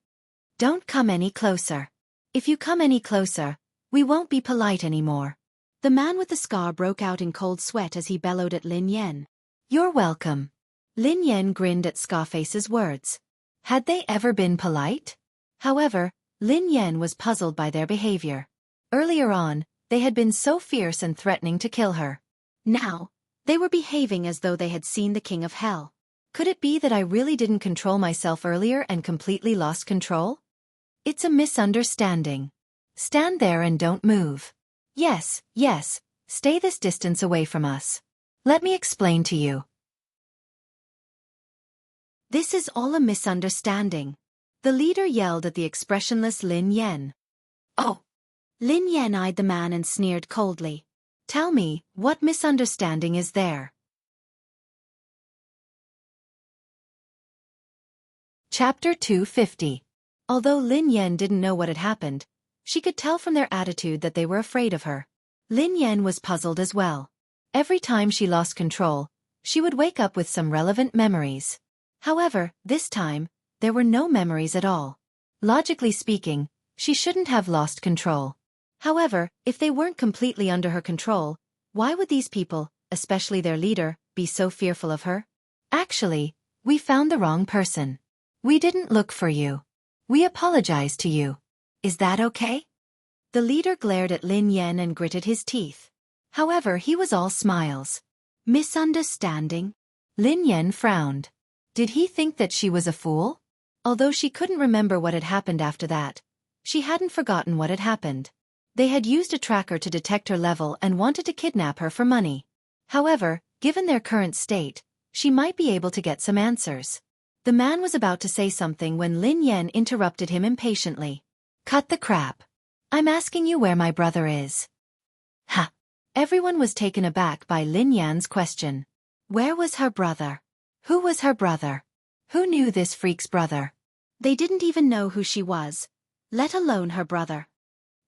Don't come any closer. If you come any closer, we won't be polite anymore. The man with the scar broke out in cold sweat as he bellowed at Lin Yan. You're welcome. Lin Yan grinned at Scarface's words. Had they ever been polite? However, Lin Yan was puzzled by their behavior. Earlier on, they had been so fierce and threatening to kill her. Now, they were behaving as though they had seen the King of Hell. Could it be that I really didn't control myself earlier and completely lost control? It's a misunderstanding. Stand there and don't move. Yes, yes, stay this distance away from us. Let me explain to you. This is all a misunderstanding. The leader yelled at the expressionless Lin Yan. Oh! Lin Yan eyed the man and sneered coldly. Tell me, what misunderstanding is there? Chapter 250. Although Lin Yan didn't know what had happened, she could tell from their attitude that they were afraid of her. Lin Yan was puzzled as well. Every time she lost control, she would wake up with some relevant memories. However, this time, there were no memories at all. Logically speaking, she shouldn't have lost control. However, if they weren't completely under her control, why would these people, especially their leader, be so fearful of her? Actually, we found the wrong person. We didn't look for you. We apologize to you. Is that okay? The leader glared at Lin Yan and gritted his teeth. However, he was all smiles. Misunderstanding? Lin Yan frowned. Did he think that she was a fool? Although she couldn't remember what had happened after that, she hadn't forgotten what had happened. They had used a tracker to detect her level and wanted to kidnap her for money. However, given their current state, she might be able to get some answers. The man was about to say something when Lin Yan interrupted him impatiently. Cut the crap. I'm asking you where my brother is. Ha! Everyone was taken aback by Lin Yan's question. Where was her brother? Who was her brother? Who knew this freak's brother? They didn't even know who she was, let alone her brother.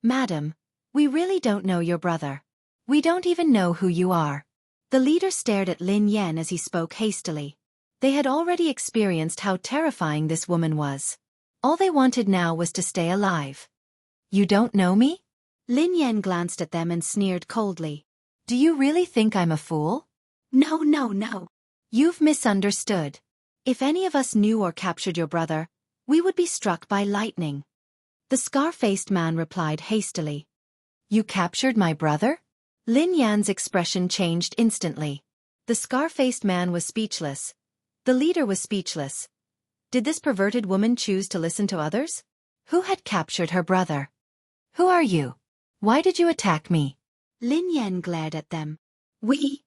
Madam, we really don't know your brother. We don't even know who you are. The leader stared at Lin Yan as he spoke hastily. They had already experienced how terrifying this woman was. All they wanted now was to stay alive. You don't know me? Lin Yan glanced at them and sneered coldly. Do you really think I'm a fool? No. You've misunderstood. If any of us knew or captured your brother, we would be struck by lightning. The scar-faced man replied hastily. You captured my brother? Lin Yan's expression changed instantly. The scar-faced man was speechless. The leader was speechless. Did this perverted woman choose to listen to others? Who had captured her brother? Who are you? Why did you attack me? Lin Yan glared at them. We.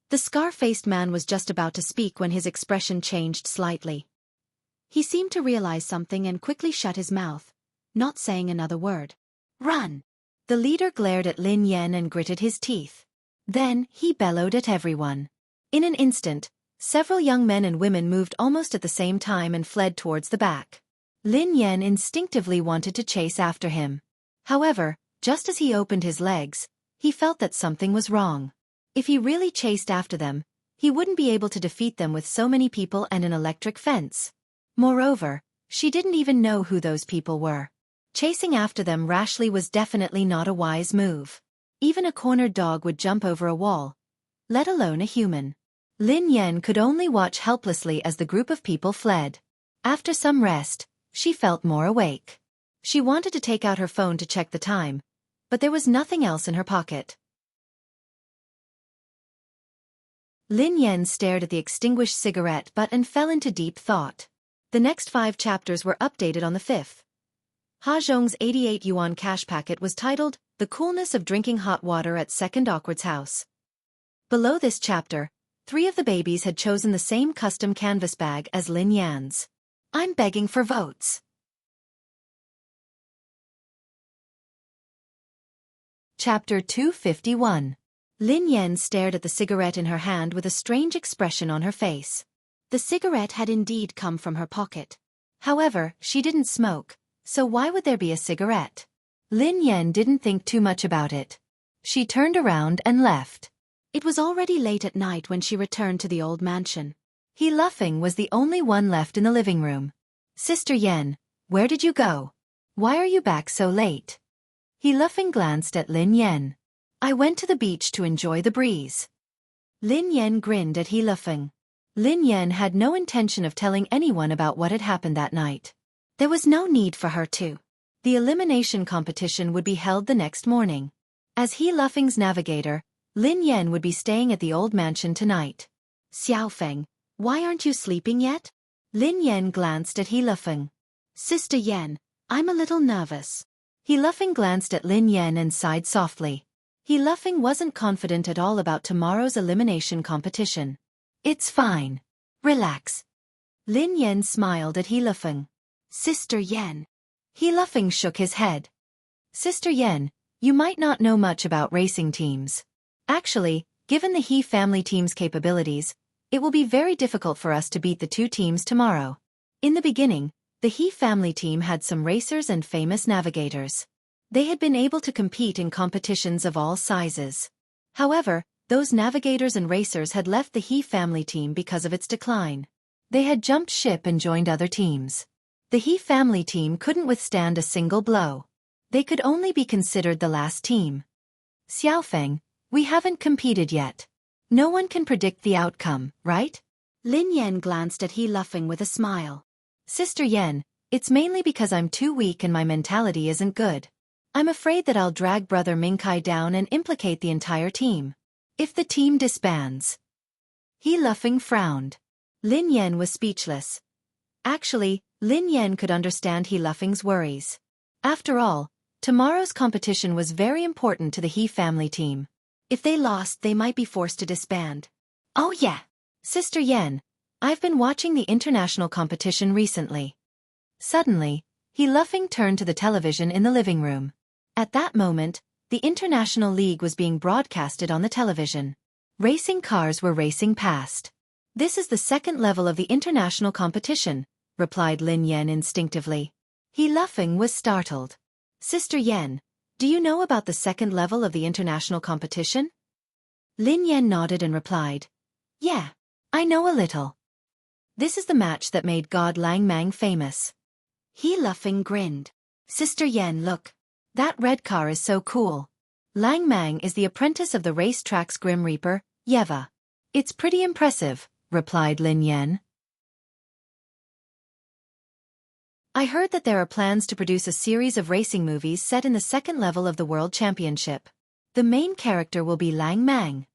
The scar-faced man was just about to speak when his expression changed slightly. He seemed to realize something and quickly shut his mouth, not saying another word. Run! The leader glared at Lin Yan and gritted his teeth. Then, he bellowed at everyone. In an instant, several young men and women moved almost at the same time and fled towards the back. Lin Yan instinctively wanted to chase after him. However, just as he opened his legs, he felt that something was wrong. If he really chased after them, he wouldn't be able to defeat them with so many people and an electric fence. Moreover, she didn't even know who those people were. Chasing after them rashly was definitely not a wise move. Even a cornered dog would jump over a wall, let alone a human. Lin Yan could only watch helplessly as the group of people fled. After some rest, she felt more awake. She wanted to take out her phone to check the time, but there was nothing else in her pocket. Lin Yan stared at the extinguished cigarette butt and fell into deep thought. The next 5 chapters were updated on the 5th. Ha Zhong's 88 yuan cash packet was titled, The Coolness of Drinking Hot Water at Second Awkward's House. Below this chapter, 3 of the babies had chosen the same custom canvas bag as Lin Yan's. I'm begging for votes. Chapter 251. Lin Yan stared at the cigarette in her hand with a strange expression on her face. The cigarette had indeed come from her pocket. However, she didn't smoke, so why would there be a cigarette? Lin Yan didn't think too much about it. She turned around and left. It was already late at night when she returned to the old mansion. He Luffing was the only one left in the living room. Sister Yan, where did you go? Why are you back so late? He Luffing glanced at Lin Yan. I went to the beach to enjoy the breeze. Lin Yan grinned at He Luffing. Lin Yan had no intention of telling anyone about what had happened that night. There was no need for her to. The elimination competition would be held the next morning. As He Luffing's navigator, Lin Yan would be staying at the old mansion tonight. Xiaofeng, why aren't you sleeping yet? Lin Yan glanced at He Luffing. Sister Yan, I'm a little nervous. He Luffing glanced at Lin Yan and sighed softly. He Luffing wasn't confident at all about tomorrow's elimination competition. It's fine. Relax. Lin Yan smiled at He Luffing. Sister Yan. He Luffing shook his head. Sister Yan, you might not know much about racing teams. Actually, given the He family team's capabilities, it will be very difficult for us to beat the 2 teams tomorrow. In the beginning, the He family team had some racers and famous navigators. They had been able to compete in competitions of all sizes. However, those navigators and racers had left the He family team because of its decline. They had jumped ship and joined other teams. The He family team couldn't withstand a single blow. They could only be considered the last team. Xiaofeng, we haven't competed yet. No one can predict the outcome, right? Lin Yan glanced at He Luffing with a smile. Sister Yan, it's mainly because I'm too weak and my mentality isn't good. I'm afraid that I'll drag Brother Mingkai down and implicate the entire team. If the team disbands. He Luffing frowned. Lin Yan was speechless. Actually, Lin Yan could understand He Luffing's worries. After all, tomorrow's competition was very important to the He family team. If they lost, they might be forced to disband. Oh yeah. Sister Yan, I've been watching the international competition recently. Suddenly, He Luffing turned to the television in the living room. At that moment, the International League was being broadcasted on the television. Racing cars were racing past. This is the 2nd level of the international competition, replied Lin Yan instinctively. He Luffing was startled. Sister Yan, do you know about the 2nd level of the international competition? Lin Yan nodded and replied. Yeah, I know a little. This is the match that made God Lang Mang famous. He Luffing grinned. Sister Yan, look. That red car is so cool. Lang Mang is the apprentice of the racetrack's Grim Reaper, Yeva. It's pretty impressive, replied Lin Yan. I heard that there are plans to produce a series of racing movies set in the 2nd level of the World Championship. The main character will be Lang Mang.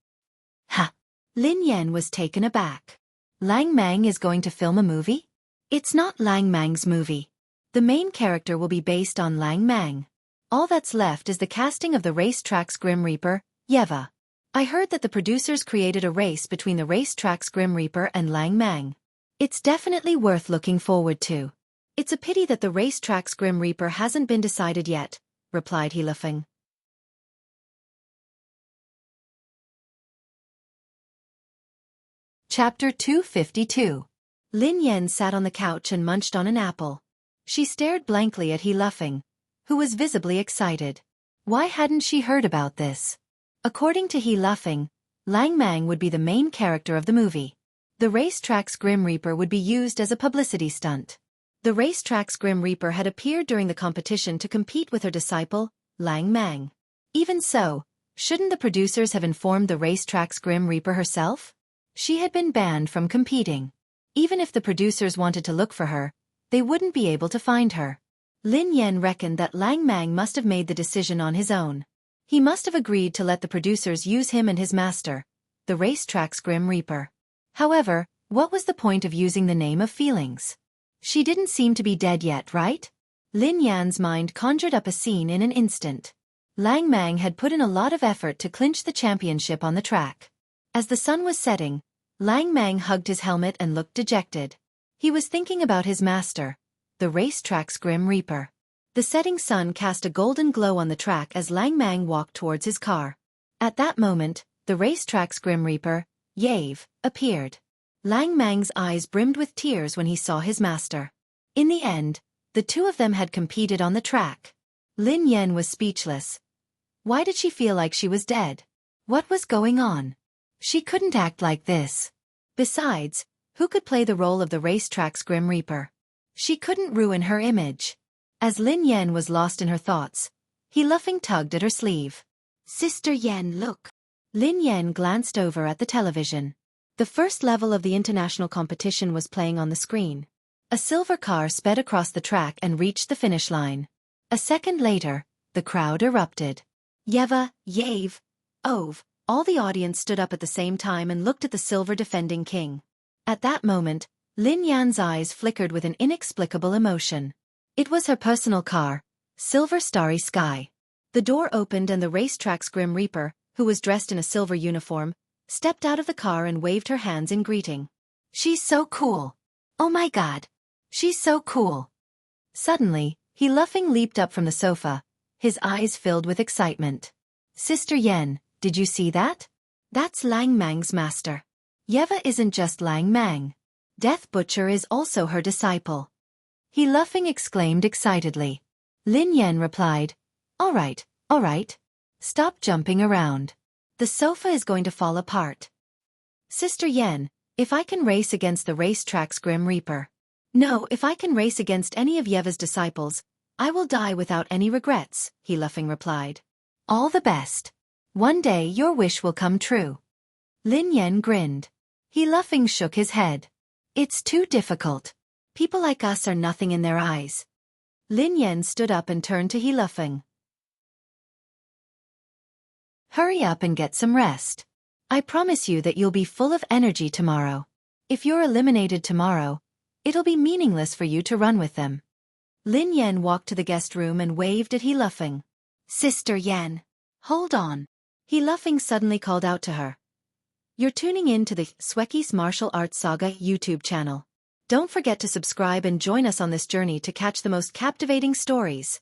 Ha! Lin Yan was taken aback. Lang Mang is going to film a movie? It's not Lang Mang's movie. The main character will be based on Lang Mang. All that's left is the casting of the racetrack's Grim Reaper, Yeva. I heard that the producers created a race between the racetrack's Grim Reaper and Lang Mang. It's definitely worth looking forward to. It's a pity that the racetrack's Grim Reaper hasn't been decided yet, replied He Luffing. Chapter 252. Lin Yan sat on the couch and munched on an apple. She stared blankly at He Luffing, who was visibly excited. Why hadn't she heard about this? According to He Luffing, Lang Mang would be the main character of the movie. The racetrack's Grim Reaper would be used as a publicity stunt. The racetrack's Grim Reaper had appeared during the competition to compete with her disciple, Lang Mang. Even so, shouldn't the producers have informed the racetrack's Grim Reaper herself? She had been banned from competing. Even if the producers wanted to look for her, they wouldn't be able to find her. Lin Yan reckoned that Lang Mang must have made the decision on his own. He must have agreed to let the producers use him and his master, the racetrack's Grim Reaper. However, what was the point of using the name of Feelings? She didn't seem to be dead yet, right? Lin Yan's mind conjured up a scene in an instant. Lang Mang had put in a lot of effort to clinch the championship on the track. As the sun was setting, Lang Mang hugged his helmet and looked dejected. He was thinking about his master, the racetrack's Grim Reaper. The setting sun cast a golden glow on the track as Lang Mang walked towards his car. At that moment, the racetrack's Grim Reaper, Yave, appeared. Lang Mang's eyes brimmed with tears when he saw his master. In the end, the two of them had competed on the track. Lin Yan was speechless. Why did she feel like she was dead? What was going on? She couldn't act like this. Besides, who could play the role of the racetrack's Grim Reaper? She couldn't ruin her image. As Lin Yan was lost in her thoughts, he laughing tugged at her sleeve. "Sister Yan, look." Lin Yan glanced over at the television. The first level of the international competition was playing on the screen. A silver car sped across the track and reached the finish line. A second later, the crowd erupted. Yeva, Yave, Ove, all the audience stood up at the same time and looked at the silver defending king. At that moment, Lin Yan's eyes flickered with an inexplicable emotion. It was her personal car, Silver Starry Sky. The door opened and the racetrack's Grim Reaper, who was dressed in a silver uniform, stepped out of the car and waved her hands in greeting. "She's so cool. Oh my God. She's so cool." Suddenly, he laughing leaped up from the sofa, his eyes filled with excitement. "Sister Yan, did you see that? That's Lang Mang's master. Yeva isn't just Lang Mang. Death Butcher is also her disciple." He laughing exclaimed excitedly. Lin Yan replied, all right. Stop jumping around. The sofa is going to fall apart." "Sister Yan, if I can race against the racetrack's Grim Reaper." "No, if I can race against any of Yeva's disciples, I will die without any regrets," he laughing replied. "All the best. One day your wish will come true." Lin Yan grinned. He laughing shook his head. "It's too difficult. People like us are nothing in their eyes." Lin Yan stood up and turned to He laughing. "Hurry up and get some rest. I promise you that you'll be full of energy tomorrow. If you're eliminated tomorrow, it'll be meaningless for you to run with them." Lin Yan walked to the guest room and waved at He laughing. "Sister Yan, hold on." He laughing suddenly called out to her. "You're tuning in to the Xueqi's Martial Arts Saga YouTube channel. Don't forget to subscribe and join us on this journey to catch the most captivating stories.